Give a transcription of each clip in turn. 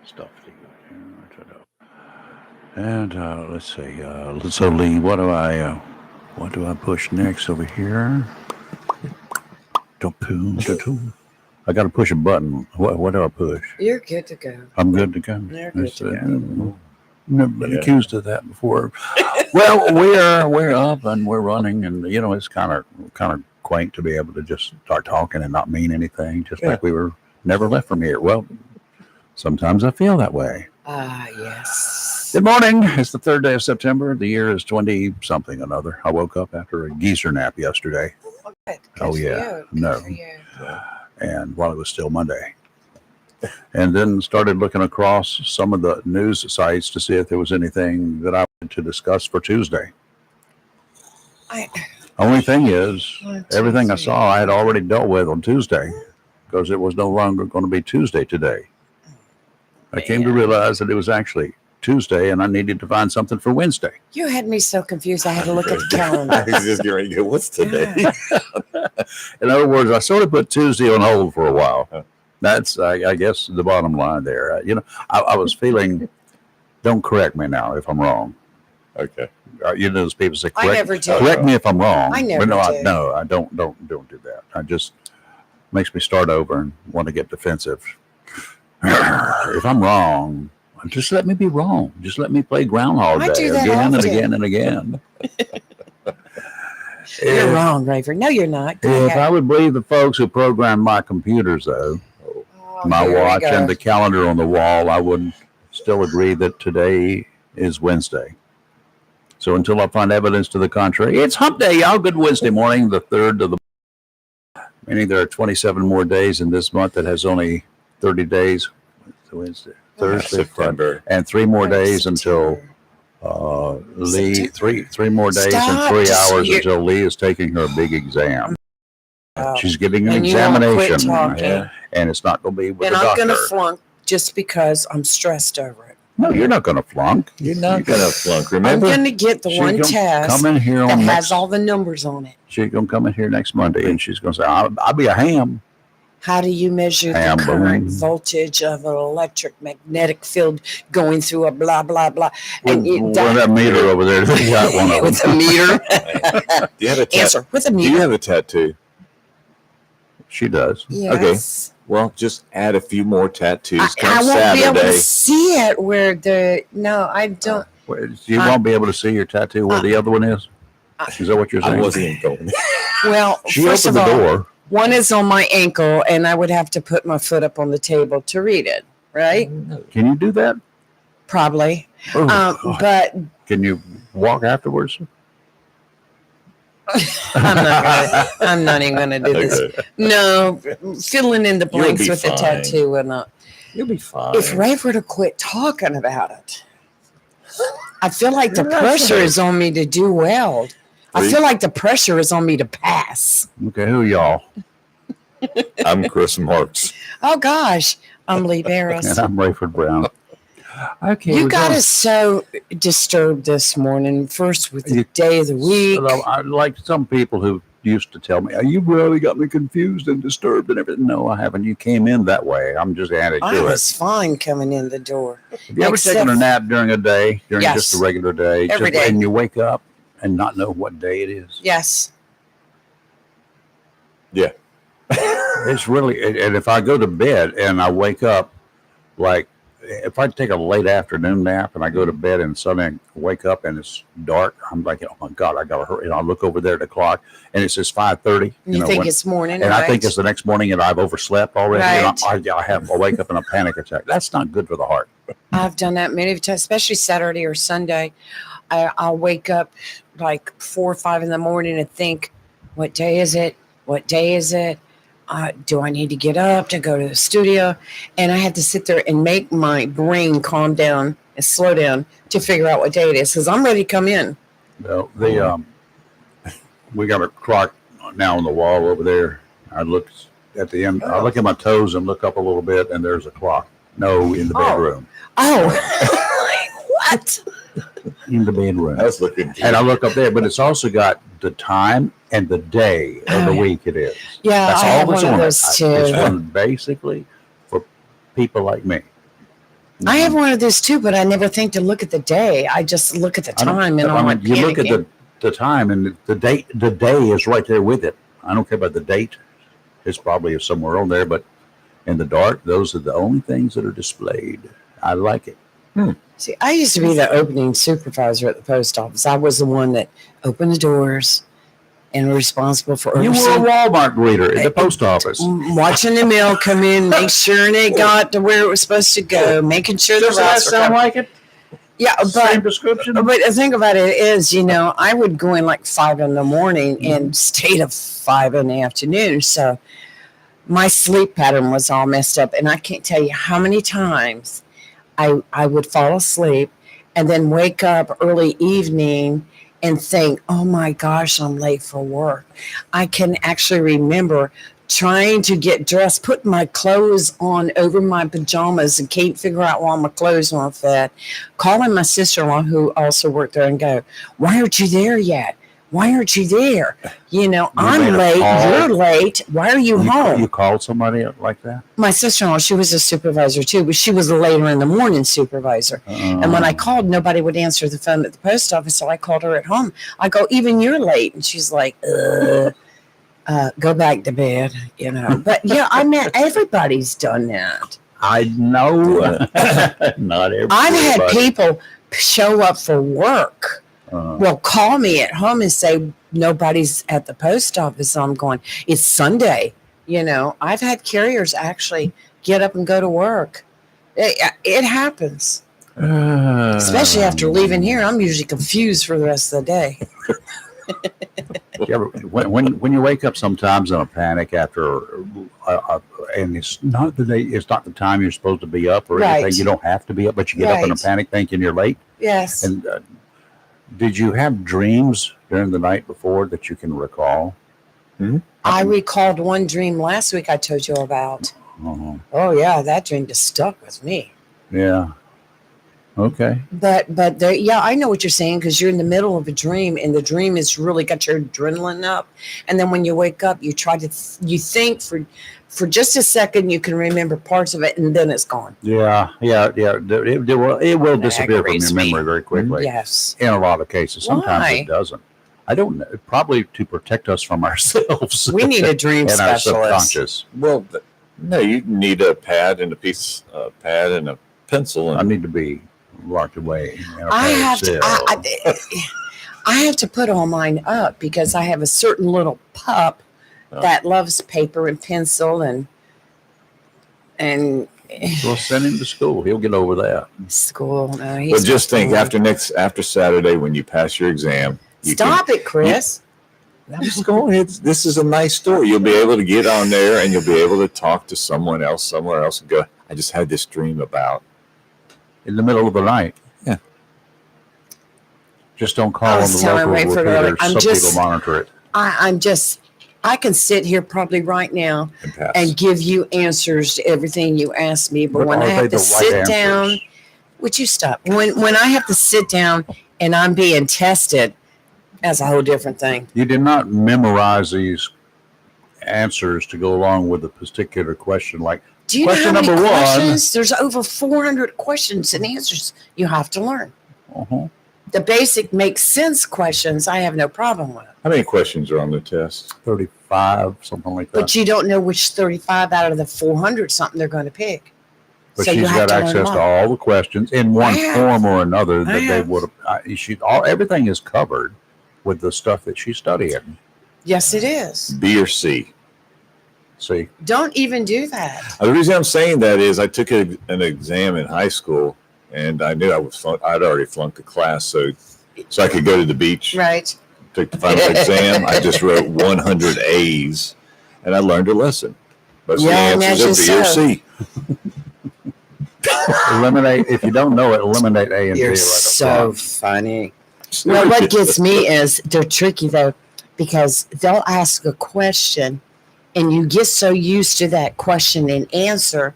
stuff. And let's see. So Lee, what do I push next over here? I got to push a button. What do I push? You're good to go. I'm good to go. You're good to go. Never been accused of that before. Well, we're up and we're running, and it's kind of quaint to be able to just start talking and not mean anything, just like we were never left from here. Well, sometimes I feel that way. Yes. Good morning. It's the 3rd day of September. The year is 20-something another. I woke up after a geezer nap yesterday. Oh, yeah. No. And while it was still Monday. And then started looking across some of the news sites to see if there was anything that I wanted to discuss for Tuesday. Only thing is, everything I saw I had already dealt with on Tuesday because it was no longer going to be Tuesday today. I came to realize that it was actually Tuesday and I needed to find something for Wednesday. You had me so confused. I had to look at the calendar. I was just getting ready to go, what's today? In other words, I sort of put Tuesday on hold for a while. That's, I guess, the bottom line there. I was feeling, don't correct me now if I'm wrong. Okay. Those people say, I never do. Correct me if I'm wrong. I never do. I don't do that. I just makes me start over and want to get defensive. If I'm wrong, just let me be wrong. Just let me play Groundhog Day again and again and again. You're wrong, Raver. No, you're not. If I would believe the folks who programmed my computers, though, my watch and the calendar on the wall, I would still agree that today is Wednesday. So until I find evidence to the contrary, it's hump day, y'all. Good Wednesday morning, the 3rd of the month. Meaning there are 27 more days in this month that has only 30 days. Wednesday, Thursday, September, and 3 more days until Lee. Three more days and 3 hours until Lee is taking her big exam. She's getting an examination, and it's not going to be with the doctor. And I'm going to flunk just because I'm stressed over it. No, you're not going to flunk. You're not going to flunk. Remember, I'm going to get the one test come in here that has all the numbers on it. She's going to come in here next Monday, and she's going to say, "I'll be a ham." How do you measure the current voltage of an electromagnetic field going through a blah, blah, blah? And that meter over there, they got one of them. With a meter? Do you have a Answer, with a meter. Do you have a tattoo? She does. Yes. Okay. Well, just add a few more tattoos. I won't be able to see it where no, I don't. You won't be able to see your tattoo where the other one is? Is that what you're saying? I wasn't even going. Well, she opened the door. One is on my ankle, and I would have to put my foot up on the table to read it, right? Can you do that? Probably. But can you walk afterwards? I'm not even going to do this. No, filling in the blanks with the tattoo and You'll be fine. If Ray were to quit talking about it, I feel like the pressure is on me to do well. I feel like the pressure is on me to pass. Okay, who y'all? I'm Chris Marks. Oh, gosh. I'm Lee Barris. And I'm Rayford Brown. Okay, you got us so disturbed this morning. First with the day of the week. Like some people who used to tell me, you really got me confused and disturbed and everything. No, I haven't. You came in that way. I'm just adding to it. I was fine coming in the door. Have you ever taken a nap during a day, just a regular day? Every day. And you wake up and not know what day it is? Yes. Yeah. It's really, and if I go to bed and I wake up, like, if I take a late afternoon nap and I go to bed and suddenly wake up and it's dark, I'm like, oh my God, I got to hurry. And I look over there at the clock and it says 5:30. You think it's morning, and I think it's the next morning and I've overslept already. Right. And I wake up in a panic attack. That's not good for the heart. I've done that many times, especially Saturday or Sunday. I'll wake up like 4 or 5 in the morning and think, what day is it? What day is it? Do I need to get up to go to the studio? And I had to sit there and make my brain calm down and slow down to figure out what day it is because I'm ready to come in. Well, we got a clock now on the wall over there. I look at the end. I look at my toes and look up a little bit, and there's a clock. No, in the bedroom. What? In the bedroom. I was looking. And I look up there, but it's also got the time and the day of the week it is. Yeah, that's I all have that's one on of it. those too. It's one basically for people like me. I have one of those too, but I never think to look at the day. I just look at the time, and I'm like, you look at the time, and the date. The day is right there with it. I don't care about the date. It's probably somewhere on there, but in the dark, those are the only things that are displayed. I like it. See, I used to be the opening supervisor at the post office. I was the one that opened the doors and responsible for You were a Walmart greeter at the post office. watching the mail come in, make sure it got to where it was supposed to go, making sure Does the that routes were sound covered. like it? Yeah, Same but description. the thing about it is, I would go in like 5 a.m. and stay to 5 p.m. So my sleep pattern was all messed up, and I can't tell you how many times I would fall asleep and then wake up early evening and think, oh my gosh, I'm late for work. I can actually remember trying to get dressed, put my clothes on over my pajamas and can't figure out why my clothes won't fit. Calling my sister-in-law, who also worked there, and go, why aren't you there yet? Why aren't you there? I'm late. You're late. Why are you home? You called somebody like that? My sister-in-law, she was a supervisor too, but she was a later in the morning supervisor. And when I called, nobody would answer the phone at the post office, so I called her at home. I go, even you're late. And she's like, go back to bed, But yeah, I mean, everybody's done that. I know. Not everybody. I've had people show up for work. Well, call me at home and say nobody's at the post office. I'm going, it's Sunday. I've had carriers actually get up and go to work. It happens. Especially after leaving here. I'm usually confused for the rest of the day. When you wake up sometimes in a panic after, and it's not the time you're supposed to be up or anything. You don't have to be up, but you get up in a panic thinking you're late. Yes. And did you have dreams during the night before that you can recall? Mm-hmm. I recalled one dream last week I told you about. Uh-huh. Oh yeah, that dream just stuck with me. Yeah. Okay. But I know what you're saying, because you're in the middle of a dream and the dream has really got your adrenaline up, and then when you wake up, you try to you think for just a second you can remember parts of it, and then it's gone. Yeah. It will disappear from your memory very quickly. Yes. In a lot of cases, sometimes Why? it doesn't. I don't know. Probably to protect us from ourselves. We need a dream and our specialist. subconscious. Well, no, you need a pad and a pad and a pencil. And I need to be locked away. In a I have cell. to. I have to put all mine up because I have a certain little pup that loves paper and pencil and Well, send him to school. He'll get over that. school. No, he's but just not think, cool. after Saturday when you pass your exam. Stop it, Chris. I'm just going. This is a nice story. You'll be able to get on there and you'll be able to talk to someone else somewhere else and go, I just had this dream about. In the middle of the night. Yeah. Just don't call I on was the telling local Rayford earlier, repeaters. Some people monitor it. I can sit here probably right now And pass. and give you answers to everything you ask me, but when are I they have to the right sit down, answers? would you stop? When I have to sit down and I'm being tested, that's a whole different thing. You did not memorize these answers to go along with a particular question. Like, Do you know question how many number one. questions? There's over 400 questions and answers you have to learn. uh-huh. The basic make sense questions I have no problem with. How many questions are on the test? 35, something like that. But you don't know which 35 out of the 400 something they're going to pick. But So you she's have got to learn access them to all. all the questions in one I have. form or another that I they have. would have. Everything is covered with the stuff that she's studying. Yes, it is. B or C? See, Don't even do that. The reason I'm saying that is I took an exam in high school and I knew I'd already flunked the class, so I could go to the beach. Right. Took the final exam. I just wrote 100 A's, and I learned a lesson. But the answers are B or C. eliminate if you don't know it. Eliminate A and B. You're right up so front. funny. Well, what gets me is they're tricky though, because they'll ask a question and you get so used to that question and answer,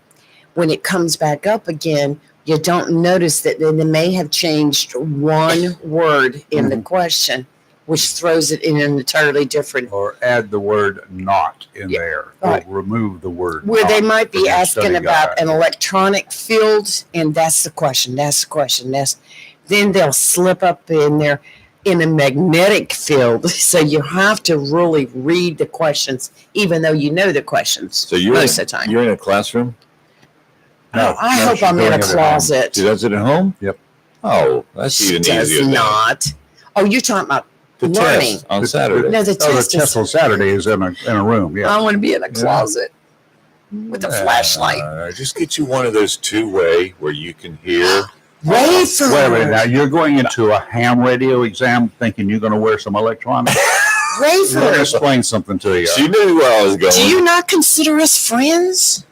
when it comes back up again, you don't notice that they may have changed one word in the question, which throws it in an entirely different. Or add the word not in there. Right. Or remove the word Where not they might from be your asking study about guide. an electronic field, and that's the question. Then they'll slip up in there in a magnetic field. So you have to really read the questions, even though you know the questions. So you're most of the time. You're in a classroom. I no, hope she's I'm in doing a it at home. closet. She does it at home. Yep. Oh, that's She even does easier. not. Oh, you're talking about The learning. test on Saturday. No, the Oh, the test test is. on Saturday is in a room. Yeah. I want to be in a closet with a flashlight. Just get you one of those two-way where you can hear. Wafer. Wait a minute. Now you're going into a ham radio exam thinking you're going to wear some electronics. Let me Wafer. explain something to you. She knew where I was going. Do you not consider us friends?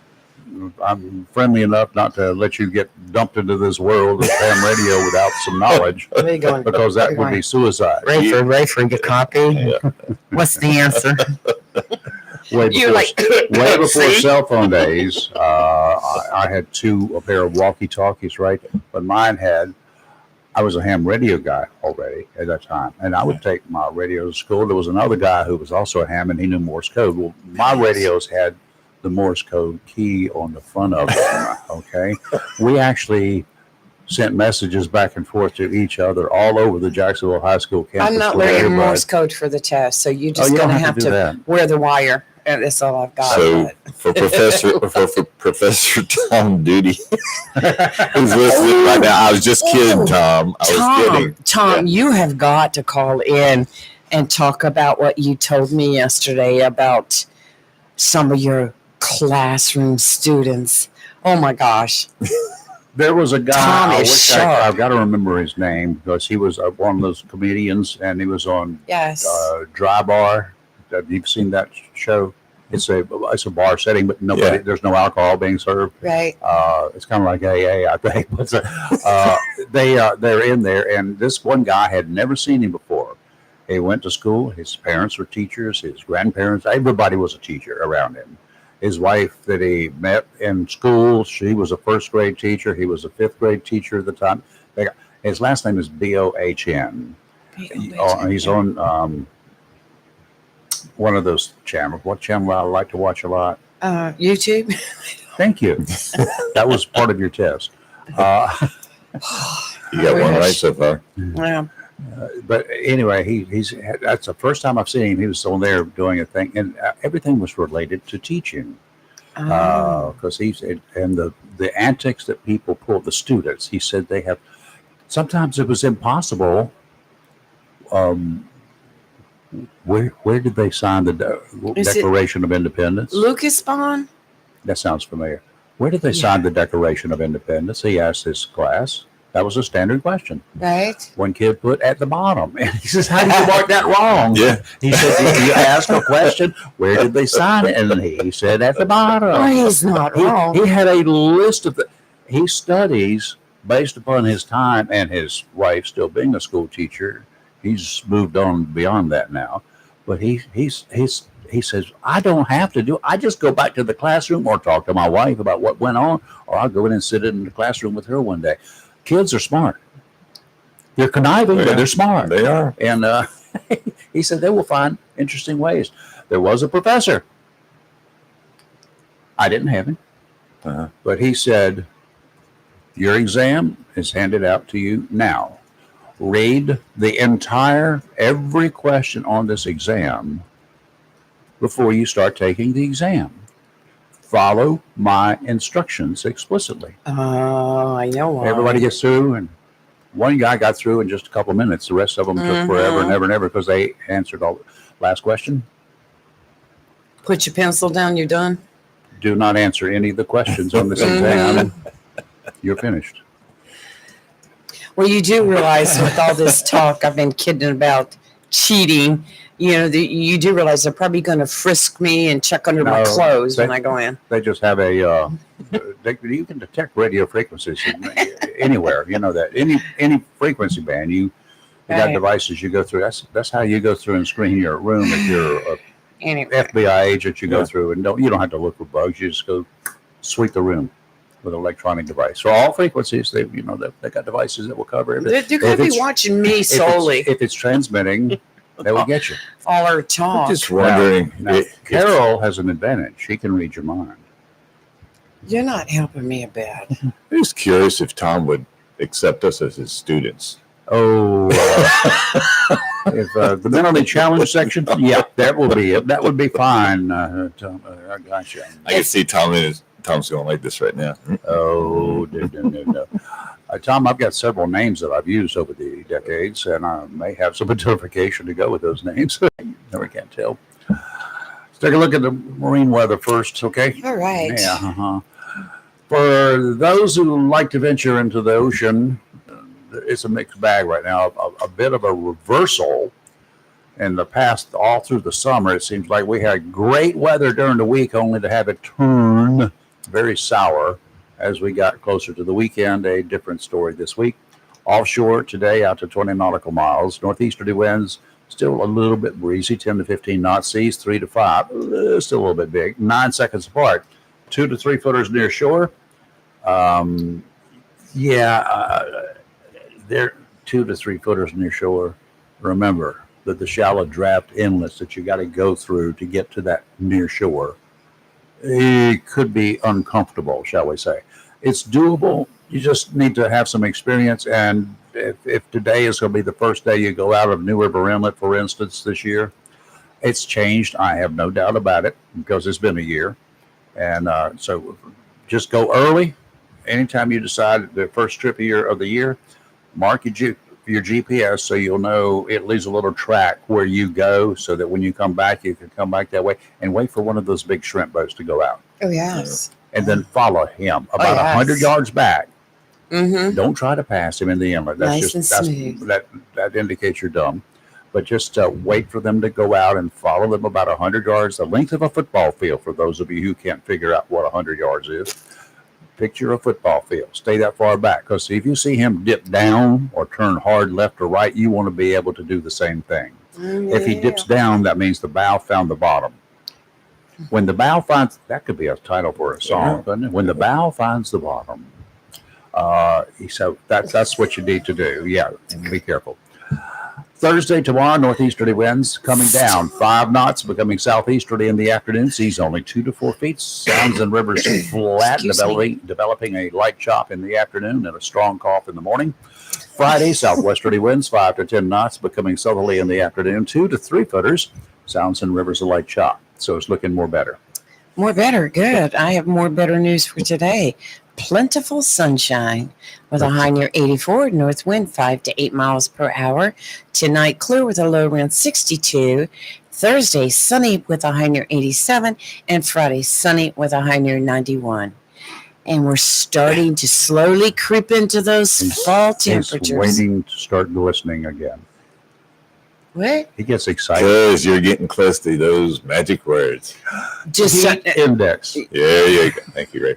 I'm friendly enough not to let you get dumped into this world of ham radio without some knowledge, Where are you going? because that would be suicide. Wafer, you copy? Yeah. What's the answer? Way You're before, like, way before see? cell phone days, I had a pair of walkie-talkies, right? But I was a ham radio guy already at that time, and I would take my radio to school. There was another guy who was also a ham, and he knew Morse code. Well, my radios had the Morse code key on the front of them, okay? We actually sent messages back and forth to each other all over the Jacksonville High School campus. I'm not to learning everybody. Morse code for the test, so you're just you going don't to have do to that. wear the wire. And that's all I've got. So for Professor Tom Duty, who's listening right now, I was just kidding, Tom. I was kidding. Tom, you have got to call in and talk about what you told me yesterday about some of your classroom students. Oh my gosh. There was a guy, Tom I is wish sharp. I've got to remember his name, because he was one of those comedians, and he was on Yes. Dry Bar. Have you seen that show? It's a bar setting, but there's no alcohol being served. Right. It's kind of like AA, I think. But they're in there, and this one guy had never seen him before. He went to school. His parents were teachers. His grandparents, everybody was a teacher around him. His wife that he met in school, she was a first grade teacher. He was a fifth grade teacher at the time. His last name is Bohn. He's on one of those channels. What channel I like to watch a lot? YouTube. Thank you. That was part of your test. You got one right so far. Yeah. But anyway, that's the first time I've seen him. He was on there doing a thing, and everything was related to teaching. Because he said, and the antics that people pull, the students, he said they have. Sometimes it was impossible. Where did they sign the Declaration of Independence? Lucas Bond? That sounds familiar. Where did they sign the Declaration of Independence? He asked his class. That was a standard question. Right. One kid put at the bottom. And he says, how did you mark that wrong? Yeah. He said, you ask a question, where did they sign it? And then he said, at the bottom. Oh, he's not wrong. He had a list of he studies based upon his time and his wife still being a school teacher. He's moved on beyond that now. But he says, I don't have to do, I just go back to the classroom or talk to my wife about what went on, or I'll go in and sit in the classroom with her one day. Kids are smart. They're conniving, but they're smart. They are. And he said they will find interesting ways. There was a professor. I didn't have him. But he said, your exam is handed out to you now. Read every question on this exam before you start taking the exam. Follow my instructions explicitly. Oh, I know why. Everybody gets through, and one guy got through in just a couple of minutes. The rest of them took forever and ever because they answered all. Last question. Put your pencil down, you're done. Do not answer any of the questions on this exam. You're finished. Well, you do realize with all this talk I've been kidding about cheating, you do realize they're probably going to frisk me and check under my clothes when I go in. They just have you can detect radio frequencies anywhere. You know that any frequency band you got devices you go through. That's how you go through and screen your room if you're a FBI agent. You go through and you don't have to look for bugs. You just go sweep the room with an electronic device. So all frequencies, they got devices that will cover everything. They're going to be watching me solely. If it's transmitting They will get you. All our I'm talk. just wondering. Now, Carol has an advantage. She can read your mind. You're not helping me a bit. I'm just curious if Tom would accept us as his students. Oh, if the mentally challenged section, yeah, that will be it. That would be fine. Tom, I got you. I can see Tom's going like this right now. Oh, no. Tom, I've got several names that I've used over the decades, and I may have some identification to go with those names. Never can tell. Let's take a look at the marine weather first, okay? All right. Yeah. For those who like to venture into the ocean, it's a mixed bag right now. A bit of a reversal in the past, all through the summer. It seems like we had great weather during the week, only to have it turn very sour as we got closer to the weekend. A different story this week. Offshore today, out to 20 nautical miles. Northeasterly winds still a little bit breezy, 10 to 15 knot. Seas 3 to 5, still a little bit big. 9 seconds apart. 2 to 3 footers near shore. They're 2 to 3 footers near shore. Remember that the shallow draft inlets that you got to go through to get to that near shore, it could be uncomfortable, shall we say. It's doable. You just need to have some experience. And if today is going to be the first day you go out of New River Inlet, for instance, this year, it's changed. I have no doubt about it because it's been a year. And so just go early. Anytime you decide the first trip of the year, mark your GPS so you'll know it leaves a little track where you go so that when you come back, you can come back that way and wait for one of those big shrimp boats to go out. Oh, yes. And then follow him about 100 yards back. Mm-hmm. Don't try to pass him in the inlet. Nice and smooth. That indicates you're dumb. But just wait for them to go out and follow them about 100 yards, the length of a football field, for those of you who can't figure out what 100 yards is. Picture a football field. Stay that far back, because if you see him dip down or turn hard left or right, you want to be able to do the same thing. If he dips down, that means the bow found the bottom. When the bow finds, that could be a title for a song, couldn't it? When the bow finds the bottom. So that's what you need to do. Yeah, be careful. Thursday, tomorrow, northeasterly winds coming down 5 knots, becoming southeasterly in the afternoon. Seas only 2 to 4 feet. Sounds and rivers flat, developing a light chop in the afternoon and a strong cough in the morning. Friday, southwesterly winds 5 to 10 knots, becoming southerly in the afternoon. 2 to 3 footers. Sounds and rivers a light chop. So it's looking more better. More better. Good. I have more better news for today. Plentiful sunshine with a high near 84, north wind 5 to 8 miles per hour. Tonight, clear with a low around 62. Thursday, sunny with a high near 87. And Friday, sunny with a high near 91. And we're starting to slowly creep into those fall temperatures. He's waiting to start glistening again. What? He gets excited. Because you're getting close to those magic words. Just Index. There you go. Thank you, Ray.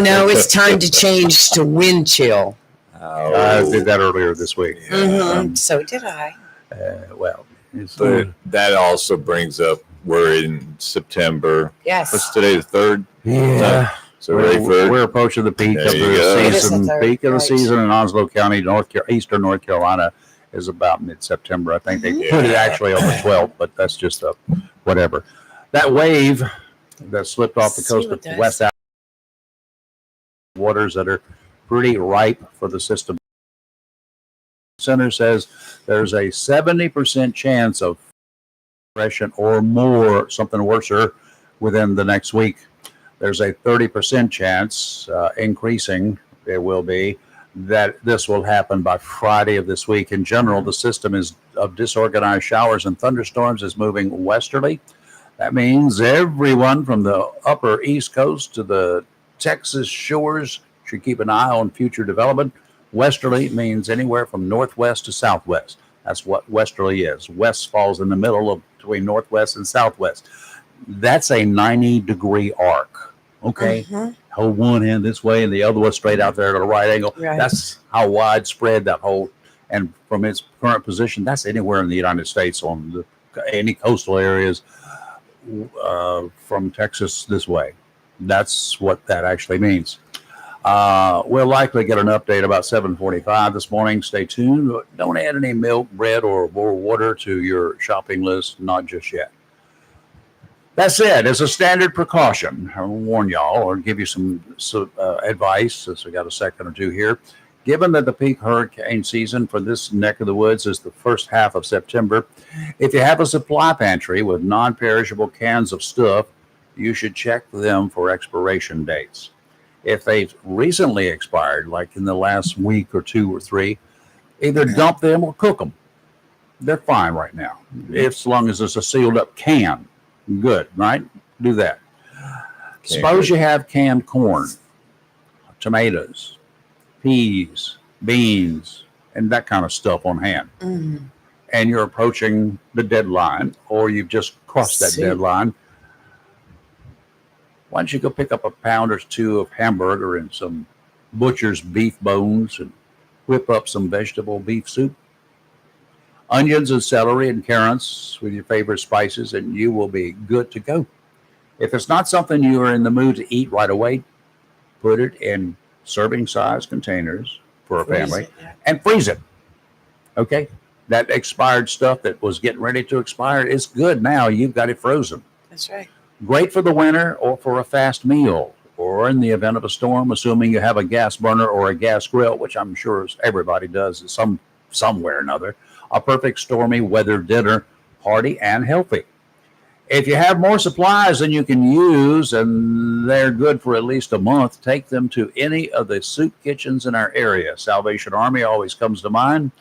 no, it's time to change to wind chill. I did that earlier this week. So did I. But that also brings up, we're in September. Yes. What's today, the 3rd? Yeah. So ready for we're approaching the peak There of you the go. It is season. the 3rd, Peak of the right. season in Onslow County, eastern North Carolina, is about mid-September. I think they put it actually on the 12th, but that's just a whatever. That wave that slipped off the coast of West Africa, waters that are pretty ripe for the system. Center says there's a 70% chance of depression or more, something worse, within the next week. There's a 30% chance, increasing, it will be, that this will happen by Friday of this week. In general, the system of disorganized showers and thunderstorms is moving westerly. That means everyone from the upper East Coast to the Texas shores should keep an eye on future development. Westerly means anywhere from northwest to southwest. That's what westerly is. West falls in the middle of between northwest and southwest. That's a 90-degree arc. Okay, hold one hand this way and the other one straight out there at a right angle. Right. That's how widespread that whole, and from its current position, that's anywhere in the United States on any coastal areas from Texas this way. That's what that actually means. We'll likely get an update about 7:45 this morning. Stay tuned. Don't add any milk, bread, or water to your shopping list. Not just yet. That said, as a standard precaution, I'll warn y'all or give you some advice, since we got a second or two here. Given that the peak hurricane season for this neck of the woods is the first half of September, if you have a supply pantry with non-perishable cans of stuff, you should check them for expiration dates. If they've recently expired, like in the last week or 2 or 3, either dump them or cook them. They're fine right now, as long as it's a sealed up can. Good, right? Do that. Suppose you have canned corn, tomatoes, peas, beans, and that kind of stuff on hand. Mm. And you're approaching the deadline, or you've just crossed that deadline. Why don't you go pick up a pound or 2 of hamburger and some butcher's beef bones and whip up some vegetable beef soup? Onions and celery and carrots with your favorite spices, and you will be good to go. If it's not something you are in the mood to eat right away, put it in serving size containers for a family and freeze it. Okay? That expired stuff that was getting ready to expire is good now. You've got it frozen. That's right. Great for the winter or for a fast meal, or in the event of a storm, assuming you have a gas burner or a gas grill, which I'm sure everybody does somewhere or another. A perfect stormy weather dinner, hearty and healthy. If you have more supplies than you can use and they're good for at least a month, take them to any of the soup kitchens in our area. Salvation Army always comes to mind.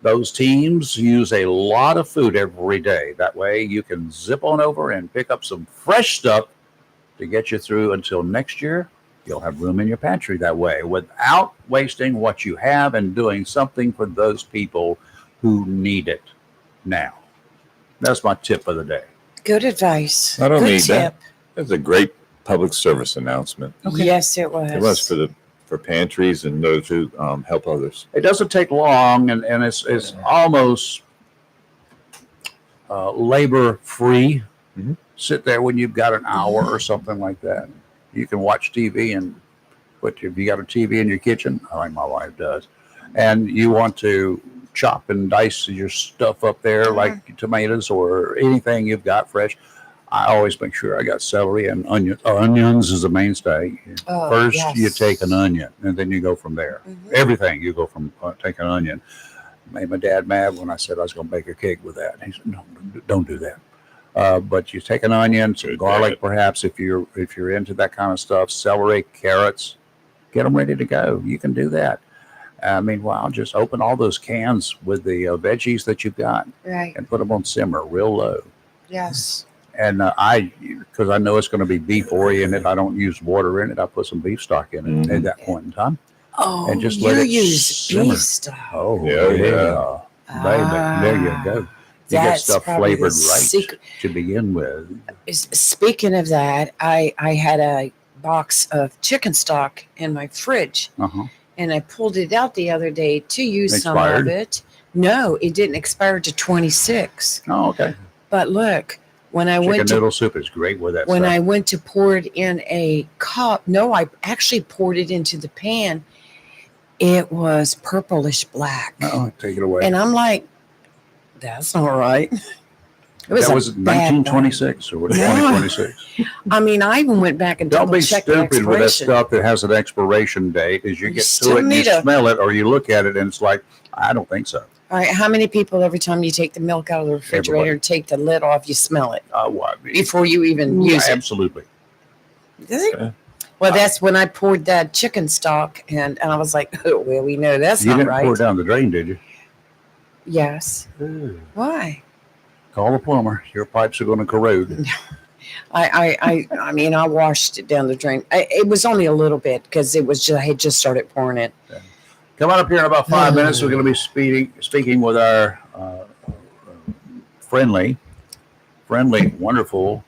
Those teams use a lot of food every day. That way you can zip on over and pick up some fresh stuff to get you through until next year. You'll have room in your pantry that way without wasting what you have and doing something for those people who need it now. That's my tip of the day. Good advice. I don't Good need tip. that. That's a great public service announcement. Okay. Yes, it was. It was for pantries and those who help others. It doesn't take long, and it's almost labor free. Mhm. Sit there when you've got an hour or something like that. You can watch TV, and if you got a TV in your kitchen, I think my wife does, and you want to chop and dice your stuff up there, like tomatoes or anything you've got fresh. I always make sure I got celery and onions. Onions is a mainstay. Oh, First, yes. you take an onion, and then you go from there. Mhm. Everything you go from take an onion. Made my dad mad when I said I was going to bake a cake with that. He said, "No, don't do that." But you take an onion, some Good garlic, dad. perhaps if you're into that kind of stuff. Celery, carrots, get them ready to go. You can do that. Meanwhile, just open all those cans with the veggies that you've got Right. and put them on simmer real low. Yes. And because I know it's going to be beef oriented, I don't use water in it. I put some beef stock in it at that point in time. Oh, And just you let it use simmer. beef stuff. Oh, Yeah, yeah. Baby, there you go. You get That's stuff probably flavored the right secret. to begin with. Speaking of that, I had a box of chicken stock in my fridge, Uh-huh. and I pulled it out the other day to use Expired? some of it. No, it didn't expire to 26. Oh, okay. But look, when I Chicken went to noodle soup is great with that when stuff. I went to pour it in a cup, no, I actually poured it into the pan. It was purplish black, Oh, take it away. and I'm like, "That's not right." It was That a was bad 1926 or what? Yeah. 2026. I mean, I even went back and Don't double be checked the stupid with that expiration. stuff that has an expiration date. As you You get still to it, and you need a- smell it, or you look at it, and it's like, I don't think so. All right, how many people every time you take the milk out of the refrigerator Everybody. and take the lid off, you smell it What? before you even use it? Absolutely. Does it? Yeah. Well, that's when I poured that chicken stock, and I was like, oh, well, we know that's You not didn't right. pour it down the drain, did you? Yes. Why? Call the plumber. Your pipes are going to corrode. I mean, I washed it down the drain. It was only a little bit because it was just, I had just started pouring it. Come on up here in about 5 minutes. We're going to be speaking with our friendly, wonderful.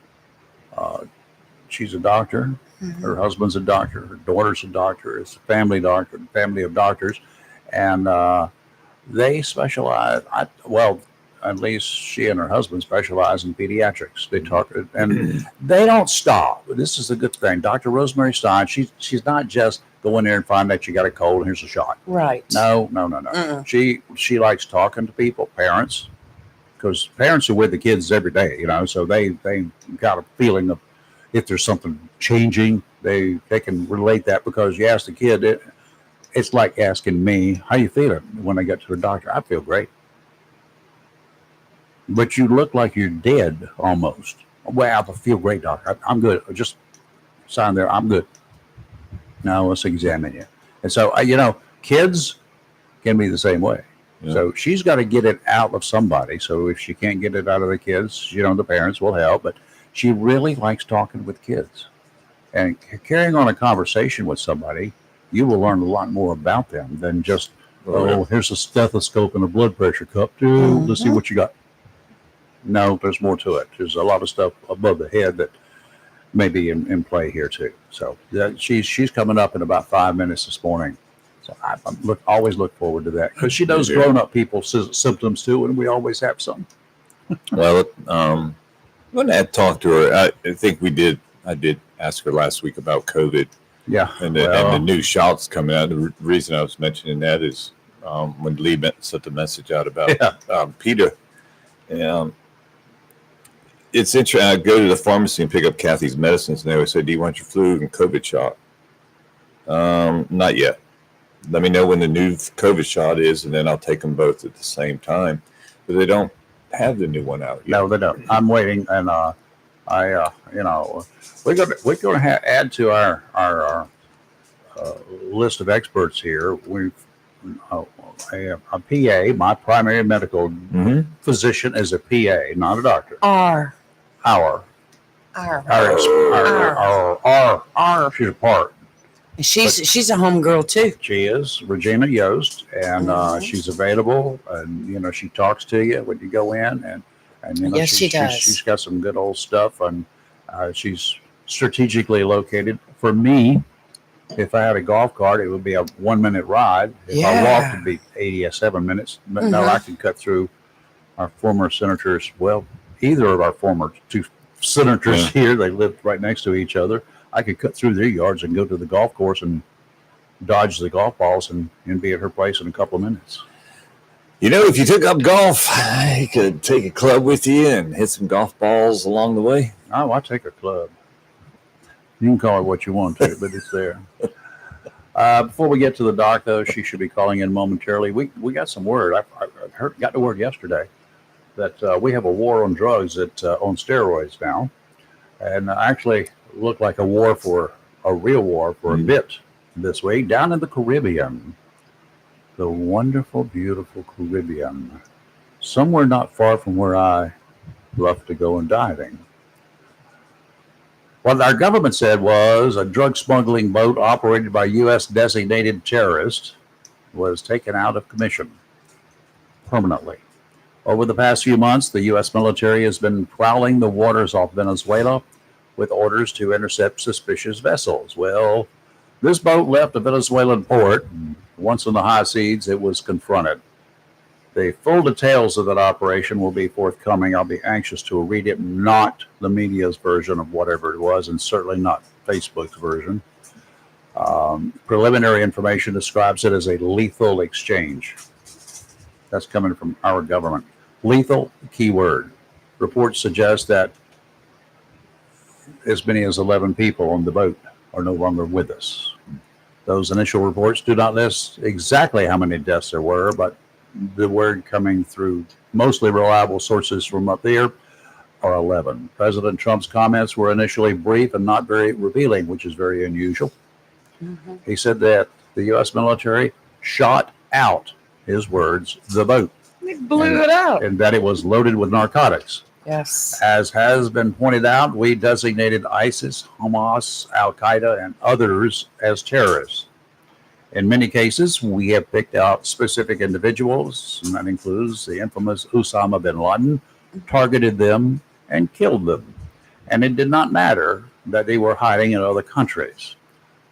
She's a doctor. Her husband's a doctor. Her daughter's a doctor. It's a family doctor, family of doctors, and they specialize. at least she and her husband specialize in pediatrics. They talk, and they don't stop. This is a good thing. Dr. Rosemary Stein, she's not just go in there and find out you got a cold and here's a shot. Right. No. She likes talking to people, parents, because parents are with the kids every day, so they got a feeling of if there's something changing, they can relate that, because you ask the kid, it's like asking me, how you feeling when I get to the doctor? I feel great. But you look like you're dead almost. Well, I feel great, doctor. I'm good. Just sign there. I'm good. Now let's examine you. And so, kids can be the same way. Yeah. So she's got to get it out of somebody. So if she can't get it out of the kids, the parents will help. But she really likes talking with kids. And carrying on a conversation with somebody, you will learn a lot more about them than just, here's a stethoscope and a blood pressure cup. Let's see what you got. No, there's more to it. There's a lot of stuff above the head that may be in play here too. So she's coming up in about 5 minutes this morning. So I always look forward to that, because she knows grown-up people's symptoms too, and we always have some. Well, when I talked to her, I think I did ask her last week about COVID. Yeah. And the new shots coming out. The reason I was mentioning that is when Lee sent the message out about Peter. It's interesting. I go to the pharmacy and pick up Kathy's medicines, and they always say, do you want your flu and COVID shot? Not yet. Let me know when the new COVID shot is, and then I'll take them both at the same time. But they don't have the new one out yet. No, they don't. I'm waiting, and we're going to add to our list of experts here. We've a PA. My primary medical physician is a PA, not a doctor. Our. She's a part. She's a home girl too. She is Regina Yost, and she's available, and she talks to you when you go in, and yes, she does. She's got some good old stuff, and she's strategically located. For me, if I had a golf cart, it would be a 1 minute ride. If I walked, it'd be 87 minutes. But now I can cut through our former senators. Well, either of our former two senators here, they lived right next to each other. I could cut through their yards and go to the golf course and dodge the golf balls and be at her place in a couple of minutes. If you took up golf, you could take a club with you and hit some golf balls along the way. Oh, I take a club. You can call it what you want to, but it's there. Before we get to the doc, though, she should be calling in momentarily. We got some word. I got the word yesterday that we have a war on drugs on steroids now, and actually looked like a real war for a bit this week down in the Caribbean, the wonderful, beautiful Caribbean, somewhere not far from where I love to go and diving. What our government said was a drug smuggling boat operated by U.S. designated terrorists was taken out of commission permanently. Over the past few months, the U.S. military has been prowling the waters off Venezuela with orders to intercept suspicious vessels. Well, this boat left a Venezuelan port. Once in the high seas, it was confronted. The full details of that operation will be forthcoming. I'll be anxious to read it, not the media's version of whatever it was, and certainly not Facebook's version. Preliminary information describes it as a lethal exchange. That's coming from our government. Lethal, keyword. Reports suggest that as many as 11 people on the boat are no longer with us. Those initial reports do not list exactly how many deaths there were, but the word coming through mostly reliable sources from up there are 11. President Trump's comments were initially brief and not very revealing, which is very unusual. He said that the U.S. military shot out, his words, the boat. They blew it out. And that it was loaded with narcotics. Yes. As has been pointed out, we designated ISIS, Hamas, Al-Qaeda, and others as terrorists. In many cases, we have picked out specific individuals, and that includes the infamous Osama bin Laden, targeted them and killed them. And it did not matter that they were hiding in other countries.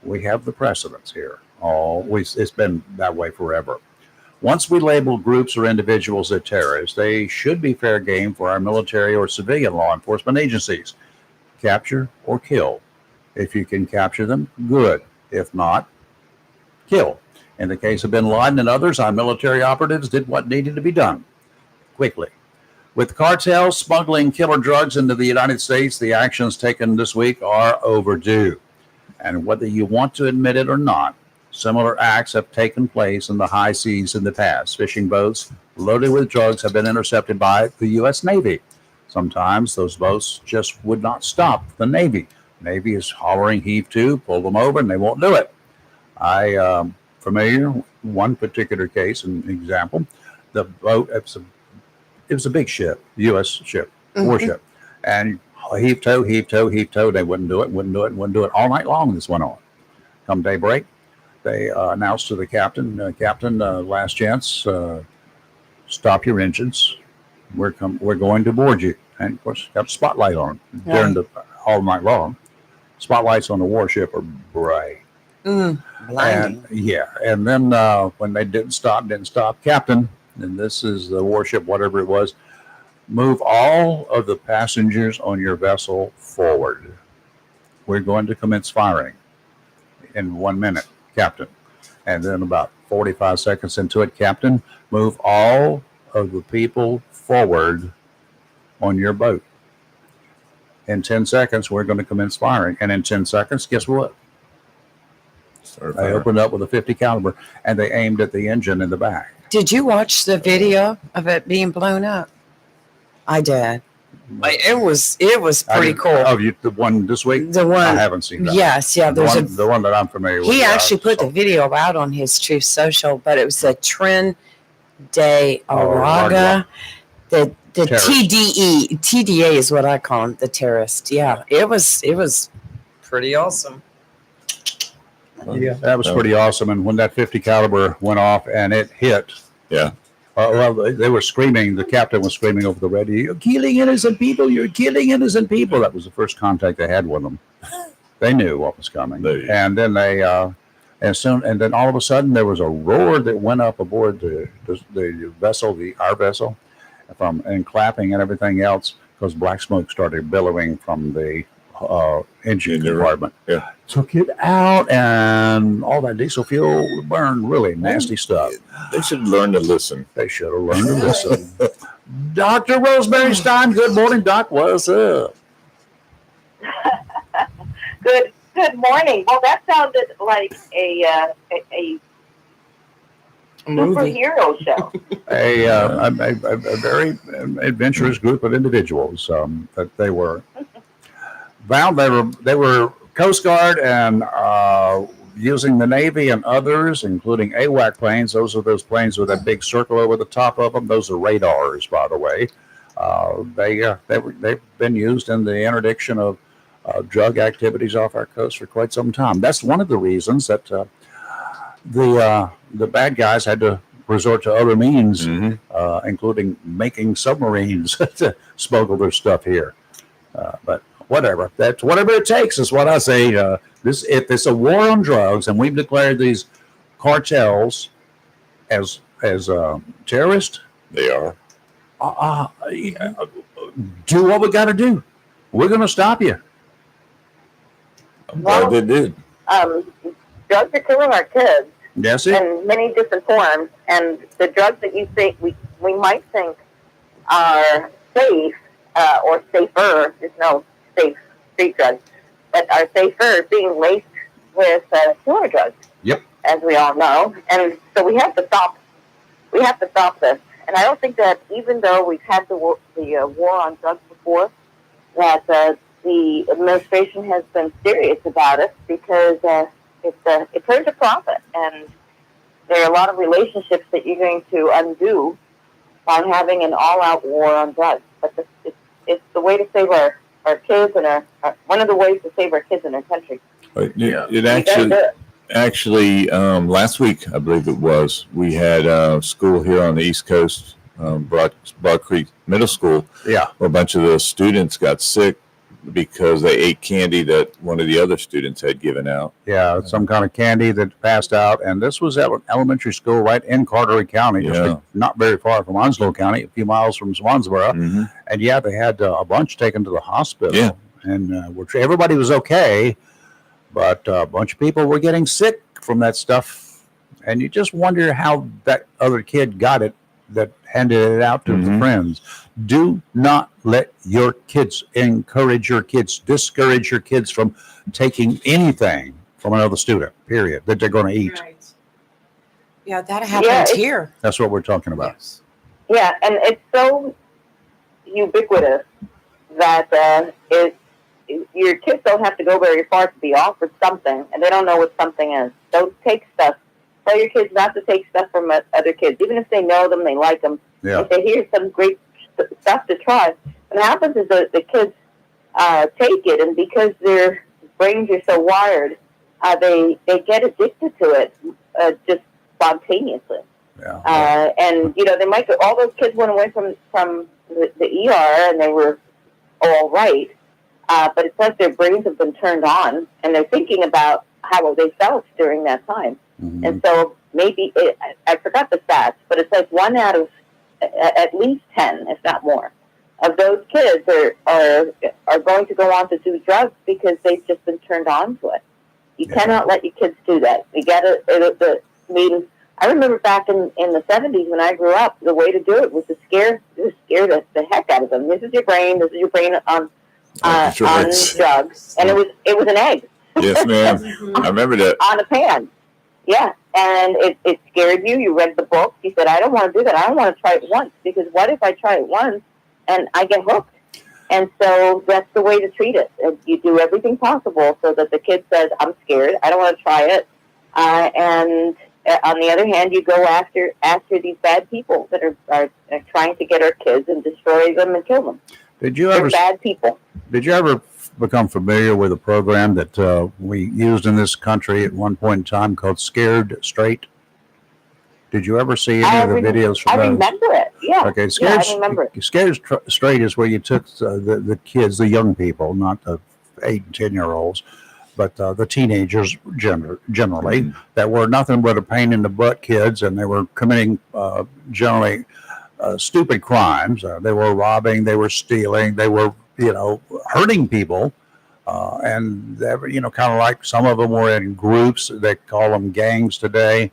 We have the precedents here. It's been that way forever. Once we label groups or individuals as terrorists, they should be fair game for our military or civilian law enforcement agencies. Capture or kill. If you can capture them, good. If not, kill. In the case of bin Laden and others, our military operatives did what needed to be done quickly. With cartels smuggling killer drugs into the United States, the actions taken this week are overdue. And whether you want to admit it or not, similar acts have taken place in the high seas in the past. Fishing boats loaded with drugs have been intercepted by the U.S. Navy. Sometimes those boats just would not stop the Navy. Navy is hollering, heave to, pull them over, and they won't do it. I familiar with one particular case, an example. The boat, it was a big ship, U.S. ship, warship, and heave to, heave to, heave to. They wouldn't do it. All night long this went on. Come daybreak, they announced to the captain, Captain, last chance, stop your engines. We're going to board you. And of course, got a spotlight on them during the all night long. Spotlights on the warship are bright. Blinding. And then when they didn't stop, Captain, and this is the warship, whatever it was, move all of the passengers on your vessel forward. We're going to commence firing in 1 minute, Captain. And then about 45 seconds into it, Captain, move all of the people forward on your boat. In 10 seconds, we're going to commence firing. And in 10 seconds, guess what? They opened up with a 50 caliber and they aimed at the engine in the back. Did you watch the video of it being blown up? I did. It was pretty cool. Oh, the one this week? The one I haven't seen that. Yes, yeah. The one that I'm familiar with. He actually put the video out on his Truth Social, but it was a Trin de Araga. The TDA is what I call him, the terrorist. Yeah, it was pretty awesome. Yeah, that was pretty awesome. And when that 50 caliber went off and it hit, they were screaming. The captain was screaming over the radio, "You're killing innocent people! You're killing innocent people!" That was the first contact they had with them. They knew what was coming, and then and then all of a sudden there was a roar that went up aboard the vessel, our vessel, and clapping and everything else, because black smoke started billowing from the engine compartment. Yeah. Took it out, and all that diesel fuel burned. Really nasty stuff. They should learn to listen. They should have learned to listen. Dr. Rosemary Stein, good morning, Doc. What's up? Good morning. Well, that sounded like a superhero show. A very adventurous group of individuals that they were. Val, they were Coast Guard and using the Navy and others, including AWAC planes. Those are those planes with that big circle over the top of them. Those are radars, by the way. They've been used in the interdiction of drug activities off our coast for quite some time. That's one of the reasons that the bad guys had to resort to other means, including making submarines to smuggle their stuff here. But whatever, that's whatever it takes is what I say. If it's a war on drugs and we've declared these cartels as terrorists, they are. Do what we got to do. We're going to stop you. I'm glad they did. Drugs are killing our kids. Yes, in many different forms, and the drugs that you think we might think are safe or safer. There's no safe street drugs, but are safer being laced with killer drugs. Yep. As we all know, and so we have to stop. We have to stop this. And I don't think that even though we've had the war on drugs before, that the administration has been serious about it, because it turns a profit, and there are a lot of relationships that you're going to undo by having an all-out war on drugs. But it's the way to save our kids, and one of the ways to save our kids in our country. It actually last week, I believe it was, we had school here on the East Coast, Broad Creek Middle School. Yeah, where a bunch of the students got sick because they ate candy that one of the other students had given out. Yeah, some kind of candy that passed out. And this was at an elementary school right in Carteret County, just Yeah. not very far from Onslow County, a few miles from Swansboro. Mm-hmm. And yeah, they had a bunch taken to the hospital. Yeah. And which everybody was okay, but a bunch of people were getting sick from that stuff. And you just wonder how that other kid got it that handed it out to the friends. Do not let your kids encourage your kids, discourage your kids from taking anything from another student, period, that they're going to eat. Right. Yeah, that happened here. That's what we're talking about. Yes. Yeah, and it's so ubiquitous that your kids don't have to go very far to be offered something, and they don't know what something is. Don't take stuff. Tell your kids not to take stuff from other kids, even if they know them, they like them. Yeah. If they hear some great stuff to try, what happens is the kids take it, and because their brains are so wired, they get addicted to it just spontaneously. Yeah. And they might go, all those kids went away from the ER and they were all right, but it's like their brains have been turned on and they're thinking about how they felt during that time. Mm-hmm. And so maybe I forgot the stats, but it's like 1 out of at least 10, if not more, of those kids are going to go on to do drugs because they've just been turned on to it. You cannot let your kids do that. You got to. I remember back in the 70s when I grew up, the way to do it was to scare the heck out of them. This is your brain on drugs, and it was an egg. Yes, ma'am. I remember that. On a pan. Yeah, and it scared you. You read the books. You said, I don't want to do that. I don't want to try it once, because what if I try it once and I get hooked? And so that's the way to treat it. You do everything possible so that the kid says, I'm scared. I don't want to try it. And on the other hand, you go after these bad people that are trying to get our kids and destroy them and kill them. They're bad people. Did you ever become familiar with a program that we used in this country at one point in time called Scared Straight? Did you ever see any of the videos from those? I remember it. Yeah. Okay. I remember it. Scared Straight is where you took the kids, the young people, not the 8 and 10-year-olds, but the teenagers generally that were nothing but a pain in the butt kids, and they were committing generally stupid crimes. They were robbing, they were stealing, they were hurting people, and they were, kind of like some of them were in groups. They call them gangs today.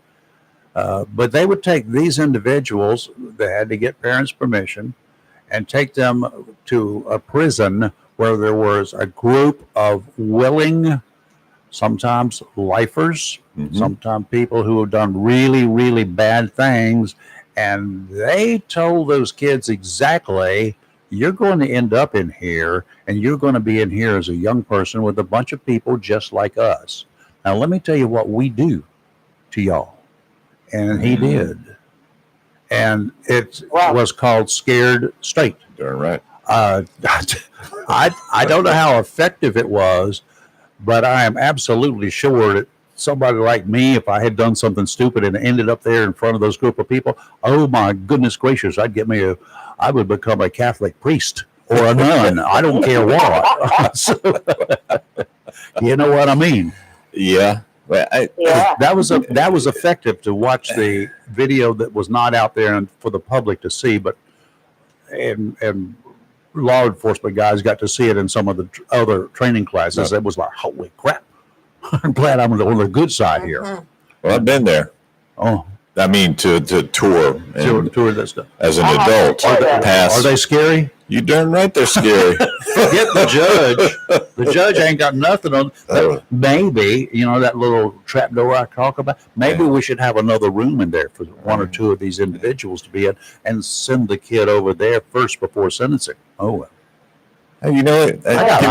But they would take these individuals, they had to get parents' permission, and take them to a prison where there was a group of willing, sometimes lifers, sometimes people who have done really, really bad things. And they told those kids exactly, you're going to end up in here, and you're going to be in here as a young person with a bunch of people just like us. Now, let me tell you what we do to y'all. And he did. And it was called Scared Straight. Darn right. I don't know how effective it was, but I am absolutely sure that somebody like me, if I had done something stupid and ended up there in front of those group of people, oh my goodness gracious, I would become a Catholic priest or a nun. I don't care what. So, you know what I mean? Yeah. Well, that was effective to watch the video that was not out there and for the public to see, but and law enforcement guys got to see it in some of the other training classes. It was like, holy crap! I'm glad I'm on the good side here. Well, I've been there. Oh, I mean, to tour that stuff as an adult. Are they scary? You darn right they're scary. Forget the judge. The judge ain't got nothing on. Maybe, that little trap door I talk about, maybe we should have another room in there for one or two of these individuals to be in and send the kid over there first before sentencing. Oh, hey, you know what? I got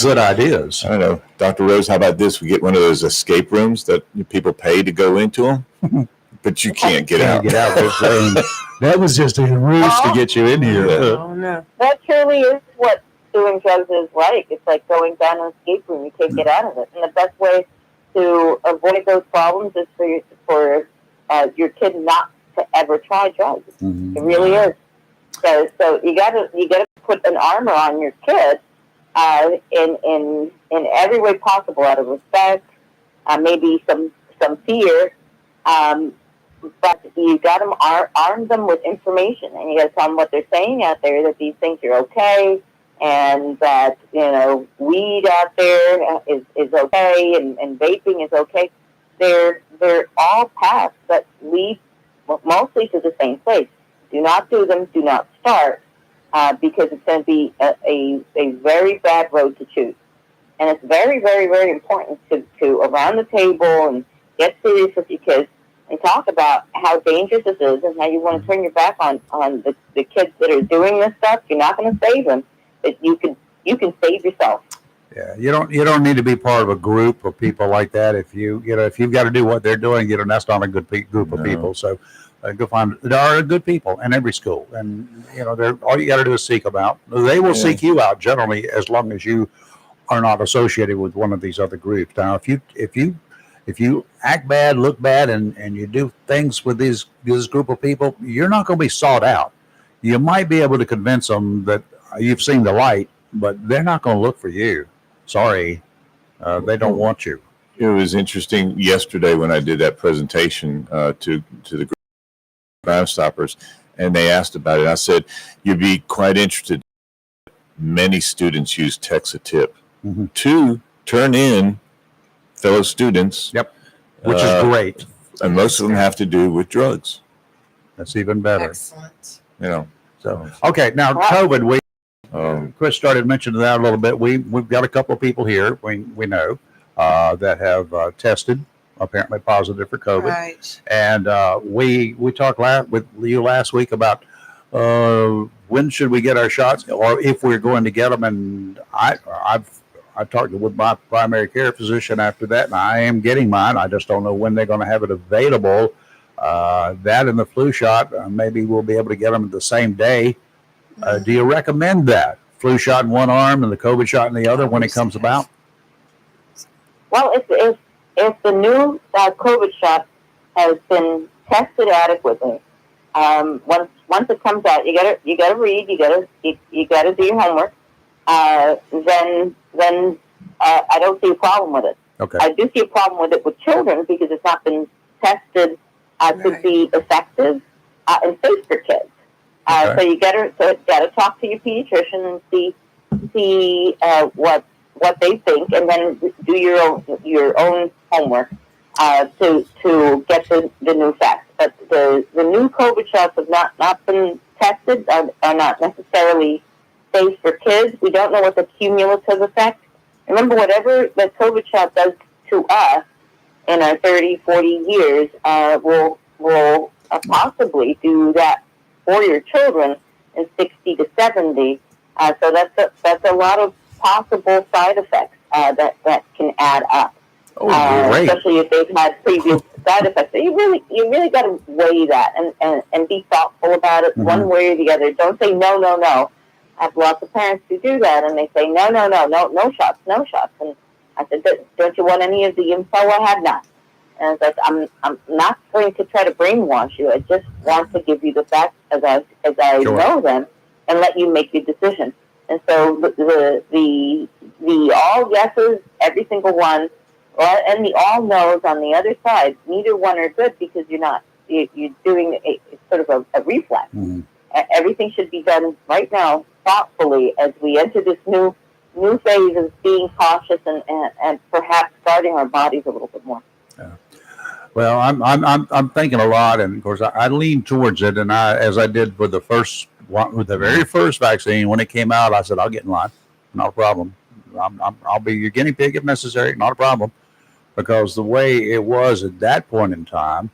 good ideas. I don't know. Dr. Rose, how about this? We get one of those escape rooms that people pay to go into them. But you can't get out. That was just a ruse to get you in here. Oh, no. That truly is what doing drugs is like. It's like going down an escape room. You can't get out of it. And the best way to avoid those problems is for your kid not to ever try drugs. It really is. So you gotta put an armor on your kid in every way possible, out of respect, maybe some fear. But you got to arm them with information, and you got to tell them what they're saying out there, that these things are okay, and that, weed out there is okay, and vaping is okay. They're all paths that lead mostly to the same place. Do not do them. Do not start, because it's going to be a very bad road to choose. And it's very, very, very important to around the table and get serious with your kids and talk about how dangerous this is and how you want to turn your back on the kids that are doing this stuff. You're not going to save them, but you can save yourself. Yeah, you don't need to be part of a group of people like that. If you've got to do what they're doing, that's not a good group of people. So go find. There are good people in every school, and all you got to do is seek them out. They will seek you out generally, as long as you are not associated with one of these other groups. Now, if you act bad, look bad, and you do things with this group of people, you're not going to be sought out. You might be able to convince them that you've seen the light, but they're not going to look for you. Sorry, they don't want you. It was interesting yesterday when I did that presentation to the Crime Stoppers, and they asked about it. I said, you'd be quite interested. Many students use text a tip to turn in fellow students. Yep, which is great. And most of them have to do with drugs. That's even better. Excellent. So okay, now COVID. Chris started mentioning that a little bit. We've got a couple of people here we know that have tested apparently positive for COVID, Right. and we talked with you last week about when should we get our shots, or if we're going to get them. And I talked with my primary care physician after that, and I am getting mine. I just don't know when they're going to have it available. That and the flu shot, maybe we'll be able to get them the same day. Do you recommend that? Flu shot in one arm and the COVID shot in the other when it comes about? Well, if the new COVID shot has been tested adequately, once it comes out, you gotta read, you gotta do your homework. Then I don't see a problem with it. Okay. I do see a problem with it with children because it's not been tested to be effective and safe for kids. So you gotta talk to your pediatrician and see what they think, and then do your own homework to get the new facts. But the new COVID shots have not been tested, are not necessarily safe for kids. We don't know what the cumulative effect. Remember, whatever the COVID shot does to us in our 30, 40 years will possibly do that for your children in 60 to 70. So that's a lot of possible side effects that can add up. Especially if they've had previous side effects. So you really got to weigh that and be thoughtful about it one way or the other. Don't say no. I have lots of parents who do that, and they say no shots. And I said, don't you want any of the info? I have not. And I was like, I'm not going to try to brainwash you. I just want to give you the facts as I know them, and let you make your decision. And so the all yeses, every single one, and the all no's on the other side, neither one are good, because you're doing a sort of a reflex. Everything should be done right now, thoughtfully, as we enter this new phase of being cautious and perhaps guarding our bodies a little bit more. Yeah. Well, I'm thinking a lot, and of course I lean towards it. And as I did with the very first vaccine when it came out, I said I'll get in line, not a problem. I'll be your guinea pig if necessary, not a problem, because the way it was at that point in time,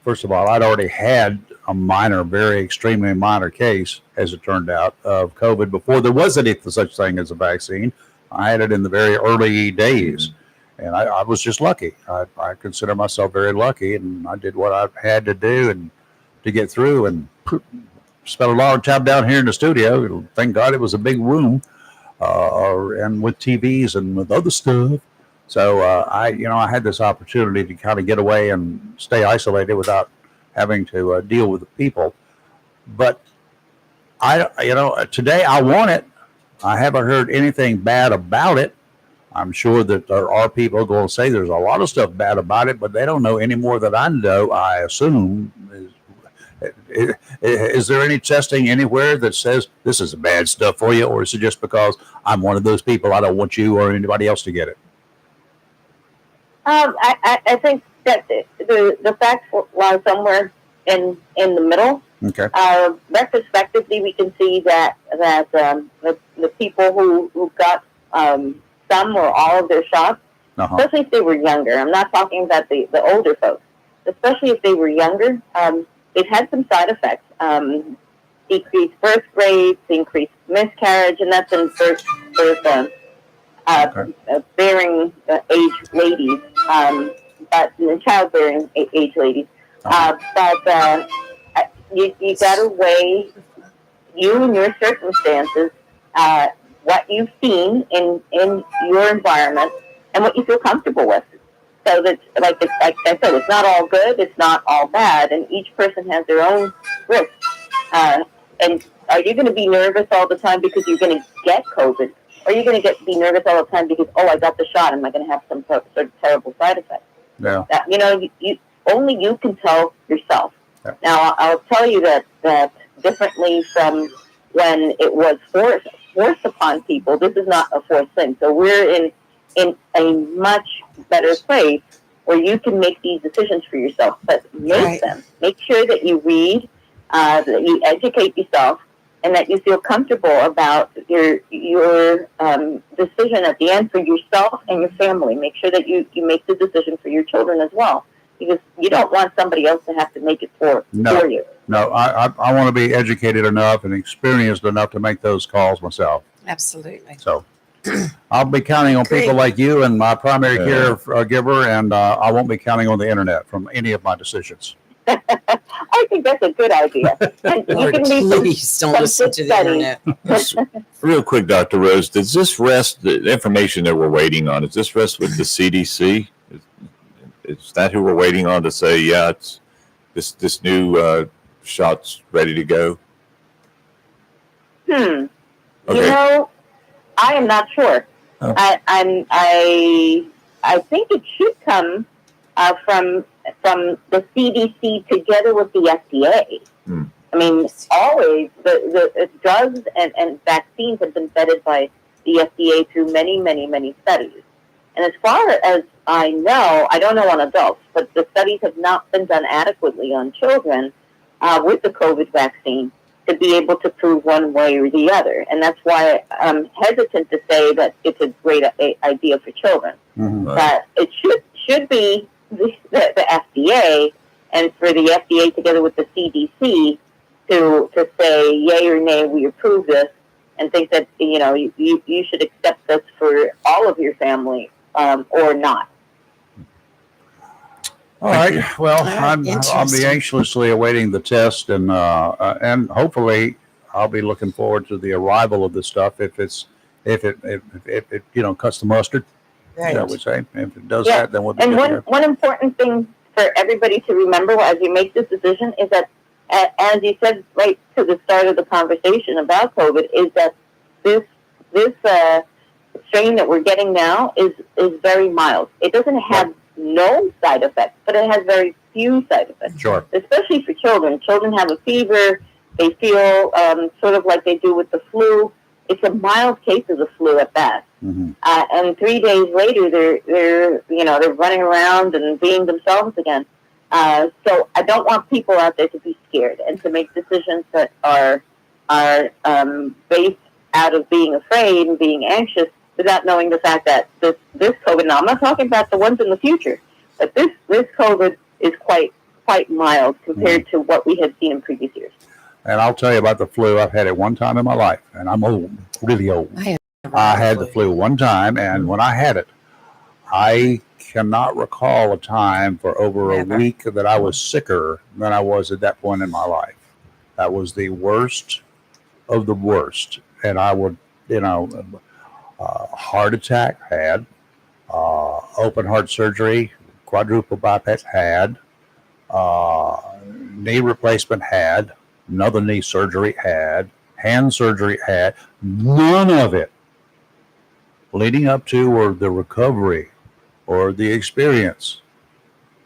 first of all, I'd already had a very extremely minor case, as it turned out, of COVID before there was any such thing as a vaccine. I had it in the very early days. And I was just lucky. I consider myself very lucky, and I did what I had to do and to get through, and spent a lot of time down here in the studio. Thank God it was a big room, and with TVs and with other stuff. So I had this opportunity to kind of get away and stay isolated without having to deal with the people. But today I want it I haven't heard anything bad about it. I'm sure that there are people going to say there's a lot of stuff bad about it, but they don't know any more than I know, I assume. Is there any testing anywhere that says this is bad stuff for you, or is it just because I'm one of those people, I don't want you or anybody else to get it? I think that the facts lie somewhere in the middle. Okay. Retrospectively, we can see that the people who got some or all of their shots, especially if they were younger. I'm not talking about the older folks. Especially if they were younger, they've had some side effects. Decreased birth rates, increased miscarriage, and that's in bearing age ladies, but in childbearing age ladies. But you got to weigh you and your circumstances, what you've seen in your environment, and what you feel comfortable with. So that, like I said, it's not all good, it's not all bad, and each person has their own risk. And are you going to be nervous all the time because you're going to get COVID? Or are you going to be nervous all the time because, I got the shot, am I going to have some sort of terrible side effect? Yeah. You only you can tell yourself. Yeah. Now, I'll tell you that differently from when it was forced upon people, this is not a forced thing. So we're in a much better place where you can make these decisions for yourself, but make them. Make sure that you read, that you educate yourself, and that you feel comfortable about your decision at the end for yourself and your family. Make sure that you make the decision for your children as well, because you don't want somebody else to have to make it for you. No, I want to be educated enough and experienced enough to make those calls myself. Absolutely. So I'll be counting on people like you and my primary care giver, and I won't be counting on the internet from any of my decisions. I think that's a good idea. And Lord, please don't listen to the internet. Real quick, Dr. Rose, does this rest, the information that we're waiting on, does this rest with the CDC? Is that who we're waiting on to say, it's this new shot's ready to go? Okay. I am not sure. Oh. I think it should come from the CDC together with the FDA. I mean, always the drugs and vaccines have been vetted by the FDA through many, many, many studies. And as far as I know, I don't know on adults, but the studies have not been done adequately on children with the COVID vaccine to be able to prove one way or the other. And that's why I'm hesitant to say that it's a great idea for children. Mm-hmm. But it should be the FDA, and for the FDA together with the CDC to say yay or nay, we approve this, and think that you should accept this for all of your family or not. All right. Well, I'll be anxiously awaiting the test, and hopefully I'll be looking forward to the arrival of this stuff. If it cuts the mustard, I would say. If it does that, then we'll be good. And one important thing for everybody to remember as you make this decision is that, as you said right to the start of the conversation about COVID, is that this strain that we're getting now is very mild. It doesn't have no side effects, but it has very few side effects. Sure. Especially for children. Children have a fever. They feel sort of like they do with the flu. It's a mild case of the flu at best. Mm-hmm. And 3 days later, they're running around and being themselves again. So I don't want people out there to be scared and to make decisions that are based out of being afraid and being anxious without knowing the fact that this COVID. Now I'm not talking about the ones in the future, but this COVID is quite mild compared to what we had seen in previous years. And I'll tell you about the flu. I've had it one time in my life, and I'm old, really old. I had the flu one time, and when I had it, I cannot recall a time for over a week that I was sicker than I was at that point in my life. That was the worst of the worst. And I would, heart attack had, open heart surgery, quadruple bypass had, knee replacement had, another knee surgery had hand surgery had. None of it leading up to or the recovery or the experience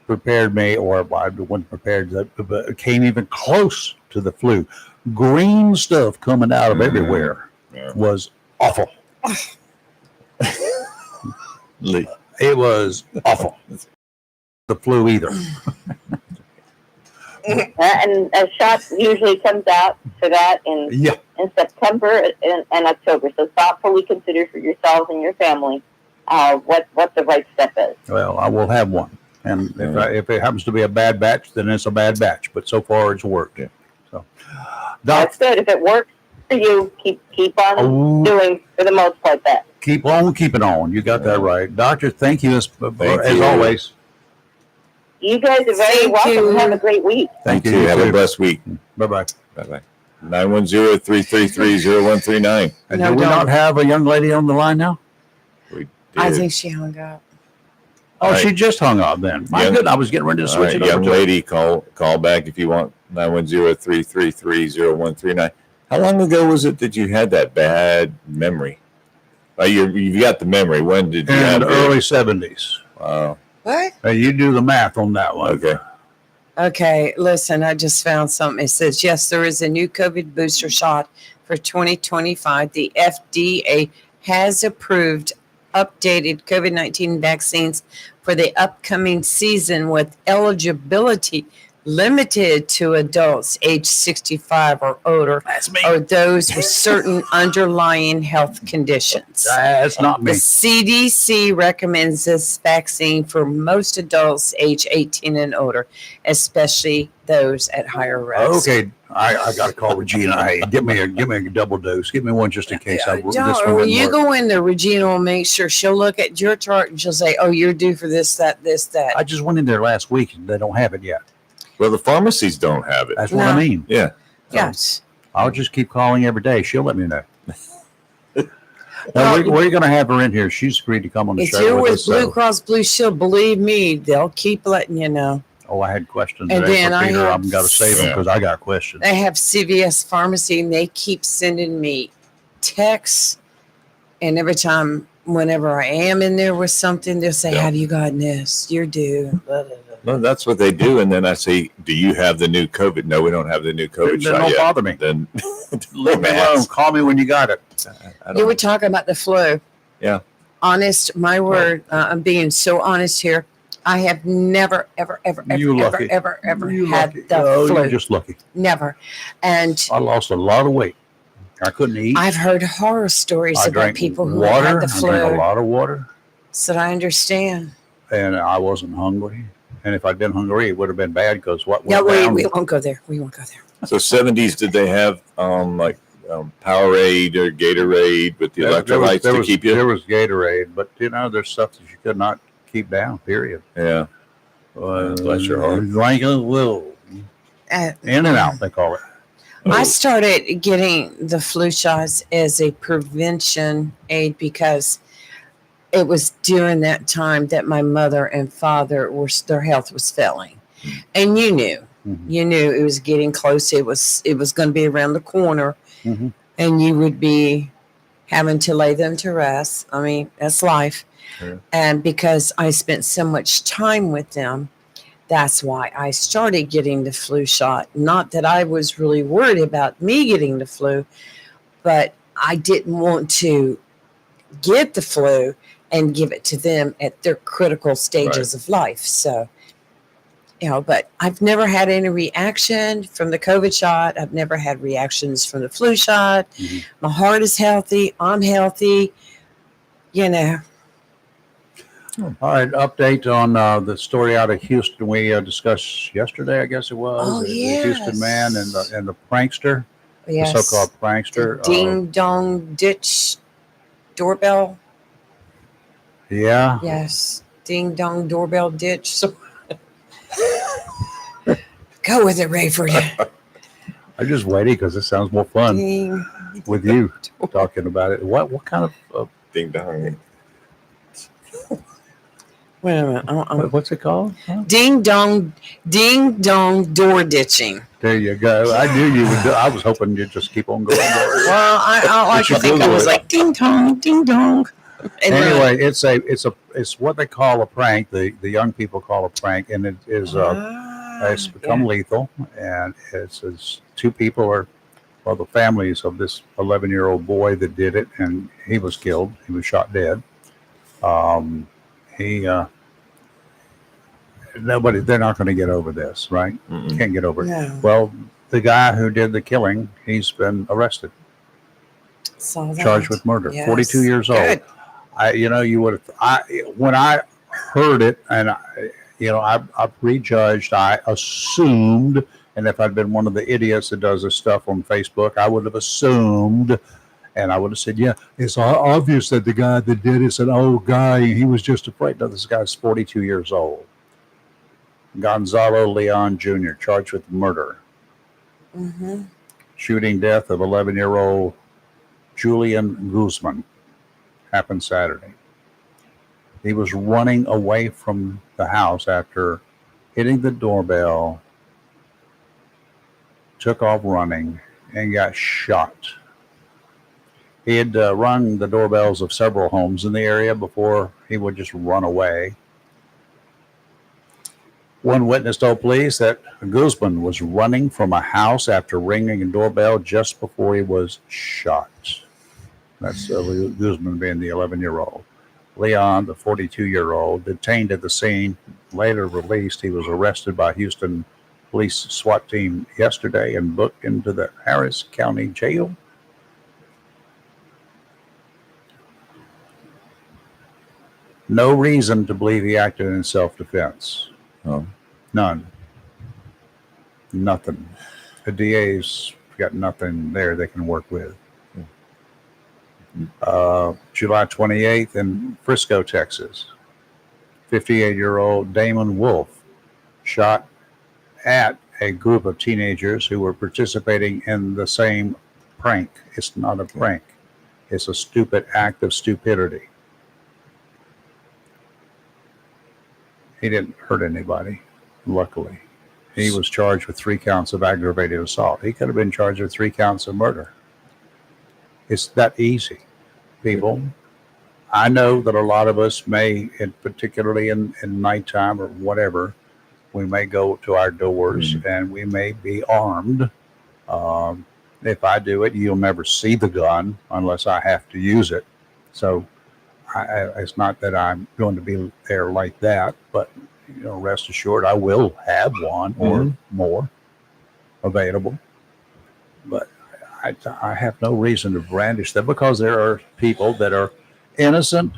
prepared me, or I wasn't prepared, but came even close to the flu. Green stuff coming out of everywhere was awful. It was awful. The flu either. And a shot usually comes out for that in September and October. So thoughtfully consider for yourselves and your family what the right step is. Well, I will have one, and if it happens to be a bad batch, then it's a bad batch. But so far, it's worked. So that's good. If it works for you, keep on doing for the most part that. Keep on keeping on. You got that right, Doctor. Thank you as always. You guys are very welcome. Have a great week. Thank you. Have a blessed week. Bye-bye. Bye-bye. 910-333-0139. And do we not have a young lady on the line now? We did. I think she hung up. Oh, she just hung up then. My goodness, I was getting ready to switch it over. Young lady, call back if you want. 910-333-0139. How long ago was it that you had that bad memory? You got the memory. When did you have it? In the early 70s. Wow. What? You do the math on that one. Okay. Okay, listen, I just found something. It says, yes, there is a new COVID booster shot for 2025. The FDA has approved updated COVID-19 vaccines for the upcoming season with eligibility limited to adults age 65 or older, or those with certain underlying health conditions. That's not me. The CDC recommends this vaccine for most adults age 18 and older, especially those at higher risk. Okay, I got to call Regina. Hey, give me a double dose. Give me one just in case. When you go in there, Regina will make sure she'll look at your chart and she'll say, "Oh, you're due for this, that, this, that." I just went in there last week and they don't have it yet. Well, the pharmacies don't have it. That's what I mean. Yeah. Yes. I'll just keep calling every day. She'll let me know. We're going to have her in here. She's agreed to come on the if show. you're with us, Blue Cross Blue Shield, believe me, they'll keep letting you know. Oh, I had questions. And today then for Peter. I'm got to save them Yeah. because I got questions. They have CVS Pharmacy, and they keep sending me texts. And every time, whenever I am in there with something, they'll say, "Have you gotten this? You're due." Blah, blah, blah. No, that's what they do. And then I say, "Do you have the new COVID?" No, we don't have the new COVID Then shot don't yet. bother me. Then Leave me alone. Call me when you got it. You were talking about the flu. Yeah. Honest, my word, I'm being so honest here. I have never, ever, ever, ever, You ever, lucky. ever, ever You had lucky. the Oh, flu. you're just lucky. Never. And I lost a lot of weight. I couldn't eat. I've heard horror stories I about drank people who water. had the I drank a flu. lot of water, So I understand. and I wasn't hungry. And if I'd been hungry, it would have been bad because what No, went down. we won't go there. We won't go there. So 70s, did they have Powerade or Gatorade with the electrolytes to keep you? There was Gatorade, but there's stuff that you could not keep down. Period. Yeah. Bless your heart. Drank a little. Uh, In and out, they call it. I started getting the flu shots as a prevention aid because it was during that time that my mother and father their health was failing, and you knew it was getting close. It was going to be around the corner, and you would be having to lay them to rest. I mean, that's life. Yeah. And because I spent so much time with them, that's why I started getting the flu shot. Not that I was really worried about me getting the flu, but I didn't want to get the flu and give it to them at their critical stages of life. So, but I've never had any reaction from the COVID shot. I've never had reactions from the flu shot. My heart is healthy. I'm healthy. All right, update on the story out of Houston we discussed yesterday, I guess it was. Oh, The yes. Houston man and the prankster, Yes. the so-called prankster. Ding dong ditch doorbell. Yeah. Yes. Ding dong doorbell ditch. So go with it, Rayford. I'm just waiting because it sounds more fun Ding. with you talking about it. What kind of Ding dong. Wait a minute. What's it called? Huh? Ding dong door ditching. There you go. I knew you would. I was hoping you'd just keep on going. Well, I like to think I was like ding dong. Anyway, it's what they call a prank. The young people call a prank, and it is it's become lethal. And it's two people are, well, the families of this 11-year-old boy that did it, and he was killed. He was shot dead. They're not going to get over this, right? Mm-mm. Can't get over it. No. Well, the guy who did the killing, he's been arrested, charged with murder. Yes. 42 years old. Good. You would have. When I heard it, and I prejudged. I assumed, and if I'd been one of the idiots that does this stuff on Facebook, I would have assumed. And I would have said, yeah, it's obvious that the guy that did it's an old guy. He was just afraid. No, this guy's 42 years old. Gonzalo Leon Jr., charged with murder. Mm-hmm. Shooting death of 11-year-old Julian Guzman. Happened Saturday. He was running away from the house after hitting the doorbell, took off running, and got shot. He had rung the doorbells of several homes in the area before he would just run away. One witness told police that Guzman was running from a house after ringing a doorbell just before he was shot. That's Guzman being the 11-year-old. Leon, the 42-year-old, detained at the scene, later released. He was arrested by Houston Police SWAT team yesterday and booked into the Harris County Jail. No reason to believe he acted in self-defense. Oh. None. Nothing. The DA's got nothing there they can work with. July 28th in Frisco, Texas. 58-year-old Damon Wolf shot at a group of teenagers who were participating in the same prank. It's not a prank. It's a stupid act of stupidity. He didn't hurt anybody, luckily. He was charged with 3 counts of aggravated assault. He could have been charged with 3 counts of murder. It's that easy, people. I know that a lot of us may, particularly in nighttime or whatever, we may go to our doors and we may be armed. If I do it, you'll never see the gun unless I have to use it. So it's not that I'm going to be there like that, but rest assured I will have one or more available. But I have no reason to brandish them because there are people that are innocent,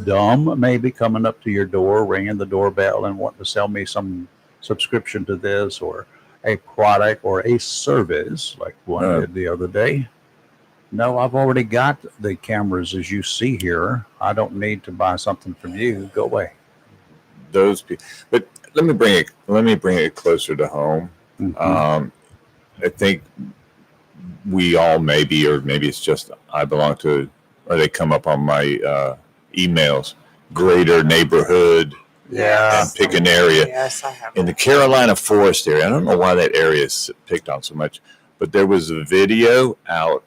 dumb, maybe coming up to your door, ringing the doorbell and wanting to sell me some subscription to this or a product or a service like one did the other day. No, I've already got the cameras as you see here. I don't need to buy something from you. Go away. Those people, but let me bring it closer to home. I think we all maybe it's just I belong to, or they come up on my emails. Greater neighborhood, and pick an area. Yes, I have. In the Carolina Forest area, I don't know why that area is picked on so much, but there was a video out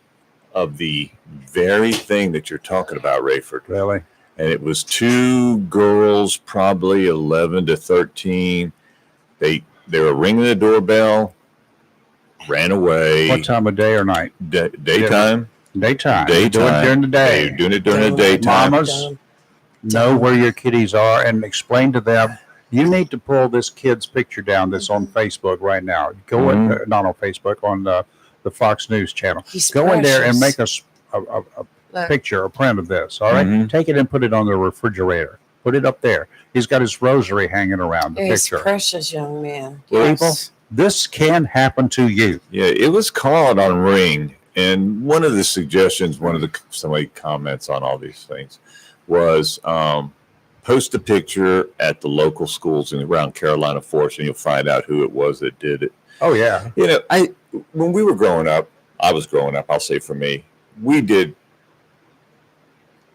of the very thing that you're talking about, Rayford. Really? And it was 2 girls, probably 11 to 13. They were ringing the doorbell, ran away. What time of day or night? Daytime. Daytime. Do it during the day. They're doing it during the daytime. Mamas, know where your kiddies are and explain to them. You need to pull this kid's picture down that's on Facebook right now. Go in, not on Facebook, on the Fox News channel. Go in there and make a picture, a print of this. All right, take it and put it on the refrigerator. Put it up there. He's got his rosary hanging around the He's picture. Precious young man. People, this can happen to you. Yeah, it was called on Ring, and one of the suggestions, somebody comments on all these things, was post a picture at the local schools around Carolina Forest, and you'll find out who it was that did it. Oh yeah. When we were growing up, I was growing up. I'll say for me, we did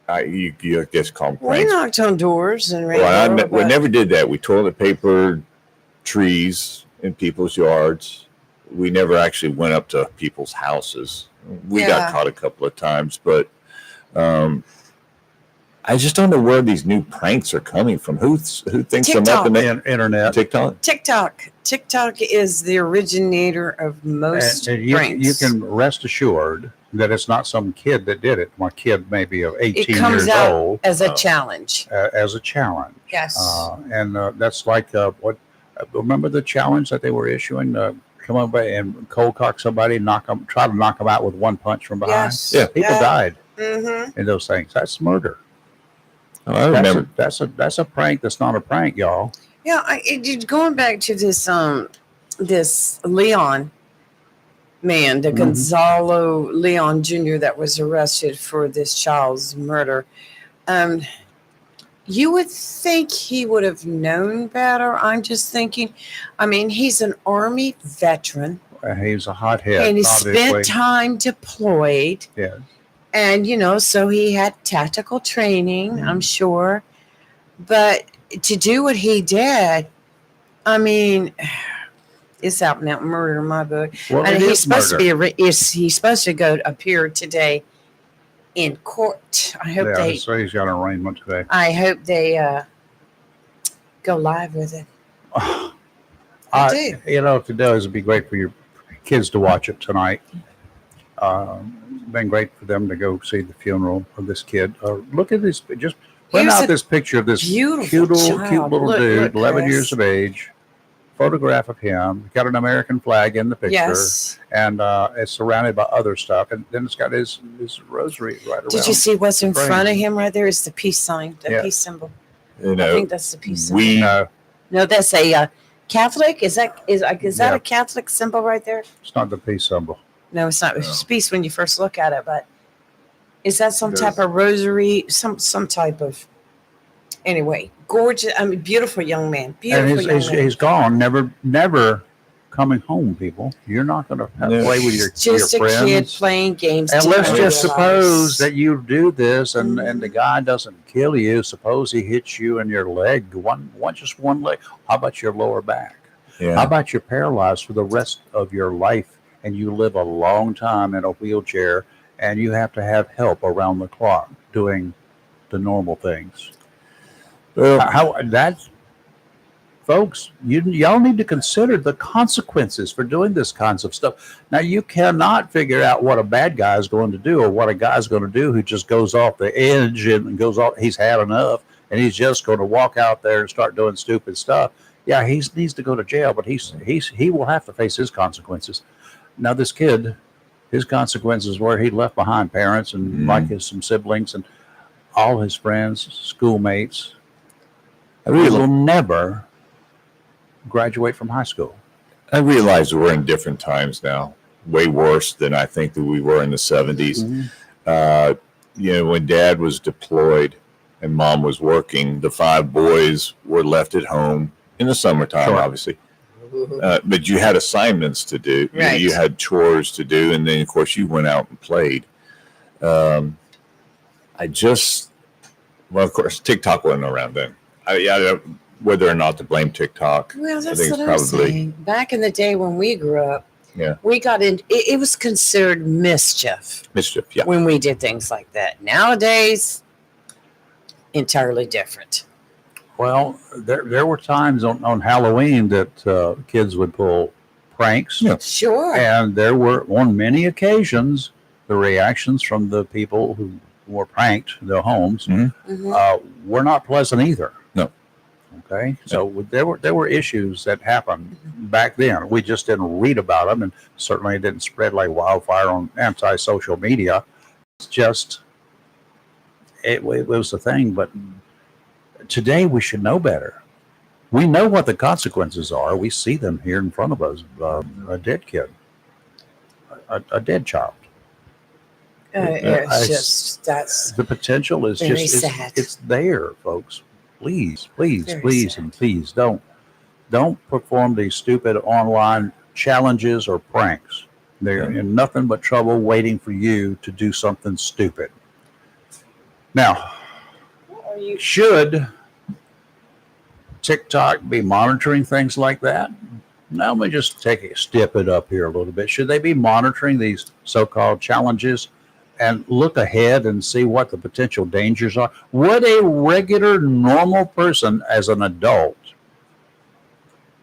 You guess call them We pranks. knocked on doors and ran Well, over, we but never did that. We toilet papered trees in people's yards. We never actually went up to people's houses. We Yeah. got caught a couple of times, but I just don't know where these new pranks are coming from. Who thinks them up in the Internet. TikTok? TikTok is the originator of most And you pranks. can rest assured that it's not some kid that did it. My kid maybe of 18 It comes years out old as a challenge. as a challenge. Yes. And that's like what remember the challenge that they were issuing? Come over and cold cock somebody, try to knock them out with one punch from behind. Yes. Yeah. People died Mm-hmm. in those things. That's murder. Oh, I remember. That's a prank. That's not a prank, y'all. Yeah, going back to this Leon man, the Mhm. Gonzalo Leon Jr. that was arrested for this child's murder. You would think he would have known better. I'm just thinking, I mean, he's an Army veteran He's a hothead. and he obviously. spent time deployed. Yes. And, so he had tactical training, I'm sure. But to do what he did, I mean, it's out and out murder in my book. Well, And it he's is supposed murder. he's supposed to go appear today in court. I hope So he's got an arraignment today. I hope they go live with it. I do. If it does, it'd be great for your kids to watch it tonight. Been great for them to go see the funeral of this kid. Look at this. Just print Here's out a this picture of this beautiful cute child. little Look, dude, 11 Chris. years of age. Photograph of him. Got an American flag in the picture. Yes. And it's surrounded by other stuff. And then it's got his rosary right around. Did you see what's in frame. front of him right there? Is the peace sign, the Yeah. peace symbol. You I know, think that's the peace symbol. we No, that's a Catholic. Is that Yeah. a Catholic symbol right there? It's not the peace symbol. No, it's not. It's peace when you first look at it, but is that some It type of rosary? Some type of. Anyway, gorgeous. I mean, beautiful young man. Beautiful And young man. he's gone. Never coming home, people. You're not going to No. play with your Just a friends. kid playing games. And let's dealing with just their suppose lives. that you do this and Mm-hmm. the guy doesn't kill you. Suppose he hits you in your leg, just one leg. How about your lower back? How yeah. about you're paralyzed for the rest of your life and you live a long time in a wheelchair and you have to have help around the clock doing the normal things? Well, Folks, y'all need to consider the consequences for doing this kinds of stuff. Now, you cannot figure out what a bad guy is going to do or what a guy's going to do who just goes off the edge and goes off. He's had enough and he's just going to walk out there and start doing stupid stuff. Yeah, he needs to go to jail, but he will have to face his consequences. Now, this kid, his consequences were he left behind parents and some siblings and all his friends, schoolmates. He will never graduate from high school. I realize we're in different times now, way worse than I think that we were in the 70s. When Dad was deployed and Mom was working, the 5 boys were left at home in the summertime, Sure. obviously. But you had assignments to do. Right. You had chores to do, and then, of course, you went out and played. Of course, TikTok wasn't around then. Whether or not to blame TikTok. Well, that's think what it's I'm probably- saying. Back in the day when we grew up, Yeah. we got in. It was considered mischief Mischief, yeah. when we did things like that. Nowadays, entirely different. Well, there were times on Halloween that kids would pull pranks. Yeah. Sure. And there were, on many occasions, the reactions from the people who were pranked, their homes, Mhm. were not pleasant either. No. Okay. So there were issues that happened back then. We just didn't read about them, and certainly it didn't spread like wildfire on anti-social media. It's just, it was a thing. But today we should know better. We know what the consequences are. We see them here in front of us. A dead kid, a dead child. It's just that's The potential is very just sad. it's there, folks. Please, Very sad. and please don't perform these stupid online challenges or pranks. They're in nothing but trouble waiting for you to do something stupid. Now, Are you? should TikTok be monitoring things like that? Now, let me just step it up here a little bit. Should they be monitoring these so-called challenges and look ahead and see what the potential dangers are? Would a regular, normal person as an adult,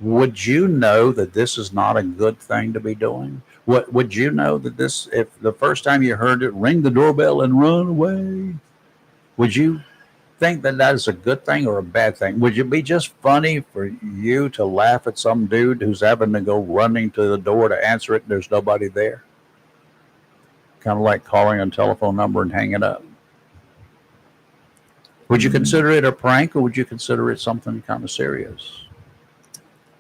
would you know that this is not a good thing to be doing? What would you know that this, if the first time you heard it, ring the doorbell and run away, would you think that that is a good thing or a bad thing? Would it be just funny for you to laugh at some dude who's having to go running to the door to answer it and there's nobody there? Kind of like calling a telephone number and hanging up. Would you consider it a prank or would you consider it something kind of serious?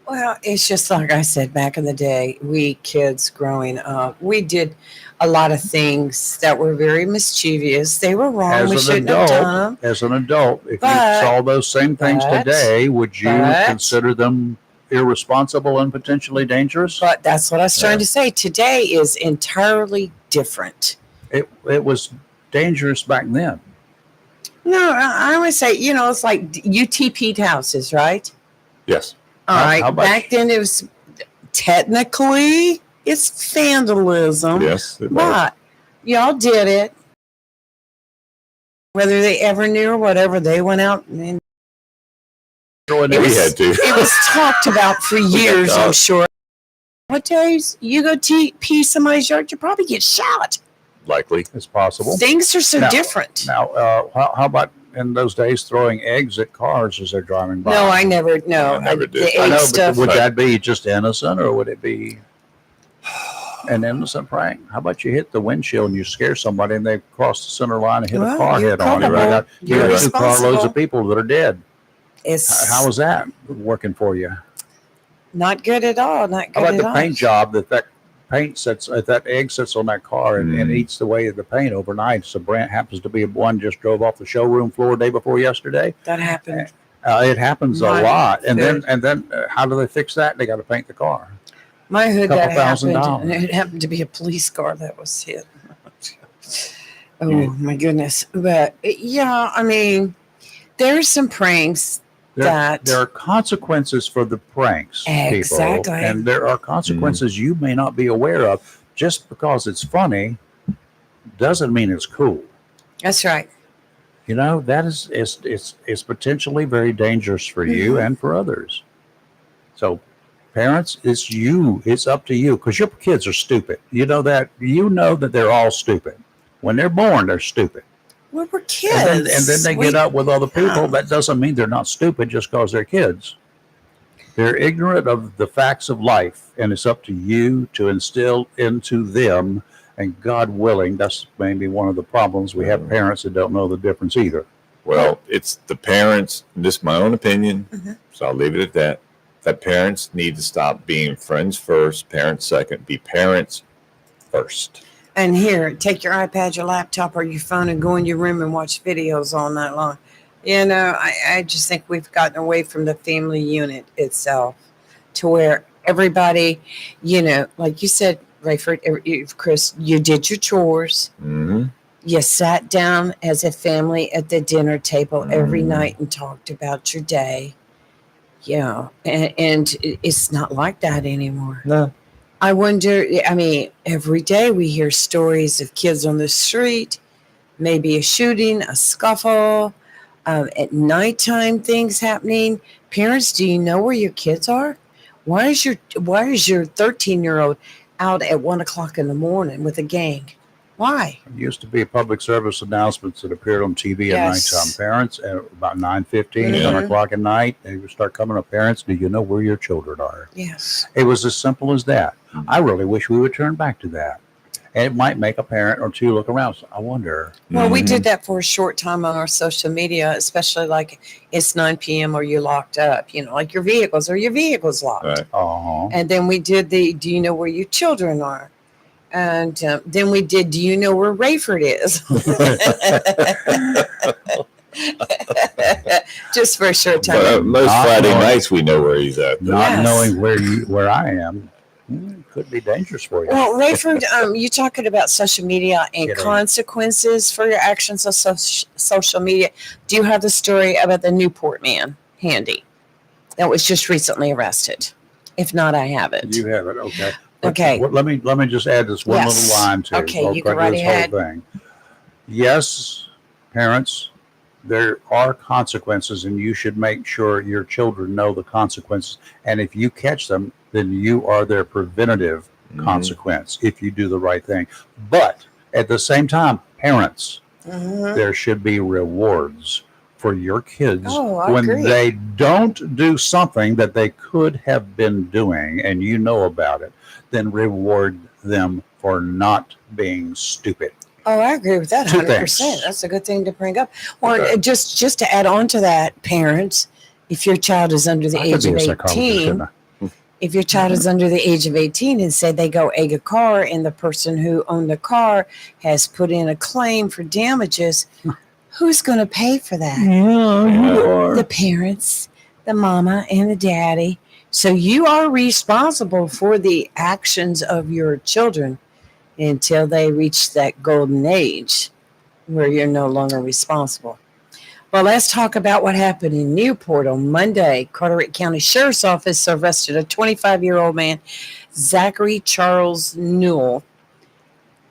Well, it's just like I said back in the day, we kids growing up, we did a lot of things that were very mischievous. They were wrong. We shouldn't have done them. As an adult, if But- you saw those same things but- today, would you but- consider them irresponsible and potentially dangerous? But that's what I was trying to say. Today is entirely different. It was dangerous back then. No, I would say, it's like you TP'd houses, right? Yes. All How right. about- Back then it was technically it's vandalism. Yes. it was. But y'all did it. Whether they ever knew or whatever, they went out and Throwing We was- had to. it was talked about for years, I'm sure. Nowadays, you go pee somebody's yard, you probably get shot. Likely. It's possible. Things are so Now- different. Now, how about in those days throwing eggs at cars as they're driving by? No, I never. No, I never did. The I egg know, but stuff. would that be just innocent or would it be an innocent prank? How about you hit the windshield and you scare somebody and they cross the center line and hit Well, a car you're head on it? culpable. Right? Now, you You're got 2 carloads responsible. of people that are dead. It's How is that working for you? not good at all. Not good How about at the all. paint job that paint sits, that egg sits on that car and eats away at the paint overnight? So Brant happens to be one just drove off the showroom floor day before yesterday. That happened. It happens a My lot. And hood. then how do they fix that? They got to paint the car. My hood Couple that happened. $1,000. And it happened to be a police car that was hit. Oh Yeah. my goodness! But yeah, I mean, there's some pranks that There are consequences for the pranks, Exactly. people, and there are consequences you may not be aware of. Just because it's funny doesn't mean it's cool. That's right. That is it's potentially very dangerous for you and for others. So, parents, it's up to you because your kids are stupid. You know that they're all stupid. When they're born, they're stupid. Well, we're kids. And then they get up with other people. That doesn't mean they're not stupid just because they're kids. They're ignorant of the facts of life, and it's up to you to instill into them. And God willing, that's maybe one of the problems. We have parents that don't know the difference either. Well, it's the parents. This is my own opinion, Mhm. so I'll leave it at that. That parents need to stop being friends first, parents second. Be parents first. And here, take your iPad, your laptop, or your phone and go in your room and watch videos all night long. I just think we've gotten away from the family unit itself to where everybody, like you said, Rayford, Chris, you did your chores. Mm-hmm. You sat down as a family at the dinner table every Mhm. night and talked about your day. And it's not like that anymore. No. I wonder, every day we hear stories of kids on the street, maybe a shooting, a scuffle, at nighttime things happening. Parents, do you know where your kids are? Why is your 13-year-old out at 1:00 in the morning with a gang? Why? It used to be public service announcements that appeared on TV at Yes. nighttime. Parents, at about 9:15, Mhm. 10 o'clock at night, they would start coming to parents. Do you know where your children are? Yes. It was as simple as that. I really wish we would turn back to that. And it might make a parent or two look around. So I wonder. Well, we Mhm. did that for a short time on our social media, especially like it's 9 p.m. or you're locked up, like your vehicles locked. Right. Oh, And then we did do you know where your children are? And then we did, do you know where Rayford is? Just for a short time. But most Not Friday knowing- nights we know where he's at. not Yes. knowing where I am. could be dangerous for you. Well, Rayford, you talking about social media and Get on. consequences for your actions on social media. Do you have the story about the Newport man handy that was just recently arrested? If not, I have it. You have it, okay. Okay. Let me just add this one Yes. little line to Okay, you go right this ahead. whole thing. Yes, parents, there are consequences, and you should make sure your children know the consequences. And if you catch them, then you are their preventative consequence if you do the right thing. But at the same time, parents, there should be rewards for your kids when agree. they don't do something that they could have been doing and you know about it. Then reward them for not being stupid. Oh, I agree with that 100%. things. That's a good thing to bring up. Or Okay. just to add on to that, parents, if your child is under the I could age be of a psychologist, 18, couldn't I? if your child is under the age of 18 and say they go egg a car and the person who owned the car has put in a claim for damages, who's going to pay for that? Yeah, you are. The parents, the mama and the daddy. So you are responsible for the actions of your children until they reach that golden age where you're no longer responsible. Well, let's talk about what happened in Newport on Monday. Carteret County Sheriff's Office arrested a 25-year-old man, Zachary Charles Newell,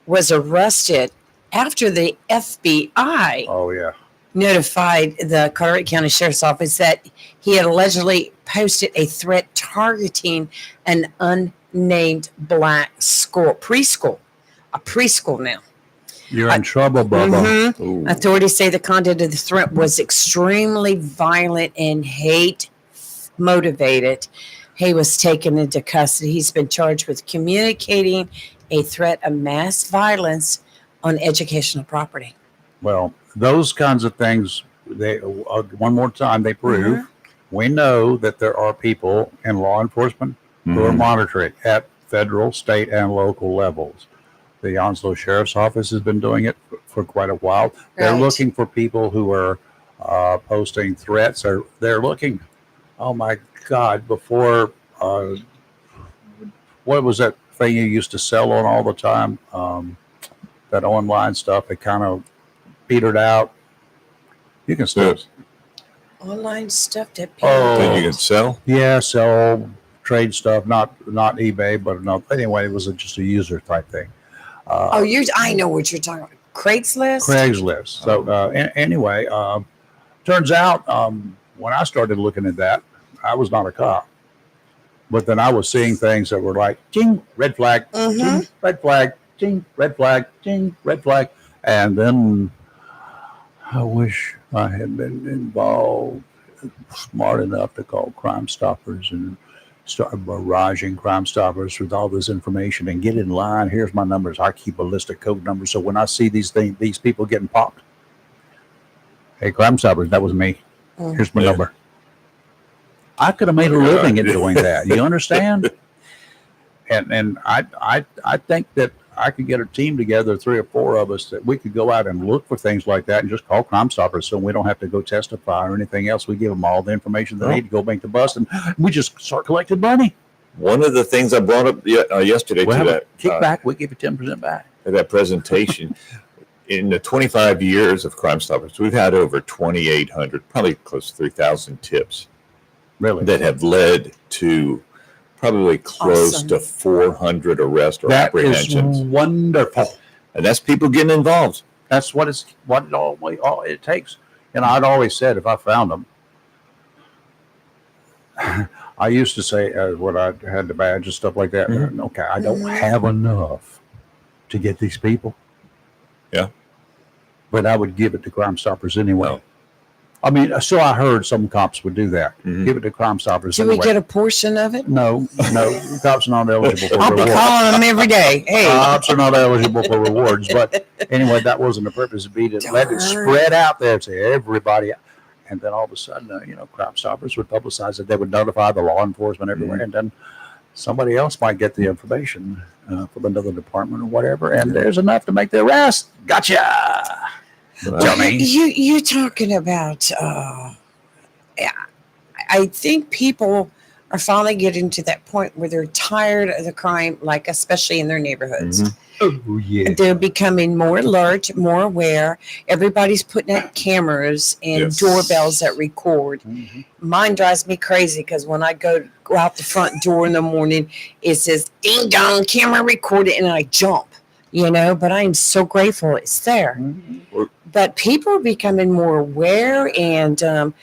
was arrested after the FBI notified the Carteret County Sheriff's Office that he had allegedly posted a threat targeting an unnamed black preschool now. You're in trouble, Bubba. Mm-hmm. Authorities say the content of the threat was extremely violent and hate motivated. He was taken into custody. He's been charged with communicating a threat of mass violence on educational property. Well, those kinds of things, they one more time, they prove we know that there are people in law enforcement who are monitoring at federal, state, and local levels. The Onslow Sheriff's Office has been doing it for quite a while. They're looking for people who are posting threats. Or they're looking, oh my God, before, what was that thing you used to sell on all the time? That online stuff, it kind of petered out. You can still. Online stuff that people that you can sell? Yeah, sell, trade stuff, not eBay, but no. Anyway, it was just a user type thing. I know what you're talking about. Craigslist? So anyway, turns out when I started looking at that, I was not a cop. But then I was seeing things that were like, ding, red flag, ding, red flag, ding, red flag, ding, red flag. And then I wish I had been involved, smart enough to call Crime Stoppers and start barraging Crime Stoppers with all this information and get in line. Here's my numbers. I keep a list of code numbers. So when I see these people getting popped, hey, Crime Stoppers, that was me. Here's my number. I could have made a living at doing that. You understand? And I think that I could get a team together, 3 or 4 of us, that we could go out and look for things like that and just call Crime Stoppers, so we don't have to go testify or anything else. We give them all the information they need to go make the bust, and we just start collecting money. One of the things I brought up yesterday to that kickback, we give you 10% back. At that presentation, in the 25 years of Crime Stoppers, we've had over 2,800, probably close to 3,000 tips. Really? That have led to probably close to 400 arrests or apprehensions. That is wonderful. And that's people getting involved. That's what it takes. And I'd always said if I found them, I used to say when I had the badge and stuff like that, okay, I don't have enough to get these people. Yeah. But I would give it to Crime Stoppers anyway. No. I mean, so I heard some cops would do that. Give it to Crime Stoppers. Do we get a portion of it? No. Cops are not eligible for I'll rewards. be calling them every day. Hey. Cops are not eligible for rewards. But anyway, that wasn't the purpose. It'd be to let it spread out there to everybody. And then all of a sudden, Crime Stoppers would publicize it. They would notify the law enforcement everywhere. And then somebody else might get the information from another department or whatever. And there's enough to make the arrest. Gotcha. You're talking about, I think people are finally getting to that point where they're tired of the crime, like especially in their neighborhoods. Oh, yeah. They're becoming more alert, more aware. Everybody's putting up cameras and Yes. doorbells that record. Mhm. Mine drives me crazy because when I go out the front door in the morning, it says ding dong, camera recorded, and I jump, but I am so grateful it's there. Mhm. But people are becoming more aware, and it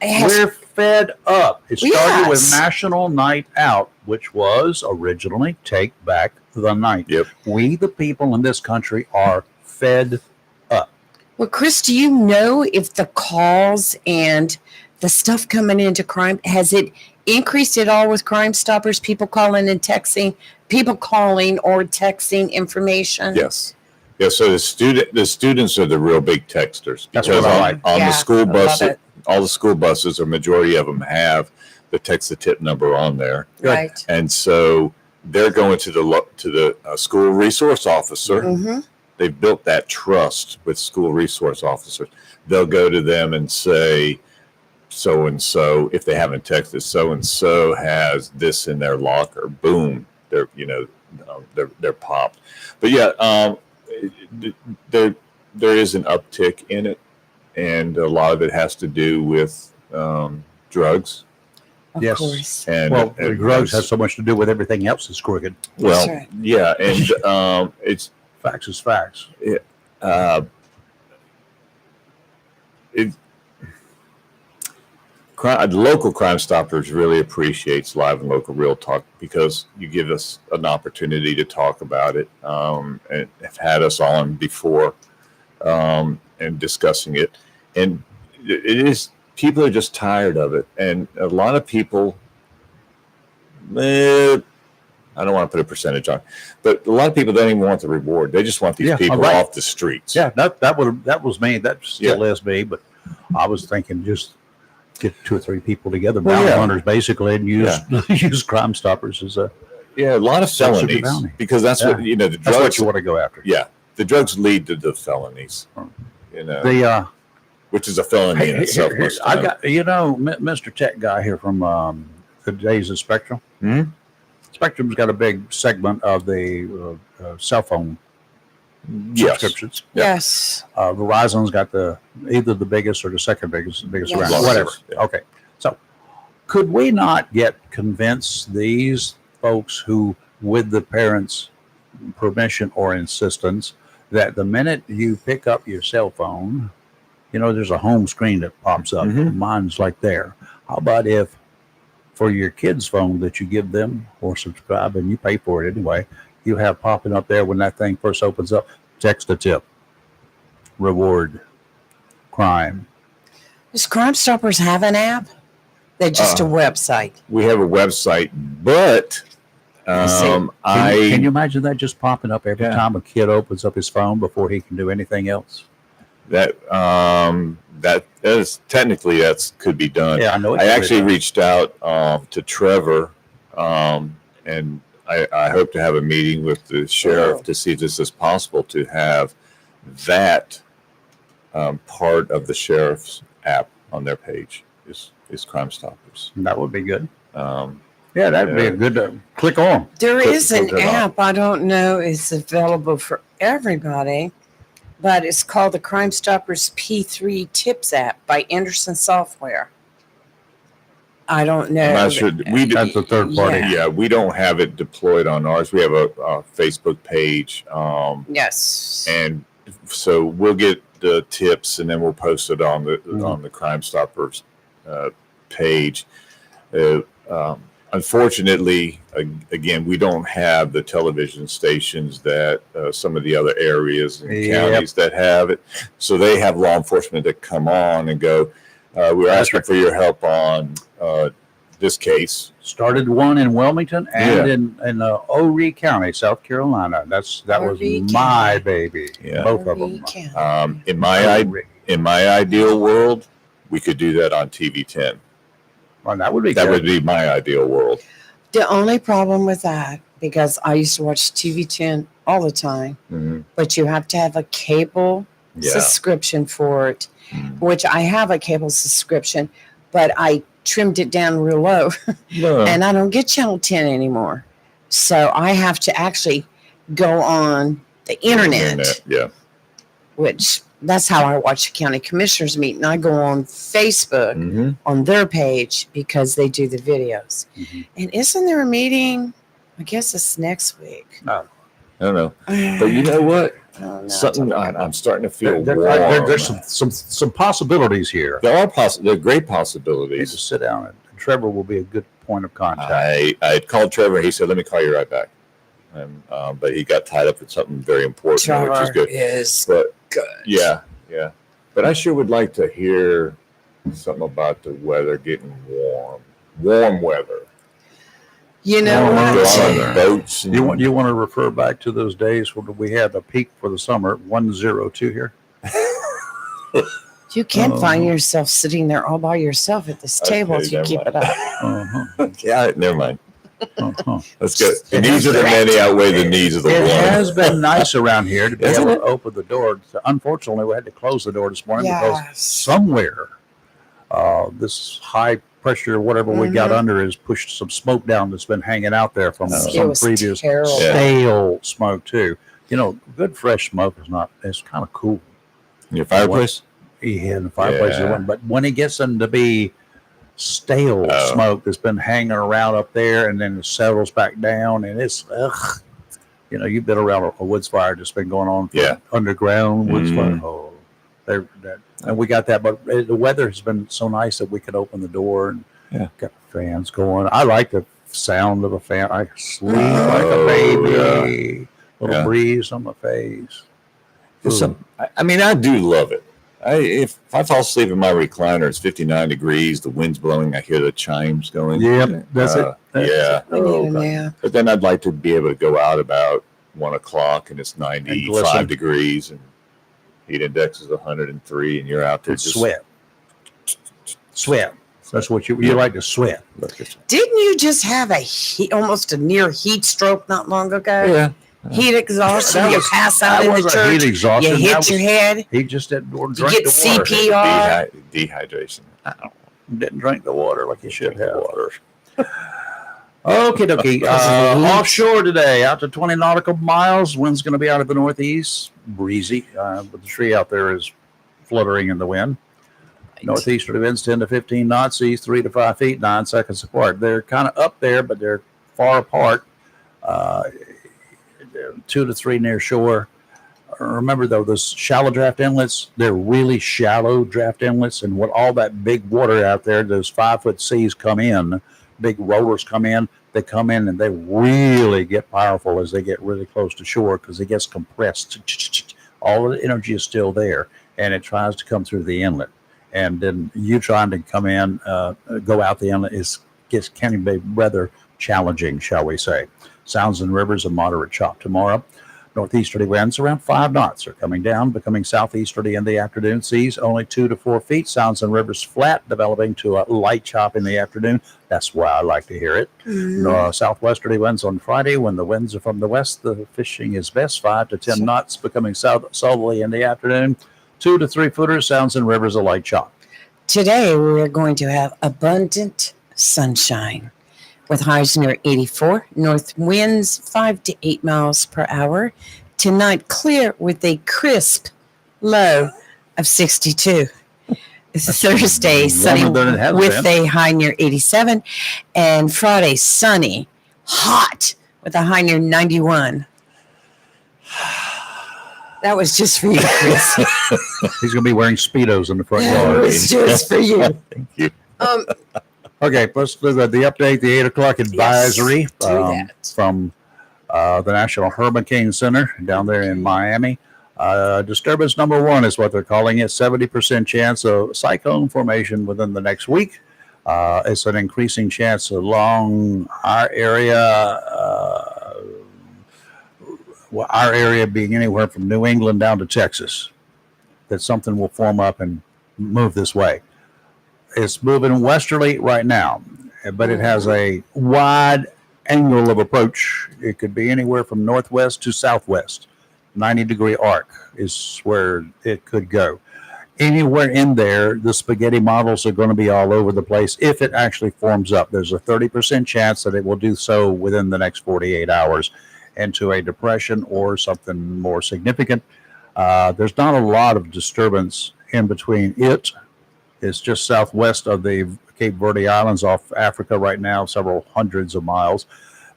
has, We're fed up. It started with Yes. National Night Out, which was originally Take Back the Night. Yep. We, the people in this country, are fed up. well, Chris, do you know if the calls and the stuff coming into crime, has it increased at all with Crime Stoppers? People calling and texting, people calling or texting information? Yes. Yeah. So the students are the real big texters That's because what I on, like. on Yeah, the school I love bus, it. all the school buses, or majority of them have the text the tip number on there, Right. and so they're going to the school resource officer. Mm-hmm. They've built that trust with school resource officers. They'll go to them and say, so and so, if they haven't texted, so and so has this in their locker. Boom, they're they're popped. But yeah, there is an uptick in it, and a lot of it has to do with drugs. Of Yes. course. And Well, the drugs have so much to do with everything else that's crooked. well, That's right. yeah, and it's Facts is facts. uh, it. The local Crime Stoppers really appreciates Live and Local Real Talk because you give us an opportunity to talk about it, and have had us on before and discussing it. And it is, people are just tired of it. And a lot of people, I don't want to put a percentage on, but a lot of people don't even want the reward. They just want these Yeah, people right. off the streets. Yeah, that was me. That still is me. But I was thinking just get 2 or 3 people together, Well, bounty yeah. hunters, basically, and use use Crime Stoppers as a. Yeah, a lot of Such a felonies bounty. because that's Yeah. what the That's drugs. what you want to go after. Yeah, the drugs lead to the felonies. The Which is a felony in itself. most I time. got Mr. Tech guy here from the days of Spectrum. Mhm. Spectrum's got a big segment of the cell phone Yes. subscriptions. Yeah. Yes. Verizon's got either the biggest or the second biggest Yes. around, whatever. Yeah. Okay, so could we not convince these folks who, with the parents' permission or insistence, that the minute you pick up your cell phone, there's a home screen that pops up. Mhm. Mine's like there. How about if for your kid's phone that you give them or subscribe and you pay for it anyway, you have popping up there when that thing first opens up, text a tip, reward, crime. Does Crime Stoppers have an app? They're just a website. We have a website, but Can you imagine that just popping up every Yeah. time a kid opens up his phone before he can do anything else? that is technically could be done. Yeah, I know. I actually reached out to Trevor, and I hope to have a meeting with the sheriff to see if this is possible to have that part of the sheriff's app on their page is Crime Stoppers. That would be good. Um, Yeah, that'd be a good click on. There Click- is an click it on. app. I don't know it's available for everybody, but it's called the Crime Stoppers P3 Tips app by Anderson Software. I don't know. I'm not sure. That's a third party. Yeah, we don't have it deployed on ours. We have a Facebook page, Yes. and so we'll get the tips, and then we'll post it on the Crime Stoppers page. Unfortunately, again, we don't have the television stations that some of the other areas and counties that have it. So they have law enforcement that come on and go, we're asking for your help on this case. Started one in Wilmington and in Horry County, South Carolina. That was Horry my County. baby. Yeah. Both of We them. can. In my ideal world, we could do that on TV10. Well, that would be That good. would be my ideal world. The only problem with that, because I used to watch TV10 all the time, Mhm. but you have to have a cable Yeah. subscription for it, Mhm. which I have a cable subscription, but I trimmed it down real low, No. and I don't get Channel 10 anymore. So I have to actually go on the internet, Yeah. which that's how I watch the county commissioners meeting. I go on Facebook Mm-hmm. on their page because they do the videos. Mhm. And isn't there a meeting? I guess it's next week. I don't know. But you know what? Oh, no, Something I'm starting to feel There- warm. there's some possibilities here. There are there are great You need to possibilities. sit down, and Trevor will be a good point of contact. I called Trevor. He said, "Let me call you right back." And, but he got tied up with something very important, which is Trevor good. is But good. yeah. But I sure would like to hear something about the weather getting warm weather. You know No, Go what? out on boats. And, You want to refer back to those days when we had a peak for the summer, 102 here. You can't Oh. find yourself sitting there all by yourself at this table Okay, if you never keep mind. it up. Uh-huh. Yeah, never mind. Uh-huh. Let's go. The needs of the many outweigh the needs of the It one. has been nice around here to be Isn't able it? to open the door. Unfortunately, we had to close the door this morning because Yes. somewhere this high pressure, whatever we got Mhm. under, has pushed some smoke down that's been hanging out there from Oh. It some was previous terrible. Yeah. stale smoke too. You know, good fresh smoke is not. It's kind of cool. Your fireplace? Yeah, in the fireplace, Yeah. but when it gets them to be stale Oh. smoke that's been hanging around up there and then it settles back down, and it's ugh. You know, you've been around a woods fire that's been going on for Yeah. underground woods Mm. fire. Oh, and we got that, but the weather has been so nice that we could open the door and Yeah. got fans going. I like the sound of a fan. I sleep like Oh, a baby. Little Yeah. breeze on my face. There's Ooh. some, I mean, I do love it. If I fall asleep in my recliner, it's 59 degrees, the wind's blowing, I hear the chimes going. Yep, that's it. That's Yeah. I need a Oh, God. nap. But then I'd like to be able to go out about 1 o'clock and it's And 95 glisten. degrees and heat index is 103 and you're out there And just sweat. That's what you like to sweat. Didn't you just have almost a near heat stroke not long ago? Yeah. Heat exhaustion. That You was- pass out That in the wasn't church. heat exhaustion. You That hit your was- head. He just didn't drink You get the water. CPR. Dehydration. Didn't drink the water like he should have. Okay, dokie. Because of the heat. Offshore today, out to 20 nautical miles. Wind's going to be out of the northeast, breezy. But the tree out there is fluttering in the wind. Northeasterly winds 10 to 15 knots, seas 3 to 5 feet, 9 seconds apart. They're kind of up there, but they're far apart. 2 to 3 near shore. Remember, though, those shallow draft inlets, they're really shallow draft inlets. And with all that big water out there, those 5-foot seas come in, big rollers come in. They come in and they really get powerful as they get really close to shore because it gets compressed. All of the energy is still there, and it tries to come through the inlet. And then you trying to come in, go out the inlet can be rather challenging, shall we say. Sounds and rivers, a moderate chop tomorrow. Northeasterly winds around 5 knots are coming down, becoming southeasterly in the afternoon. Seas only 2 to 4 feet. Sounds and rivers flat, developing to a light chop in the afternoon. That's why I like to hear it. Southwesterly winds on Friday. When the winds are from the west, the fishing is best. 5 to 10 knots, becoming southerly in the afternoon. 2 to 3 footers. Sounds and rivers, a light chop. Today, we're going to have abundant sunshine with highs near 84, north winds 5 to 8 miles per hour. Tonight, clear with a crisp low of 62. Thursday, sunny Warmer than it has with been. a high near 87. And Friday, sunny, hot with a high near 91. That was just for you, Chris. He's going to be wearing Speedos in the front That yard. was just for you. Thank you. Okay, let's look at the update, the 8 o'clock advisory do that. from the National Hurricane Center down there in Miami. Disturbance number 1 is what they're calling it. 70% chance of cyclone formation within the next week. It's an increasing chance along our area, our area being anywhere from New England down to Texas, that something will form up and move this way. It's moving westerly right now, but it has a wide angle of approach. It could be anywhere from northwest to southwest. 90-degree arc is where it could go. anywhere in there, the spaghetti models are going to be all over the place if it actually forms up. There's a 30% chance that it will do so within the next 48 hours into a depression or something more significant. There's not a lot of disturbance in between it. It's just southwest of the Cape Verde Islands off Africa right now, several hundreds of miles,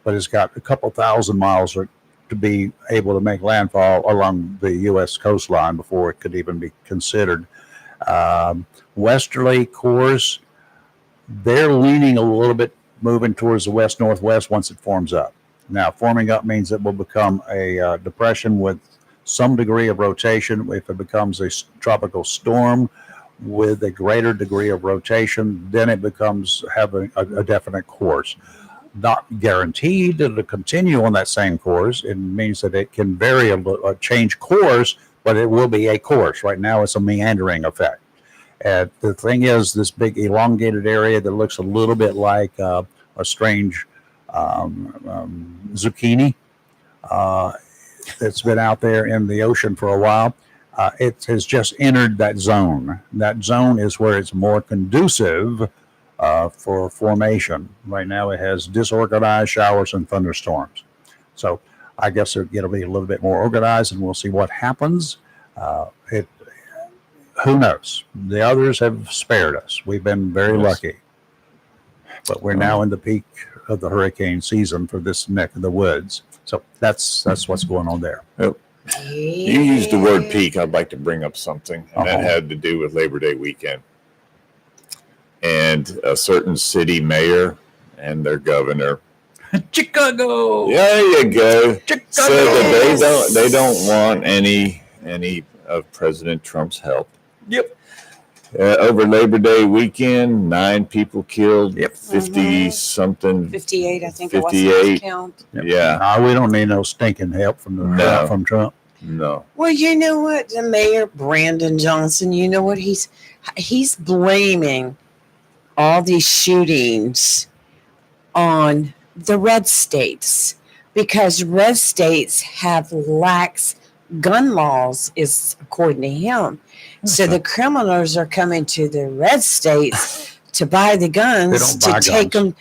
but it's got a couple thousand miles to be able to make landfall along the U.S. coastline before it could even be considered. Westerly course, they're leaning a little bit, moving towards the west-northwest once it forms up. Now, forming up means it will become a depression with some degree of rotation. If it becomes a tropical storm with a greater degree of rotation, then it becomes having a definite course. Not guaranteed that it'll continue on that same course. It means that it can vary change course, but it will be a course. Right now, it's a meandering effect. And the thing is, this big elongated area that looks a little bit like a strange zucchini that's been out there in the ocean for a while. It has just entered that zone. That zone is where it's more conducive for formation. Right now, it has disorganized showers and thunderstorms. So I guess it'll be a little bit more organized, and we'll see what happens. Who knows? The others have spared us. We've been very lucky. But we're now in the peak of the hurricane season for this neck of the woods. So that's what's going on there. Yep. You used the word peak. I'd like to bring up something, and that had to do with Labor Day weekend. And a certain city mayor and their governor, Chicago. There you go. Chicago. Said that they don't want any of President Trump's help. Yep. Over Labor Day weekend, 9 people killed. Yep. 50 something. 58, I think 58. it was. Count. Yep. Yeah. We don't need no stinking help from Trump. No. Well, you know what? The mayor, Brandon Johnson, you know what? He's blaming all these shootings on the red states because red states have lax gun laws, is according to him. So the criminals are coming to the red states to buy the guns, to take them,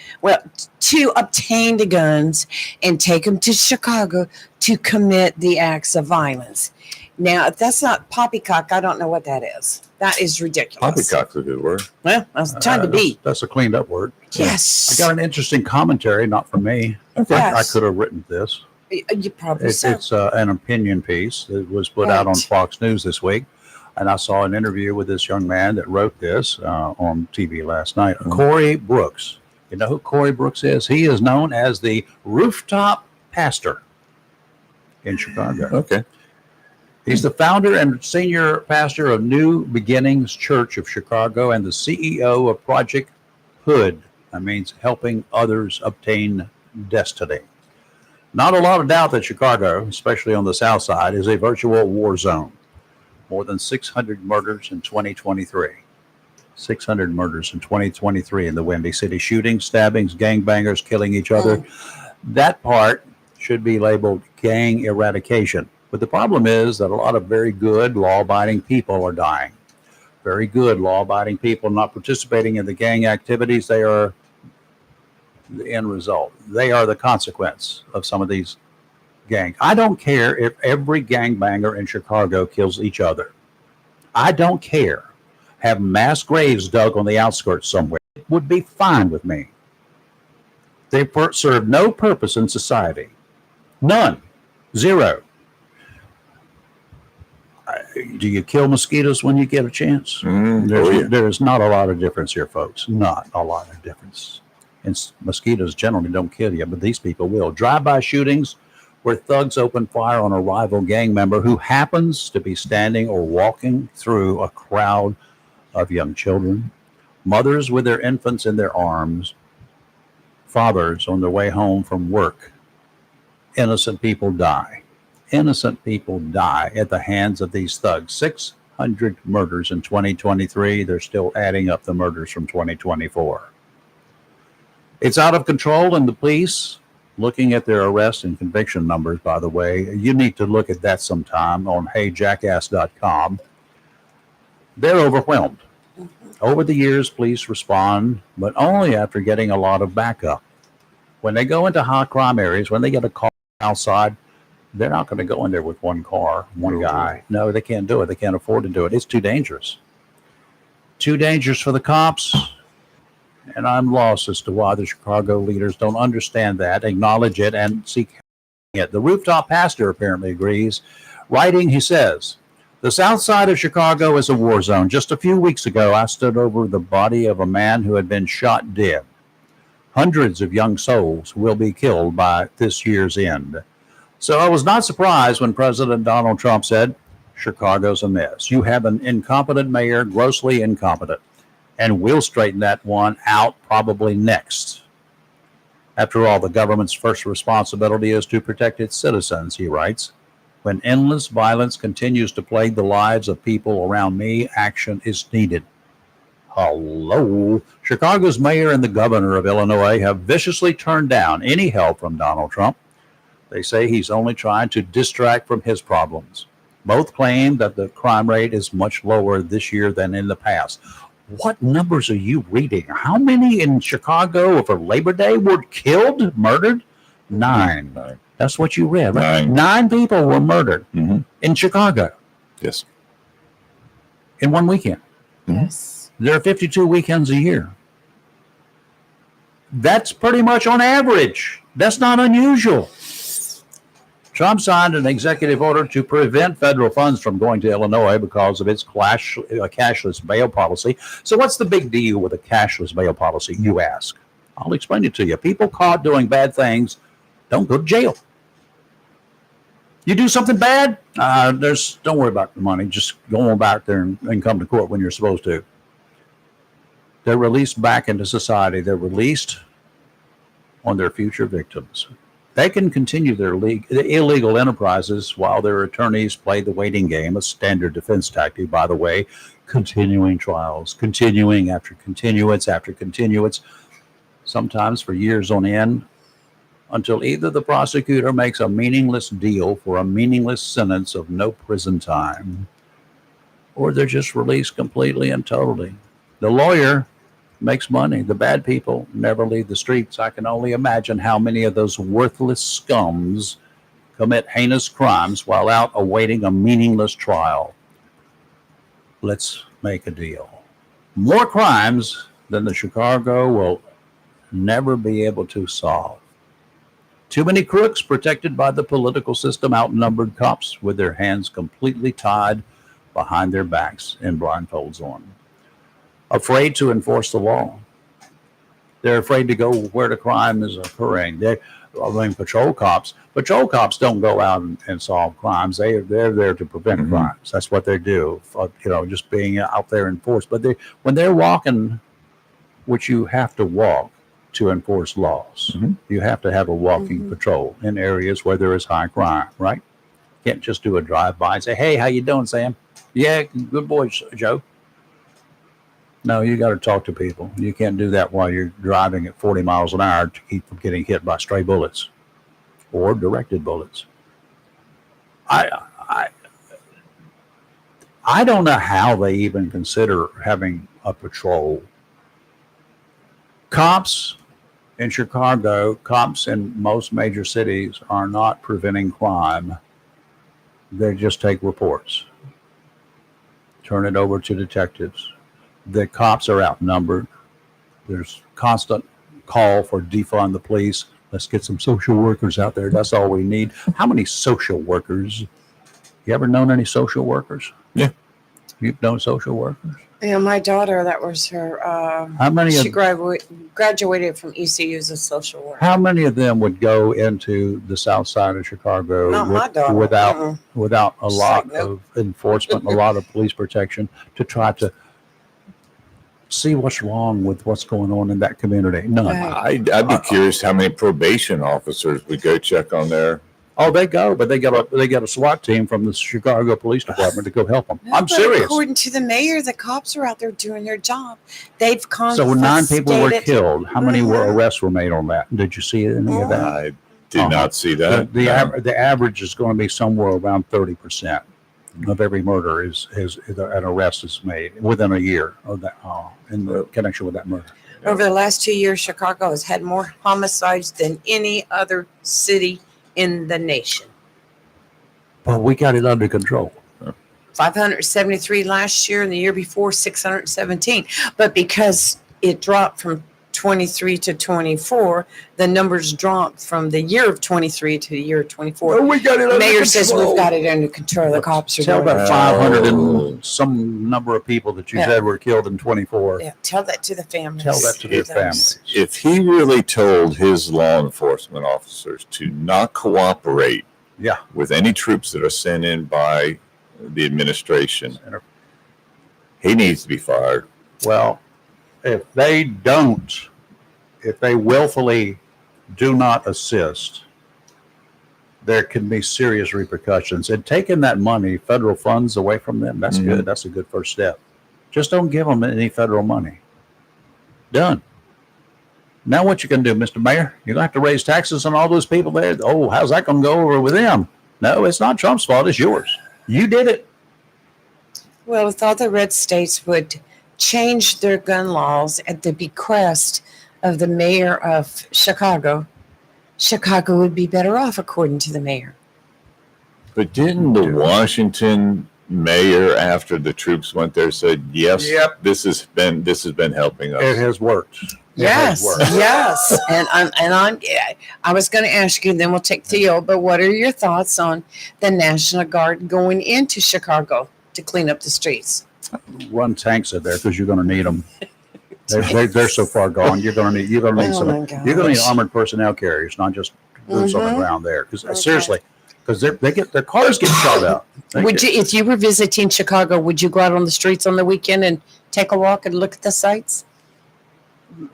to obtain the guns and take them to Chicago to commit the acts of violence. Now, if that's not poppycock, I don't know what that is. That is ridiculous. Poppycock's a good word. Well, I was trying to be. That's a cleaned up word. Yes. I got an interesting commentary, not from me. Okay. I could have written this. You probably It's so. an opinion piece that was put out on Fox News this week. And I saw an interview with this young man that wrote this on TV last night. Corey Brooks. You know who Corey Brooks is? He is known as the rooftop pastor in Chicago. Okay. He's the founder and senior pastor of New Beginnings Church of Chicago and the CEO of Project Hood. That means helping others obtain destiny. Not a lot of doubt that Chicago, especially on the south side, is a virtual war zone. More than 600 murders in 2023. 600 murders in 2023 in the Windy City. Shootings, stabbings, gangbangers killing each other. That part should be labeled gang eradication. But the problem is that a lot of very good law-abiding people are dying. Very good law-abiding people not participating in the gang activities. They are the end result. They are the consequence of some of these gangs. I don't care if every gangbanger in Chicago kills each other. I don't care. Have mass graves dug on the outskirts somewhere. It would be fine with me. They serve no purpose in society. None. Zero. Do you kill mosquitoes when you get a chance? There's not a lot of difference here, folks. Not a lot of difference. And mosquitoes generally don't kill you, but these people will. Drive-by shootings where thugs open fire on a rival gang member who happens to be standing or walking through a crowd of young children, mothers with their infants in their arms, fathers on their way home from work. Innocent people die. Innocent people die at the hands of these thugs. 600 murders in 2023. They're still adding up the murders from 2024. It's out of control, and the police, looking at their arrest and conviction numbers, by the way, you need to look at that sometime on heyjackass.com. They're overwhelmed. Over the years, police respond, but only after getting a lot of backup. When they go into high crime areas, when they get a call outside, they're not going to go in there with one car, one guy. No, they can't do it. They can't afford to do it. It's too dangerous. Too dangerous for the cops. And I'm lost as to why the Chicago leaders don't understand that, acknowledge it, and seek it. The rooftop pastor apparently agrees. Writing, he says, the south side of Chicago is a war zone. Just a few weeks ago, I stood over the body of a man who had been shot dead. Hundreds of young souls will be killed by this year's end. So I was not surprised when President Donald Trump said, Chicago's a mess. You have an incompetent mayor, grossly incompetent, and we'll straighten that one out probably next. After all, the government's first responsibility is to protect its citizens, he writes. When endless violence continues to plague the lives of people around me, action is needed. Hello. Chicago's mayor and the governor of Illinois have viciously turned down any help from Donald Trump. They say he's only trying to distract from his problems. Both claim that the crime rate is much lower this year than in the past. What numbers are you reading? How many in Chicago over Labor Day were killed, murdered? 9. That's what you read, right? 9 people were murdered in Chicago. Yes. In one weekend. Yes. There are 52 weekends a year. That's pretty much on average. That's not unusual. Trump signed an executive order to prevent federal funds from going to Illinois because of its cashless bail policy. So what's the big deal with a cashless bail policy, you ask? I'll explain it to you. People caught doing bad things don't go to jail. You do something bad, don't worry about the money. Just go on back there and come to court when you're supposed to. They're released back into society. They're released on their future victims. They can continue their illegal enterprises while their attorneys play the waiting game, a standard defense tactic, by the way, continuing trials, continuing after continuance, sometimes for years on end, until either the prosecutor makes a meaningless deal for a meaningless sentence of no prison time, or they're just released completely and totally. The lawyer makes money. The bad people never leave the streets. I can only imagine how many of those worthless scums commit heinous crimes while out awaiting a meaningless trial. Let's make a deal. More crimes than the Chicago will never be able to solve. Too many crooks protected by the political system, outnumbered cops with their hands completely tied behind their backs and blindfolds on. Afraid to enforce the law. They're afraid to go where the crime is occurring. Patrol cops don't go out and solve crimes. They're there to prevent crimes. That's what they do. Just being out there in force. But when they're walking, which you have to walk to enforce laws, you have to have a walking patrol in areas where there is high crime, right? You can't just do a drive-by and say, hey, how you doing, Sam? Yeah, good boy, Joe. No, you got to talk to people. You can't do that while you're driving at 40 miles an hour to keep from getting hit by stray bullets or directed bullets. I don't know how they even consider having a patrol. Cops in Chicago, cops in most major cities are not preventing crime. They just take reports, turn it over to detectives. The cops are outnumbered. There's constant call for defund the police. Let's get some social workers out there. That's all we need. How many social workers? You ever known any social workers? Yeah. You've known social workers? Yeah, my daughter, that was her. How many? She graduated from ECU as a social worker. How many of them would go into the south side of Chicago without a lot of enforcement, a lot of police protection to try to see what's wrong with what's going on in that community? None. Right. I'd be curious how many probation officers would go check on their. Oh, they go, but they got a SWAT team from the Chicago Police Department to go help them. No, I'm serious. According to the mayor, the cops are out there doing their job. They've confiscated. So 9 people were killed. How many arrests were made on that? Did you see any of that? I did not see that. The average is going to be somewhere around 30%. of every murder is an arrest is made within a year of that in the connection with that murder. Over the last 2 years, Chicago has had more homicides than any other city in the nation. But we got it under control. 573 last year, and the year before 617. But because it dropped from 23 to 24, the numbers dropped from the year of 23 to the year of 24. We got it The mayor says we've got it under control. The cops are Tell doing that it. 500 and some number of people that you said were killed in 24. Yeah, tell that to the families. Tell that to their Those- families. If he really told his law enforcement officers to not cooperate Yeah. with any troops that are sent in by the administration, he needs to be fired. Well, if they willfully do not assist, there can be serious repercussions. And taking that money, federal funds away from them, that's Mhm. good. That's a good first step. Just don't give them any federal money. Done. Now what you going to do, Mr. Mayor? You're going to have to raise taxes on all those people there. Oh, how's that going to go over with them? No, it's not Trump's fault. It's yours. You did it. Well, if all the red states would change their gun laws at the bequest of the mayor of Chicago, Chicago would be better off, according to the mayor. But didn't the Washington mayor, after the troops went there, said, "Yes, Yep. this has been helping us." It has worked. It has Yes, worked. yes. I was going to ask you, then we'll take Theo, but what are your thoughts on the National Guard going into Chicago to clean up the streets? Run tanks in there because you're going to need them. They're so far gone. You're going to need Oh some. my You're going to need gosh. armored personnel carriers, not just boots on the Mhm. ground there. Because Okay. seriously, because they get their cars get shot out. Would you, if you were visiting Chicago, would you go out on the streets on the weekend and take a walk and look at the sights?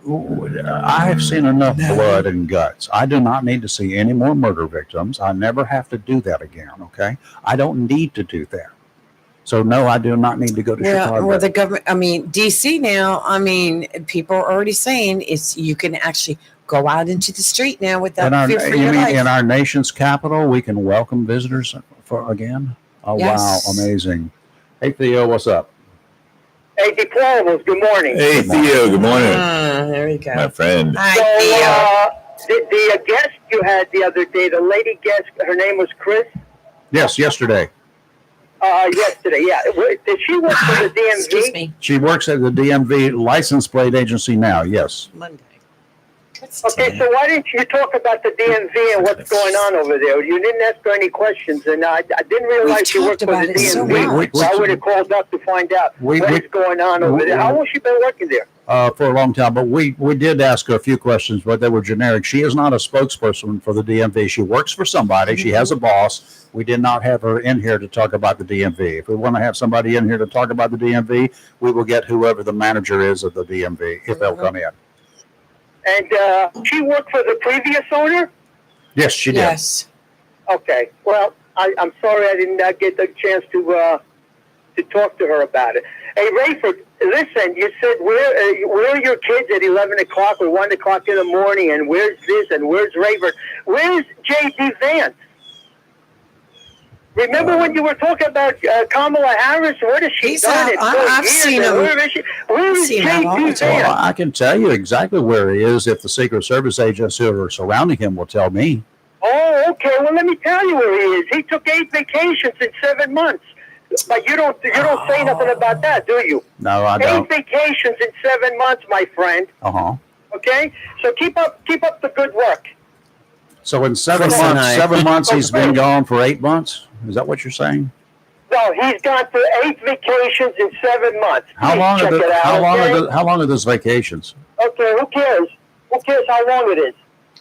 I have seen enough blood and guts. I do not need to see any more murder victims. I never have to do that again. Okay, I don't need to do that. So no, I do not need to go to Chicago. Well, the government, DC now, people are already saying you can actually go out into the street now without fear for your life. In our nation's capital, we can welcome visitors again? Oh, Yes. wow, amazing. Hey, Theo, what's up? Hey, deplorables, good morning. Hey, Theo, good morning, There you my go. friend. Hi, Theo. The guest you had the other day, the lady guest, her name was Chris. Yes, yesterday. Yesterday, yeah. Did she work for the DMV? Excuse me. She works at the DMV license plate agency now. Yes. Monday. What's Okay, today? so why didn't you talk about the DMV and what's going on over there? You didn't ask her any questions, and I didn't realize you We've worked talked for the about it so DMV. much. I would have called up to find out what is going on over there. How long has she been working there? For a long time, but we did ask her a few questions, but they were generic. She is not a spokesperson for the DMV. She works for somebody. She has a boss. We did not have her in here to talk about the DMV. If we want to have somebody in here to talk about the DMV, we will get whoever the manager is of the DMV if they'll come in. And she worked for the previous owner? Yes, she did. Yes. Okay. Well, I'm sorry I did not get the chance to talk to her about it. Hey, Rayford, listen, you said where are your kids at 11 o'clock or 1 o'clock in the morning, and where's this and where's Rayford? Where's J.D. Vance? Remember when you were talking about Kamala Harris? What has she He's done out. in I've 4 years? seen And him. Where is Seen him all the J.D. time. Well, Vance? I can tell you exactly where he is if the Secret Service agents who are surrounding him will tell me. Oh, okay. Well, let me tell you where he is. He took 8 vacations in 7 months. But you don't say nothing about that, do you? No, I 8 don't. vacations in 7 months, my friend. Uh-huh. Okay, so keep up the good work. So in 7 Chris and months, I. 7 months, he's been gone for 8 months? Is that what you're saying? No, he's gone for 8 vacations in 7 months. How Please long check are it out, okay? how long are those vacations? Okay, who cares? Who cares how long it is?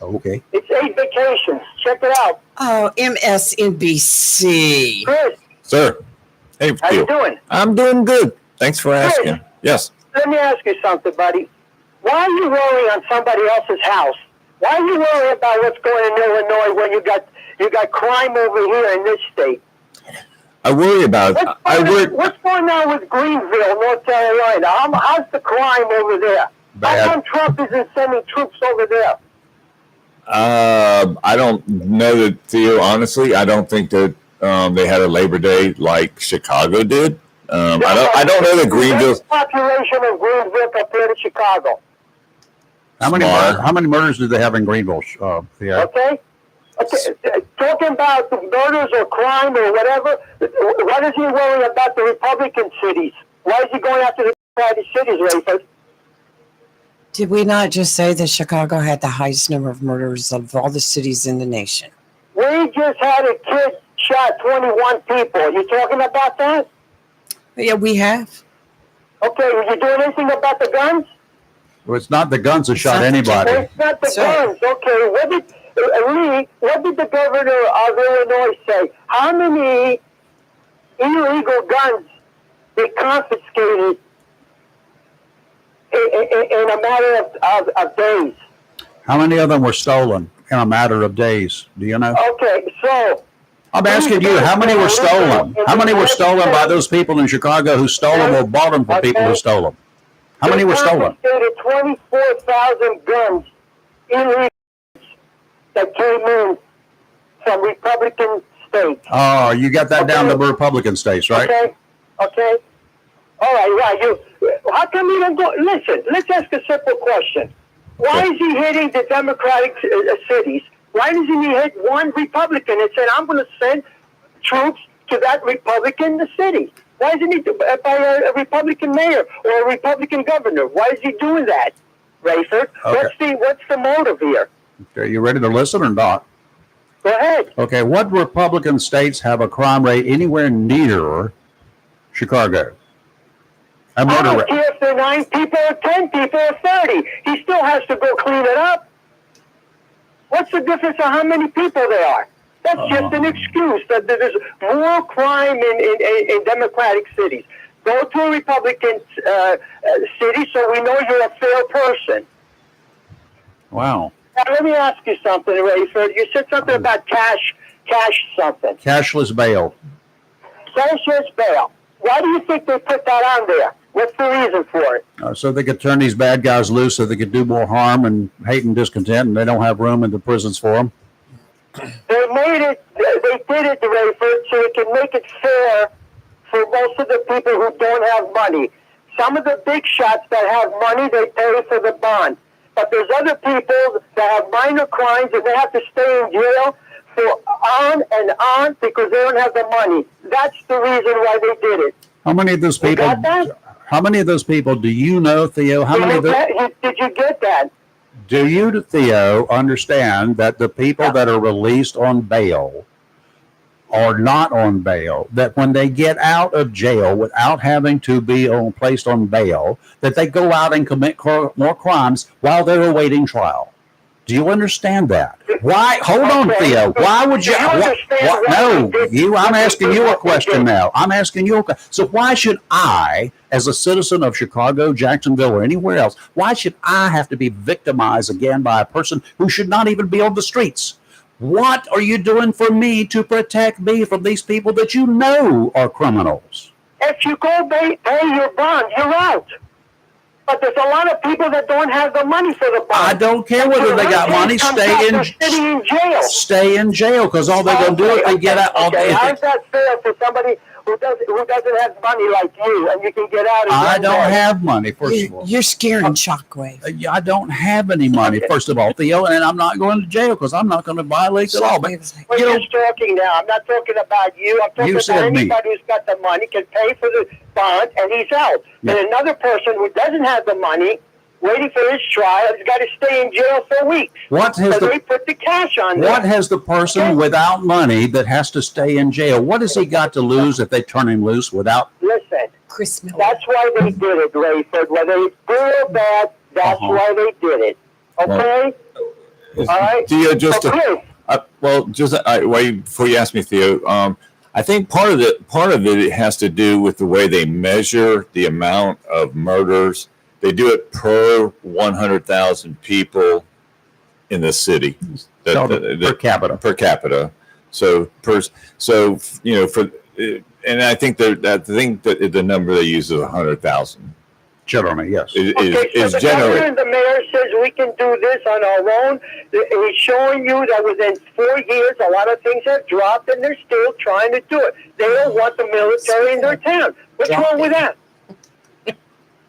Okay. It's 8 vacations. Check it out, Oh, MSNBC. Chris. Sir, hey, How you Theo. doing? I'm doing good. Thanks for asking. Yes. Let me ask you something, buddy. Why are you worrying on somebody else's house? Why are you worrying about what's going on in Illinois when you got crime over here in this state? I worry about. What's going on with Greenville, North Carolina? How's the crime over there? Bad. How come Trump isn't sending troops over there? I don't know that, Theo. Honestly, I don't think that they had a Labor Day like Chicago did. I don't know that Greenville. Population of Greenville compared to Chicago. How many murders do they have in Greenville? Yeah. Okay. Talking about murders or crime or whatever, why does he worry about the Republican cities? Why is he going after the Democratic cities, Rayford? Did we not just say that Chicago had the highest number of murders of all the cities in the nation? We just had a kid shot 21 people. You talking about that? Yeah, we have. Okay, are you doing anything about the guns? Well, it's not the guns that shot not the anybody. It's not the guns. Okay, what did the governor of Illinois say? How many illegal guns they confiscated in a matter of days? How many of them were stolen in a matter of days? Do you know? Okay, so I'm asking you, how many were stolen? How many were stolen by those people in Chicago who stole them or bought them for people who stole them? How many were stolen? They confiscated 24,000 guns illegal that came in from Republican states. Oh, you got that down to Republican states, right? Okay. All right. How come you don't go? Listen, let's ask a simple question. Why is he hitting the Democratic cities? Why doesn't he hit one Republican and say, I'm going to send troops to that Republican city? Why isn't he by a Republican mayor or a Republican governor? Why is he doing that, Rayford? Okay. What's the motive here? Okay, you ready to listen or not? Go ahead. Okay, what Republican states have a crime rate anywhere near Chicago? A I murder don't rate. care if they're 9 people or 10 people or 30. He still has to go clean it up. What's the difference of how many people there are? That's just an excuse that there's more crime in Democratic cities. Go to a Republican city so we know you're a fair person. Wow. Now, let me ask you something, Rayford. You said something about cash something. Cashless bail. Cashless bail. Why do you think they put that on there? What's the reason for it? So they could turn these bad guys loose so they could do more harm and hate and discontent, and they don't have room in the prisons for them. They did it, Rayford, so it can make it fair for most of the people who don't have money. Some of the big shots that have money, they pay for the bond. But there's other people that have minor crimes and they have to stay in jail for on and on because they don't have the money. That's the reason why they did it. How many of those people? You got that? How many of those people do you know, Theo? Did you get that? Do you, Theo, understand that the people that are released on bail are not on bail, that when they get out of jail without having to be placed on bail, that they go out and commit more crimes while they're awaiting trial? Do you understand that? Why? Hold on, Theo. Why would you? I'm asking you a question now. I'm asking you a question. So why should I, as a citizen of Chicago, Jacksonville, or anywhere else, why should I have to be victimized again by a person who should not even be on the streets? What are you doing for me to protect me from these people that you know are criminals? If you go pay your bond, you're out. But there's a lot of people that don't have the money for the bond. I don't care whether they got money. Stay in jail. Stay in jail because all they're going to do is they get out. Okay, how's that fair for somebody who doesn't have money like you, and you can get out? I don't have money. First of all, you're scaring Shockwave. I don't have any money. First of all, Theo, and I'm not going to jail because I'm not going to violate the law. But you're talking now. I'm not talking about you. I'm talking about anybody who's got the money can pay for the bond, and he's out. Yeah. And another person who doesn't have the money, waiting for his trial, has got to stay in jail for weeks. They put the cash on there. What has the person without money that has to stay in jail? What has he got to lose if they turn him loose without? Listen, Chris Miller. That's why they did it, Rayford. Whether it's good or bad, that's why they did it. Okay? Well, all right? Theo, before you ask me, Theo, I think part of it has to do with the way they measure the amount of murders. They do it per 100,000 people in the city. Per capita. Per capita. And I think that the number they use is 100,000. Chitterman, yes. Is the generally. governor and the mayor says we can do this on our own. He's showing you that within 4 years, a lot of things have dropped, and they're still trying to do it. They don't want the military in their town. What's wrong with that?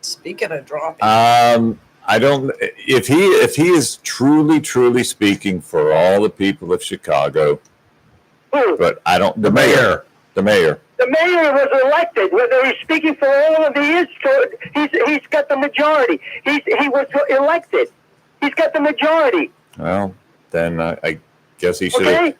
Speaking of dropping. I don't. If he is truly speaking for all the people of Chicago, Who? but I don't. The mayor. The mayor. The mayor was elected. Whether he's speaking for all of the he's got the majority. He was elected. He's got the majority. Well, then I guess he should. Okay.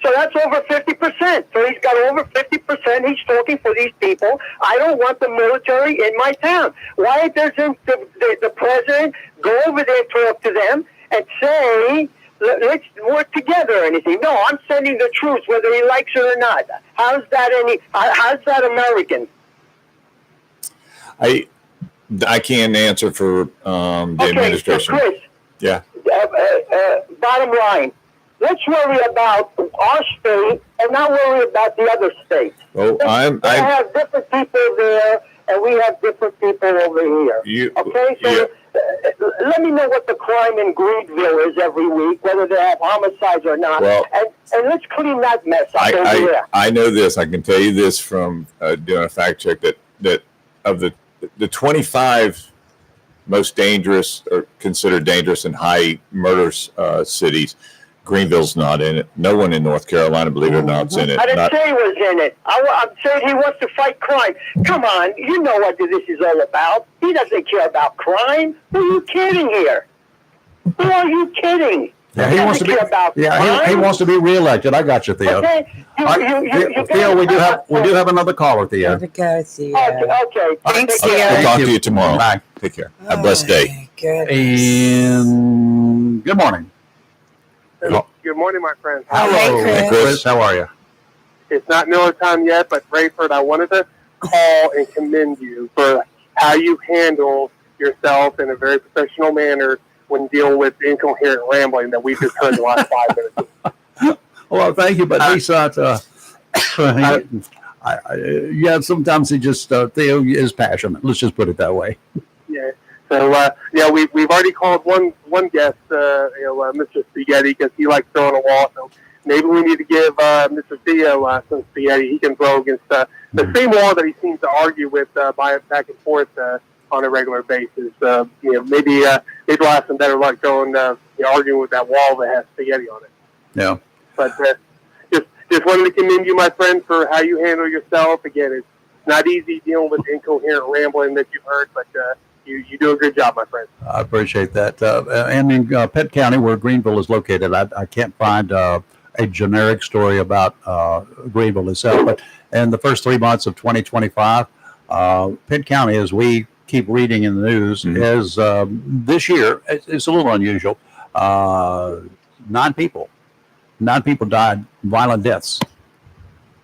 So that's over 50%. So he's got over 50%. He's talking for these people. I don't want the military in my town. Why doesn't the president go over there and talk to them and say, let's work together or anything? No, I'm sending the troops whether he likes it or not. How's that American? I can't answer for the administration. So Chris, Yeah. bottom line, let's worry about our state and not worry about the other states. Oh, I have different people there, and we have different people over here. Okay, so let me know what the crime in Greenville is every week, whether they have homicides or not, Well, and let's clean that mess up over there. I know this. I can tell you this from doing a fact check that of the 25 most dangerous or considered dangerous and high murder cities, Greenville's not in it. No one in North Carolina, believe it or not, is in it. I didn't say he was in it. I'm saying he wants to fight crime. Come on, you know what this is all about. He doesn't care about crime. Who are you kidding here? Who are you kidding? Yeah, he wants to be. He wants to be reelected. I got you, Theo. Okay. Theo, we do have another caller, Theo. Go, Theo. Okay. Thanks, Take care. Theo. We'll talk to you tomorrow. Bye. Take care. Have a blessed day. And good morning. Good morning, my friends. Hello, Hey, Chris. How are you? It's not Miller time yet, but Rayford, I wanted to call and commend you for how you handle yourself in a very professional manner when dealing with incoherent rambling that we just heard the last 5 minutes. Well, thank you, but he's not. Yeah, sometimes he just Theo is passionate. Let's just put it that way. Yeah. So we've already called one guest, Mr. Spaghetti, because he likes throwing a wall. So maybe we need to give Mr. Theo some spaghetti. He can throw against the same wall that he seems to argue with back and forth on a regular basis. Maybe we'll have some better luck going arguing with that wall that has spaghetti on it. Yeah. But just wanted to commend you, my friend, for how you handle yourself. Again, it's not easy dealing with incoherent rambling that you've heard, but you do a good job, my friend. I appreciate that. And in Pitt County, where Greenville is located, I can't find a generic story about Greenville itself. But in the first 3 months of 2025, Pitt County, as we keep reading in the news, is this year, it's a little unusual. 9 people died violent deaths.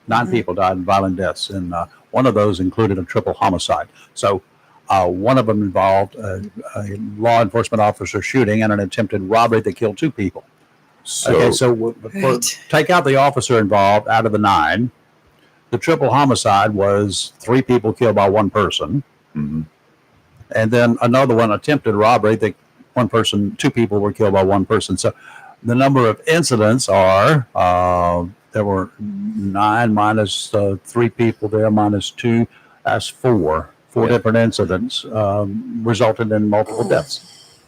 9 people died in violent deaths, and one of those included a triple homicide. So one of them involved a law enforcement officer shooting and an attempted robbery that killed 2 people. So take out the officer involved out of the 9. The triple homicide was 3 people killed by 1 person. Mm-hmm. And then another one, attempted robbery, that 2 people were killed by 1 person. So the number of incidents are, there were 9 minus 3 people there, minus 2, that's 4. 4 different incidents resulted in multiple deaths.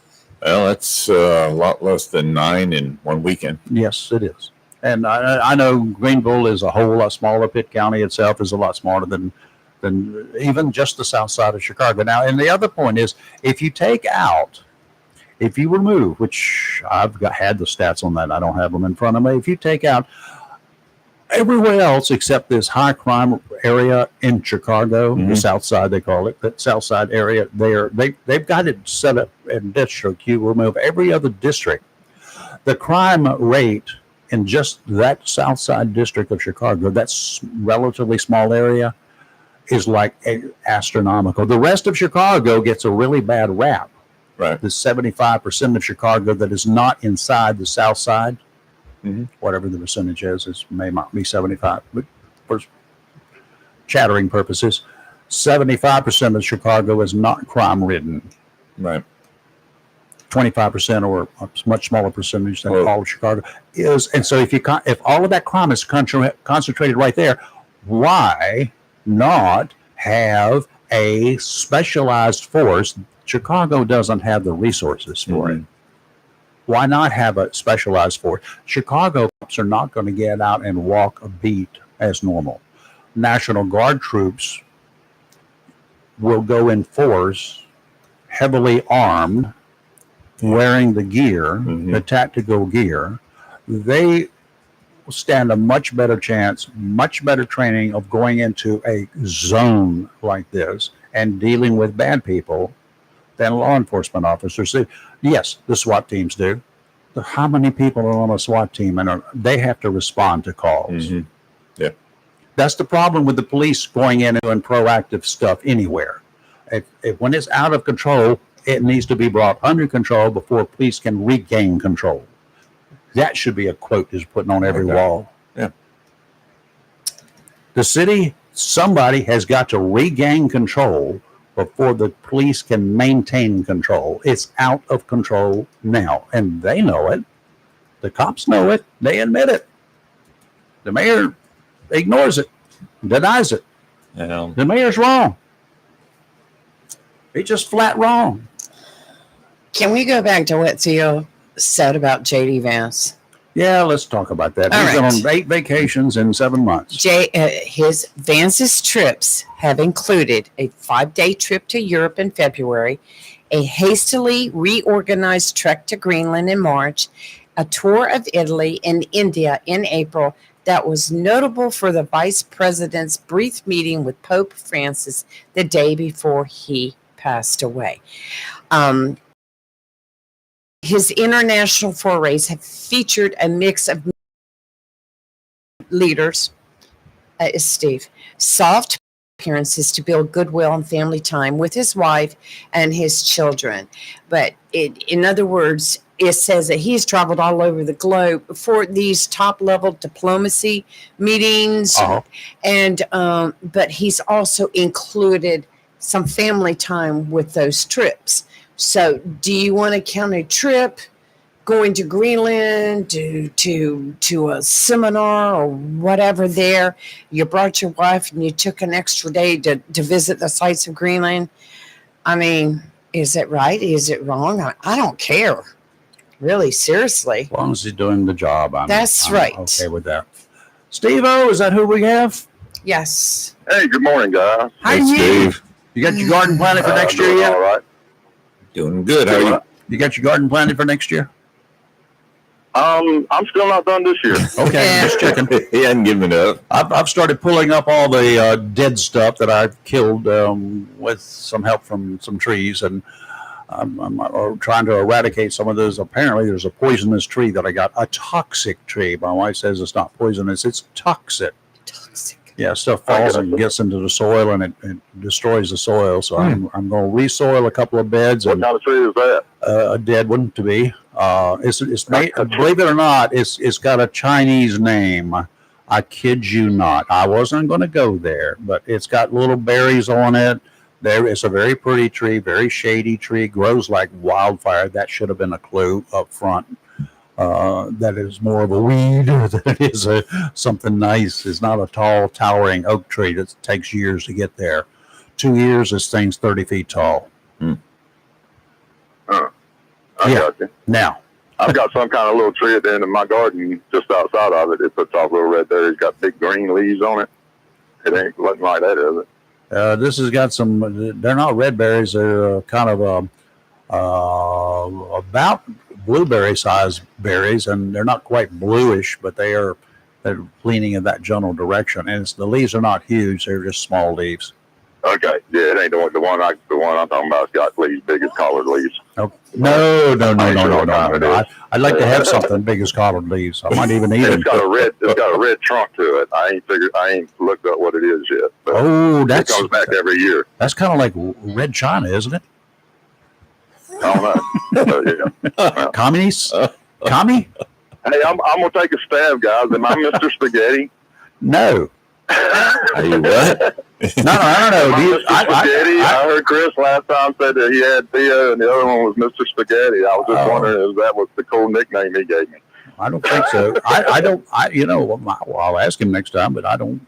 Well, that's a lot less than 9 in one weekend. Yes, it is. And I know Greenville is a whole lot smaller. Pitt County itself is a lot smaller than even just the south side of Chicago. Now, and the other point is, if you remove, which I've had the stats on that, I don't have them in front of me. If you take out everywhere else except this high crime area in Chicago, the South Side they call it, the South Side area, they've got it set up in district. You remove every other district. The crime rate in just that South Side district of Chicago, that's relatively small area, is like astronomical. The rest of Chicago gets a really bad rap. Right. The 75% of Chicago that is not inside the South Side, whatever the percentage is may not be 75, but for chattering purposes, 75% of Chicago is not crime ridden. Right. 25% or a much smaller percentage than Well, all of Chicago is. And so if all of that crime is concentrated right there, why not have a specialized force? Chicago doesn't have the resources for it. Why not have a specialized force? Chicago cops are not going to get out and walk a beat as normal. National Guard troops will go in force, heavily armed, wearing the gear, the tactical gear. They stand a much better chance, much better training of going into a zone like this and dealing with bad people than law enforcement officers do. Yes, the SWAT teams do. But how many people are on a SWAT team and they have to respond to calls? Yeah. That's the problem with the police going in and doing proactive stuff anywhere. When it's out of control, it needs to be brought under control before police can regain control. That should be a quote is putting on every wall. Yeah. The city, somebody has got to regain control before the police can maintain control. It's out of control now, and they know it. The cops know it. They admit it. The mayor ignores it, denies it. Yeah. The mayor's wrong. He's just flat wrong. Can we go back to what Theo said about J.D. Vance? Yeah, let's talk about that. All He's been right. on 8 vacations in 7 months. His Vance's trips have included a 5-day trip to Europe in February, a hastily reorganized trek to Greenland in March, a tour of Italy and India in April that was notable for the vice president's brief meeting with Pope Francis the day before he passed away. His international forays have featured a mix of leaders, Steve, soft appearances to build goodwill and family time with his wife and his children. But in other words, it says that he's traveled all over the globe for these top-level diplomacy meetings, and but he's also included some family time with those trips. So, do you want to count a trip going to Greenland to a seminar or whatever there? You brought your wife and you took an extra day to visit the sites of Greenland. I mean, is it right? Is it wrong? I don't care. Really, seriously. As long as he's doing the job, I'm right. Okay with that. Steve-O, is that who we have? Yes. Hey, good morning, guys. How Hey, are you? Steve. You got your garden planted for next year Doing yet? all right. Doing good. How are you? You got your garden planted for next year? I'm still not done this year. Okay, Yeah. just checking. He hadn't given up. I've started pulling up all the dead stuff that I've killed with some help from some trees, and I'm trying to eradicate some of those. Apparently, there's a poisonous tree that I got, a toxic tree. My wife says it's not poisonous, it's toxic. Toxic. Yeah, stuff falls and gets into the soil, and it destroys the soil. So I'm going to resoil a couple of beds. What And kind of tree is that? a dead one to be. It's made, believe it or not, it's got a Chinese name. I kid you not. I wasn't going to go there, but it's got little berries on it. It's a very pretty tree, very shady tree, grows like wildfire. That should have been a clue up front. That is more of a weed than it is something nice. It's not a tall, towering oak tree that takes years to get there. 2 years, this thing's 30 feet tall. I got you. Now, I've got some kind of little tree at the end of my garden, just outside of it. It puts off little red berries. Got big green leaves on it. It ain't looking like that, is it? this has got some. They're not red berries. They're kind of about blueberry-sized berries, and they're not quite bluish, but they're leaning in that general direction. And the leaves are not huge; they're just small leaves. Okay. Yeah, it ain't the one I'm talking about. It's got leaves big as collard leaves. Oh, no. It is. I'd like to have something big as collard leaves. I might even eat It's them. got a red trunk to it. I ain't looked up what it is yet. But Oh, it comes back every year. that's kind of like red China, isn't it? I don't know. Yeah. Commies? Commie? Hey, I'm gonna take a stab, guys. Am I Mr. Spaghetti? No. Are you what? No. Spaghetti. I heard Chris last time said that he had Theo, and the other one was Mr. Spaghetti. I was just wondering if that was the cool nickname he gave me. I don't think so. I don't. I'll ask him next time, but I don't.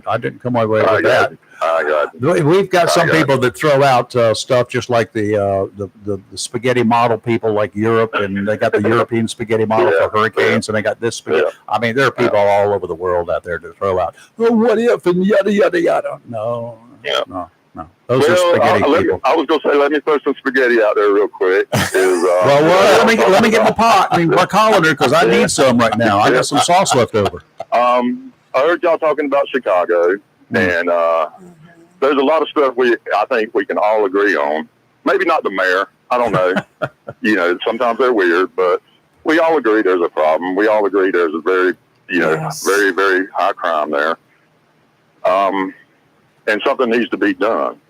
I didn't come my way with that. I got it. We've got some people that throw out stuff just like the spaghetti model people like Europe, and they got the European spaghetti model for hurricanes, and they got this spaghetti. Yeah. I mean, there are people all over the world out there to throw out, oh, what if, and yada, yada, yada. No. Those are spaghetti people. I was going to say, let me throw some spaghetti out there real quick. Let me get the pot. I mean, my colander, because I need some right now. I got some sauce left over. I heard y'all talking about Chicago, and there's a lot of stuff I think we can all agree on. Maybe not the mayor. I don't know. Sometimes they're weird, but we all agree there's a problem. We all agree there's a very, very, very high crime there. And something needs to be done.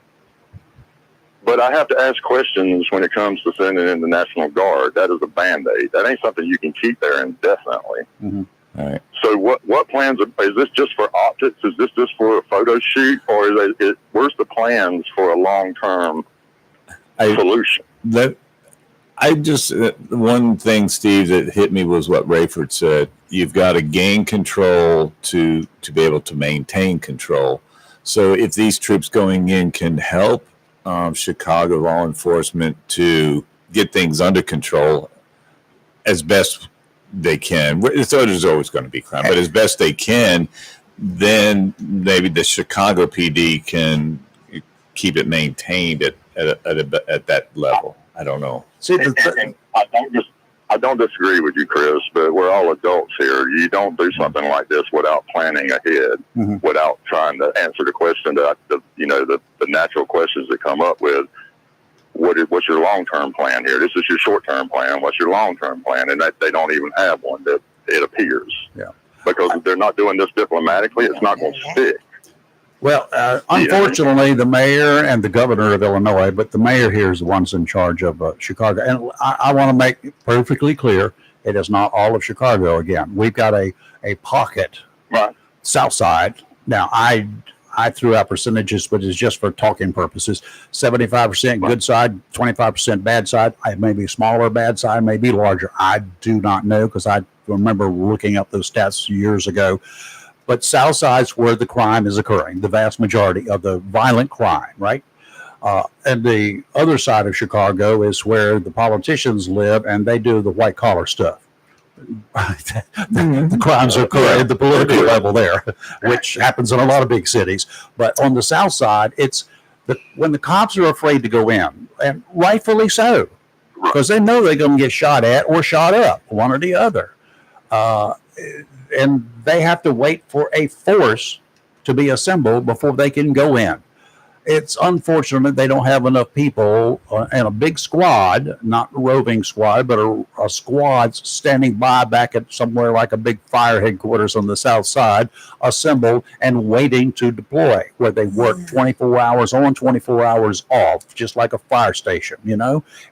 But I have to ask questions when it comes to sending in the National Guard. That is a Band-Aid. That ain't something you can keep there indefinitely. Mm-hmm. All right. So what plans is this just for optics? Is this just for a photo shoot, or where's the plans for a long-term solution? One thing, Steve, that hit me was what Rayford said. You've got to gain control to be able to maintain control. So if these troops going in can help Chicago law enforcement to get things under control as best they can. So there's always going to be crime, but as best they can, then maybe the Chicago PD can keep it maintained at that level. I don't know. See, I don't disagree with you, Chris, but we're all adults here. You don't do something like this without planning ahead, without trying to answer the question that the natural questions that come up with. What's your long-term plan here? This is your short-term plan. What's your long-term plan? And they don't even have one, that it appears. Yeah. Because if they're not doing this diplomatically, it's not going to stick. Well, unfortunately, the mayor and the governor of Illinois, but the mayor here is the ones in charge of Chicago. And I want to make it perfectly clear, it is not all of Chicago again. We've got a pocket, right, south side. Now, I threw out percentages, but it's just for talking purposes. 75% good side, 25% bad side. I may be smaller bad side, may be larger. I do not know, because I remember looking up those stats years ago. But south side's where the crime is occurring, the vast majority of the violent crime, right? And the other side of Chicago is where the politicians live, and they do the white collar stuff. The crimes occur at the political level there, which happens in a lot of big cities. But on the south side, it's when the cops are afraid to go in, and rightfully so, because they know they're going to get shot at or shot up, one or the other. And they have to wait for a force to be assembled before they can go in. It's unfortunate they don't have enough people and a big squad, not a roving squad, but a squad standing by back at somewhere like a big fire headquarters on the south side, assembled and waiting to deploy, where they work 24 hours on, 24 hours off, just like a fire station.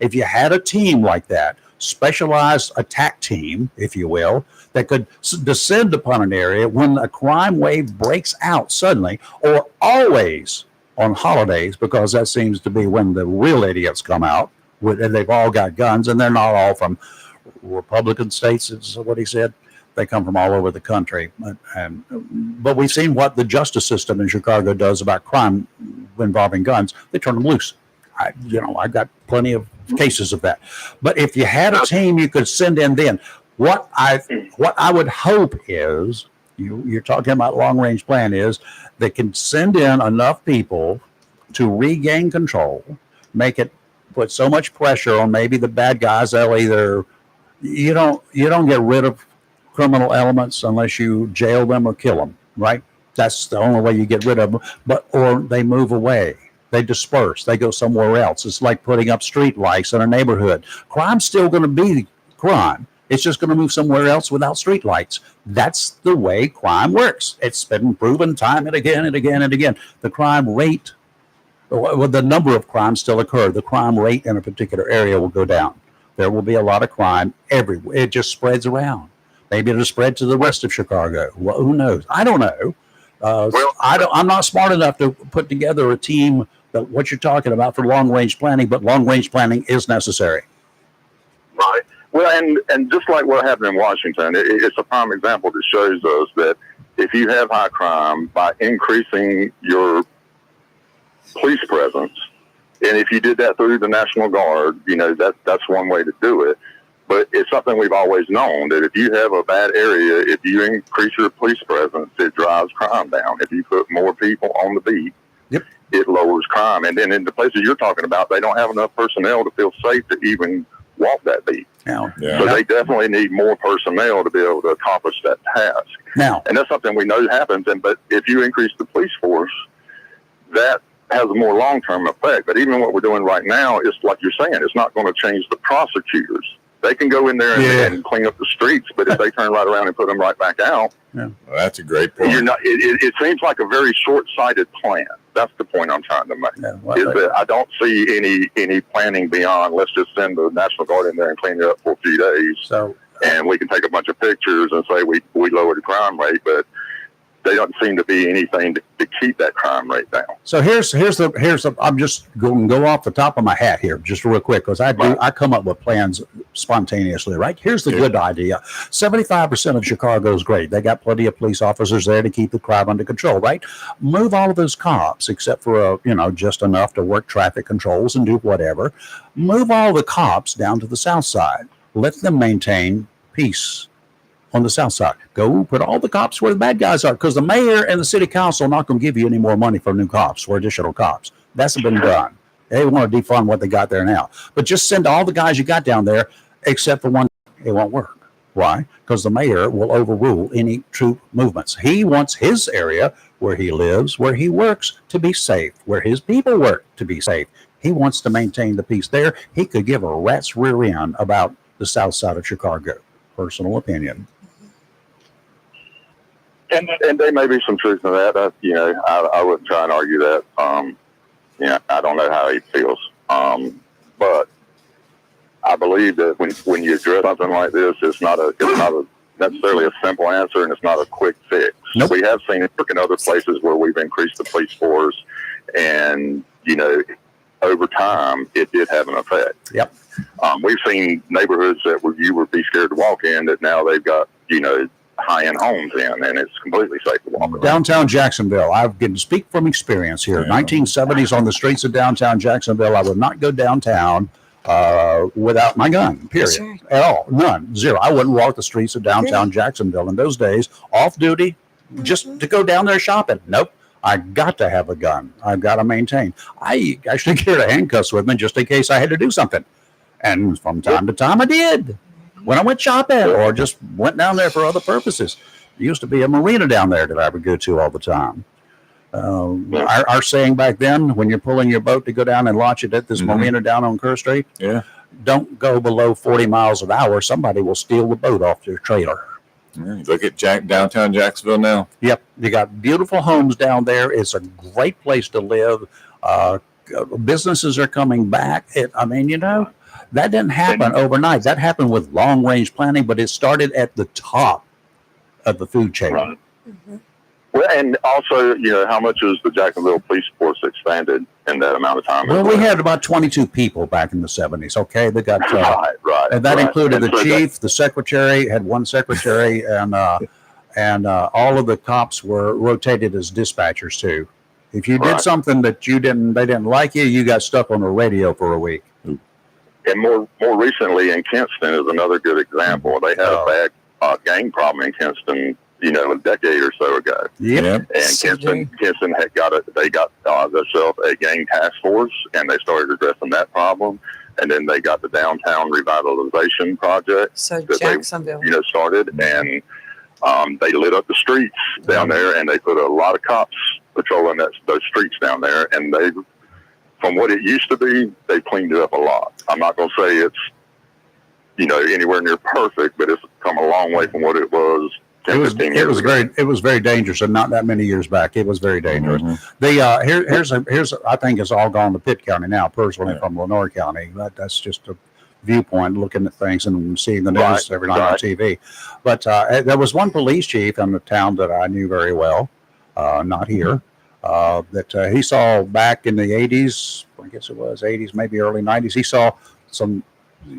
If you had a team like that, specialized attack team, if you will, that could descend upon an area when a crime wave breaks out suddenly, or always on holidays, because that seems to be when the real idiots come out, and they've all got guns, and they're not all from Republican states, is what he said. They come from all over the country. But we've seen what the justice system in Chicago does about crime involving guns. They turn them loose. I've got plenty of cases of that. But if you had a team you could send in then, what I would hope is, you're talking about long-range plan, is they can send in enough people to regain control, put so much pressure on maybe the bad guys. They'll either, you don't get rid of criminal elements unless you jail them or kill them, right? That's the only way you get rid of them. Or they move away. They disperse. They go somewhere else. It's like putting up street lights in a neighborhood. Crime's still going to be crime. It's just going to move somewhere else without street lights. That's the way crime works. It's been proven time and again and again and again. The crime rate, the number of crimes still occur. The crime rate in a particular area will go down. There will be a lot of crime everywhere. It just spreads around. Maybe it'll spread to the rest of Chicago. Well, who knows? I don't know. I'm not smart enough to put together a team that what you're talking about for long range planning, but long range planning is necessary. Right. Well, and just like what happened in Washington, it's a prime example that shows us that if you have high crime, by increasing your police presence, and if you did that through the National Guard, that's one way to do it. But it's something we've always known, that if you have a bad area, if you increase your police presence, it drives crime down. If you put more people on the beat, it lowers crime. And then in the places you're talking about, they don't have enough personnel to feel safe to even walk that beat. So they definitely need more personnel to be able to accomplish that task. And that's something we know happens. But if you increase the police force, that has a more long-term effect. But even what we're doing right now is, like you're saying, it's not going to change the prosecutors. They can go in there and clean up the streets, but if they turn right around and put them right back out, well, that's a great point. It seems like a very short-sighted plan. That's the point I'm trying to make. Is that I don't see any planning beyond, let's just send the National Guard in there and clean it up for a few days, and we can take a bunch of pictures and say we lowered the crime rate, but they don't seem to be anything to keep that crime rate down. So here's the I'm just going to go off the top of my hat here, just real quick, because I come up with plans spontaneously, right? Here's the good idea. 75% of Chicago is great. They got plenty of police officers there to keep the crime under control, right? Move all of those cops, except for just enough to work traffic controls and do whatever. Move all the cops down to the south side. Let them maintain peace on the south side. Go put all the cops where the bad guys are, because the mayor and the city council are not going to give you any more money for new cops, for additional cops. That's been done. They want to defund what they got there now. But just send all the guys you got down there, except for one. It won't work. Why? Because the mayor will overrule any troop movements. He wants his area where he lives, where he works, to be safe, where his people work to be safe. He wants to maintain the peace there. He could give a rat's rear end about the south side of Chicago. Personal opinion. And there may be some truth to that. I wouldn't try and argue that. I don't know how he feels. But I believe that when you address something like this, it's not necessarily a simple answer, and it's not a quick fix. Nope. We have seen it work in other places where we've increased the police force, and over time it did have an effect. Yep. We've seen neighborhoods that you would be scared to walk in, that now they've got high-end homes in, and it's completely safe to walk around. Downtown Jacksonville, I can speak from experience here. 1970s on the streets of downtown Jacksonville, I would not go downtown without my gun, period. At all. None. Zero. I wouldn't walk the streets of downtown Jacksonville in those days, off duty, just to go down there shopping. Nope. I got to have a gun. I've got to maintain. I actually carried a handcuffs with me just in case I had to do something. And from time to time I did. When I went shopping or just went down there for other purposes. There used to be a marina down there that I would go to all the time. Our saying back then, when you're pulling your boat to go down and launch it at this marina down on Kerr Street, don't go below 40 miles an hour. Somebody will steal the boat off your trailer. Look at downtown Jacksonville now. Yep. You got beautiful homes down there. It's a great place to live. Businesses are coming back. That didn't happen overnight. That happened with long-range planning, but it started at the top of the food chain. Right. Well, and also, how much is the Jacksonville police force expanded in that amount of time? Well, we had about 22 people back in the 70s. Okay, they got right, and that included the chief, the secretary, had one secretary, and all of the cops were rotated as dispatchers too. If you did something that they didn't like you got stuck on the radio for a week. And more recently in Kinston is another good example. They had a bad gang problem in Kinston, a decade or so ago. Yep. And Kinston they got themselves a gang task force, and they started addressing that problem. And then they got the downtown revitalization project. So that Jacksonville, they, started, and they lit up the streets down there, and they put a lot of cops patrolling those streets down there, and they. From what it used to be, they cleaned it up a lot. I'm not going to say it's, anywhere near perfect, but it's come a long way from what it was 10, 15 years ago. It was very dangerous, and not that many years back. It was very dangerous. Here's I think it's all gone to Pitt County now, personally, from Lenore County. That's just a viewpoint, looking at things and seeing the news every night on TV. But there was one police chief in the town that I knew very well. not here, that he saw back in the 80s, I guess it was 80s, maybe early 90s. He saw some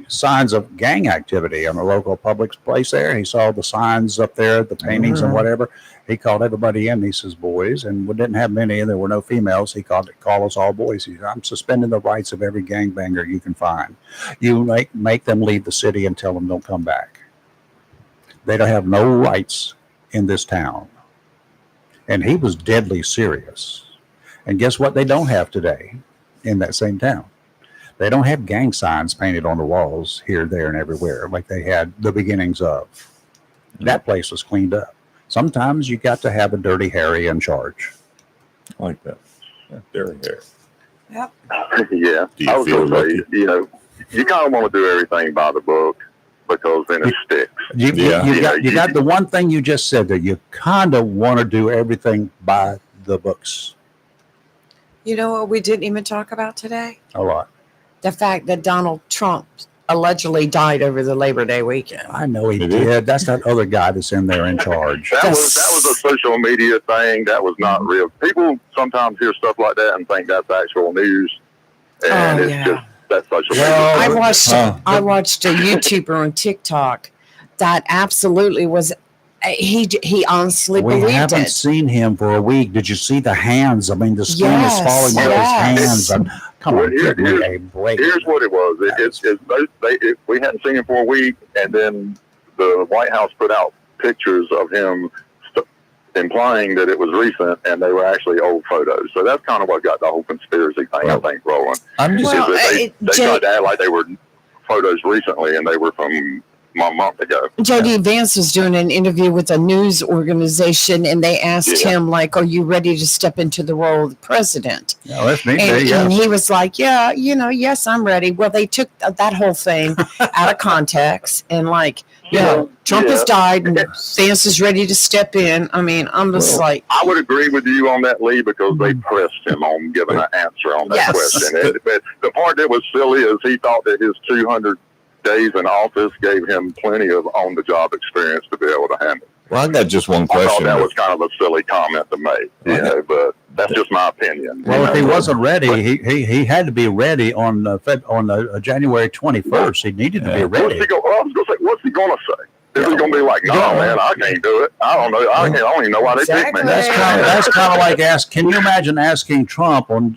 signs of gang activity on a local public place there. He saw the signs up there, the paintings and whatever. He called everybody in. He says, boys, and we didn't have many, and there were no females. He called us all boys. He said, I'm suspending the rights of every gangbanger you can find. You make them leave the city and tell them don't come back. They don't have no rights in this town. And he was deadly serious. And guess what they don't have today in that same town? They don't have gang signs painted on the walls here, there, and everywhere like they had the beginnings of. That place was cleaned up. Sometimes you got to have a Dirty Harry in charge. I like that. Yeah, Dirty Harry. Yep. Yeah. Do you I was feel going to say, lucky? you know, you kind of want to do everything by the book because then it sticks. You got the one thing you just said there. You kind of want to do everything by the books. You know what we didn't even talk about today? A lot. The fact that Donald Trump allegedly died over the Labor Day weekend. I know he did. That's that other guy that's in there in charge. That was a social media thing. That was not real. People sometimes hear stuff like that and think that's actual news, and just that's social media. I watched a YouTuber on TikTok that absolutely was. He honestly believed it. We haven't seen him for a week. Did you see the hands? I mean, the skin is falling out of his hands. Come on, give me a break. Here's what it was. We hadn't seen him for a week, and then the White House put out pictures of him implying that it was recent, and they were actually old photos. So that's kind of what got the whole conspiracy thing, I think, rolling. They tried to act like they were photos recently, and they were from a month ago. J.D. Vance was doing an interview with a news organization, and they asked him, like, are you ready to step into the role of the president? Yeah, that's me. And he was like, yeah, yes, I'm ready. Well, they took that whole thing out of context and Trump has died and Vance is ready to step in. I mean, I'm just I would agree with you on that, Lee, because they pressed him on giving an answer on that question. But the part that was silly is he thought that his 200 days in office gave him plenty of on-the-job experience to be able to handle. Well, I got just one question. I thought that was kind of a silly comment to make, but that's just my opinion. Well, if he wasn't ready, he had to be ready on January 21st. He needed to be ready. What's he going to say? Is he going to be like, no, man, I can't do it. I don't know. I don't even know why they picked me. That's kind of like can you imagine asking Trump on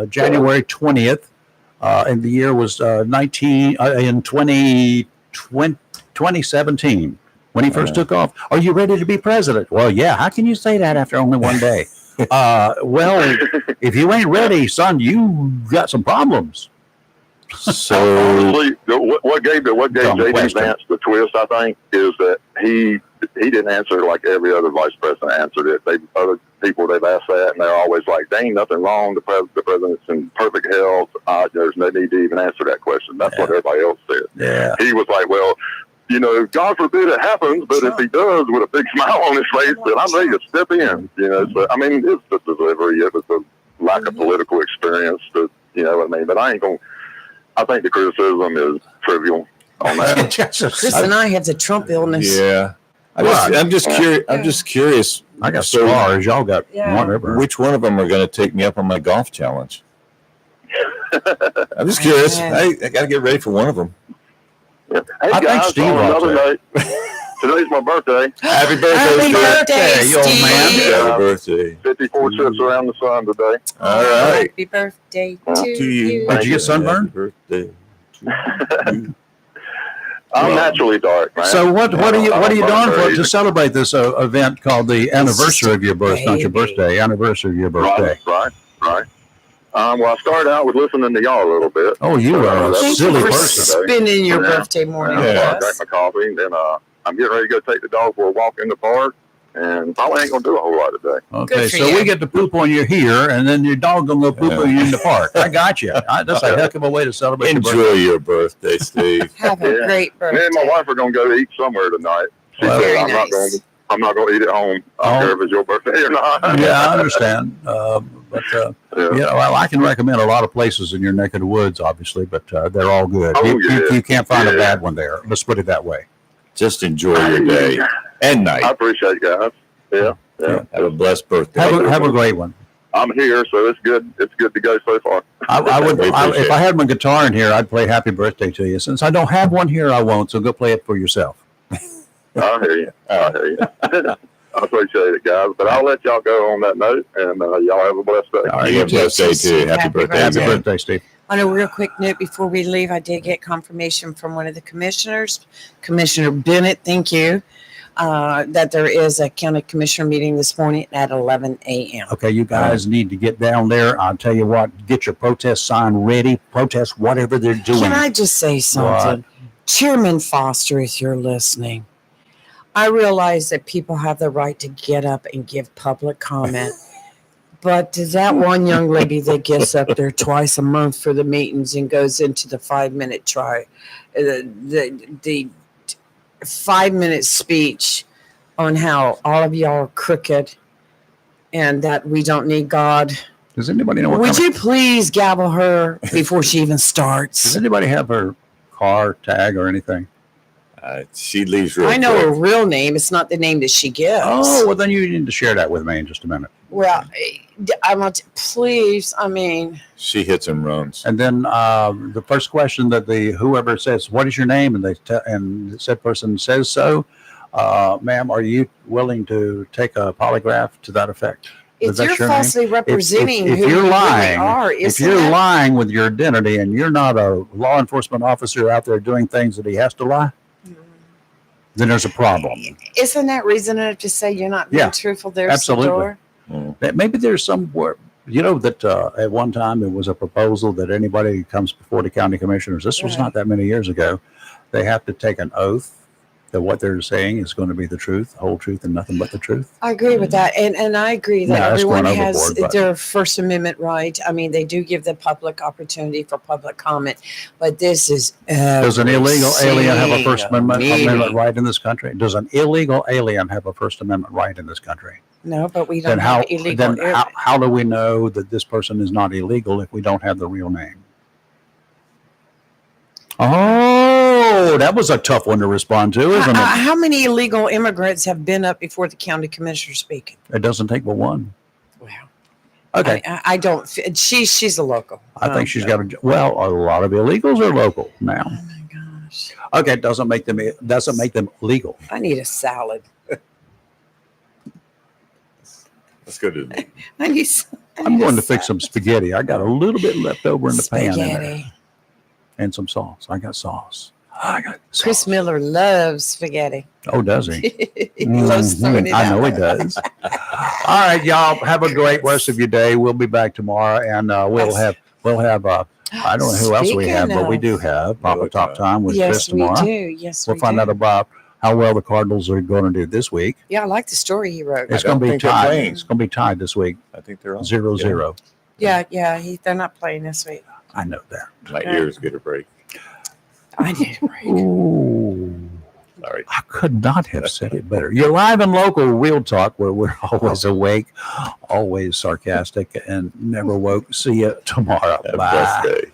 January 20th? And the year was 2017 when he first took off. Are you ready to be president? Well, yeah. How can you say that after only one day? Well, if you ain't ready, son, you got some problems. So honestly, what gave J.D. Vance the twist, I think, is that he didn't answer like every other vice president answered it. Other people they've asked that, and they're always like, "There ain't nothing wrong. The president's in perfect health. There's no need to even answer that question." That's what everybody else said. Yeah. He was like, "Well, God forbid it happens, but if he does, with a big smile on his face, then I'm ready to step in." So I mean, it's the delivery. It was the lack of political experience. But I think the criticism is trivial on that. Chris and I have the Trump illness. Yeah. I'm just curious. I'm just curious. I got scars. Y'all got whatever. Which one of them are going to take me up on my golf challenge? I'm just curious. I got to get ready for one of them. Yeah. Hey, I think Steve night. Today's my birthday. Happy birthday, Happy birthday, you old man. Happy birthday. 54 trips around the sun today. All right. Happy birthday to you. Did you get sunburned? Happy birthday to you. I'm naturally dark, man. So what are you doing to celebrate this event called the anniversary of your birth, not your birthday, anniversary of your birthday? Right. Well, I started out with listening to y'all a little bit. Oh, you are a silly person. Spending your birthday morning. I drank my coffee, and then I'm getting ready to go take the dog for a walk in the park, and probably ain't gonna do a whole lot today. Okay, so we get to poop on you here, and then your dog gonna go poop on you in the park. I got you. That's a heck of a way to celebrate. Enjoy your birthday, Steve. Have a great birthday. Me and my wife are gonna go eat somewhere tonight. She said I'm not going to eat at home. I don't care if it's your birthday or not. Yeah, I understand. Well, I can recommend a lot of places in your neck of the woods, obviously, but they're all good. You can't find a bad one there. Let's put it that way. Just enjoy your day and night. I appreciate it, guys. Yeah. Yeah. Have a blessed birthday. Have a great one. I'm here, so it's good. It's good to go so far. If I had my guitar in here, I'd play Happy Birthday to you. Since I don't have one here, I won't. So go play it for yourself. I hear you. I hear you. I appreciate it, guys. But I'll let y'all go on that note, and y'all have a blessed day. All right, you have a blessed day too. Happy birthday. Happy again. birthday, Steve. On a real quick note before we leave, I did get confirmation from one of the commissioners, Commissioner Bennett, thank you, that there is a county commissioner meeting this morning at 11 a.m. Okay, you guys need to get down there. I'll tell you what, get your protest sign ready. Protest whatever they're doing. Can I just say something? What? Chairman Foster, if you're listening, I realize that people have the right to get up and give public comment. But to that one young lady that gets up there twice a month for the meetings and goes into the 5-minute the 5-minute speech on how all of y'all are crooked and that we don't need God. Does anybody know what Would kind you please gavel her before she even starts? Does anybody have her car tag or anything? She leaves real I know quick. her real name. It's not the name that she gives. Oh, well, then you need to share that with me in just a minute. Well, I want to, please, I mean. She hits and runs. And then the first question that whoever says, "What is your name?" and and said person says so, ma'am, are you willing to take a polygraph to that effect? If you're falsely representing if who you're you lying, really are, if you're lying with your identity and you're not a law enforcement officer out there doing things that he has to lie, then there's a problem. Isn't that reason enough to say you're not being Yeah, truthful? There's absolutely. the door. That maybe there's somewhere, that at one time there was a proposal that anybody who comes before the county commissioners, this was not that many years ago, they have to take an oath that what they're saying is going to be the truth, the whole truth, and nothing but the truth. I agree with that. And I agree that No, that's everyone going has overboard, but- their First Amendment right. I mean, they do give the public opportunity for public comment, but this is Does an illegal alien have a First Amendment meeting. right in this country? Does an illegal alien have a First Amendment right in this country? No, but we Then don't have illegal. how do we know that this person is not illegal if we don't have the real name? Oh, that was a tough one to respond to, isn't it? How many illegal immigrants have been up before the county commissioner speaking? It doesn't take but one. Wow. Okay. I don't. She's a local. I think she's got a lot of illegals are local now. Oh my gosh. Okay, it doesn't make them legal. I need a salad. Let's go to I need. I'm going to fix some spaghetti. I got a little bit left over in the pan in there. Spaghetti. And some sauce. I got sauce. I got sauce. Chris Miller loves spaghetti. Oh, does he? He loves throwing it I out. know he does. All right, y'all. Have a great rest of your day. We'll be back tomorrow, and we'll have. I don't know who else we have, but we do have Papa Top Time with Chris Yes, we tomorrow. do. Yes, We'll we find do. out about how well the Cardinals are going to do this week. Yeah, I like the story he wrote. It's don't going to be think they're tied. playing. It's going to be tied this week. I think they're on 0-0. Yeah. They're not playing this week. I know that. My ears get a break. I need a break. Ooh. Sorry. I could not have said it better. You're live and local, real talk, where we're always awake, always sarcastic, and never woke. See you tomorrow. Have a Bye. blessed day.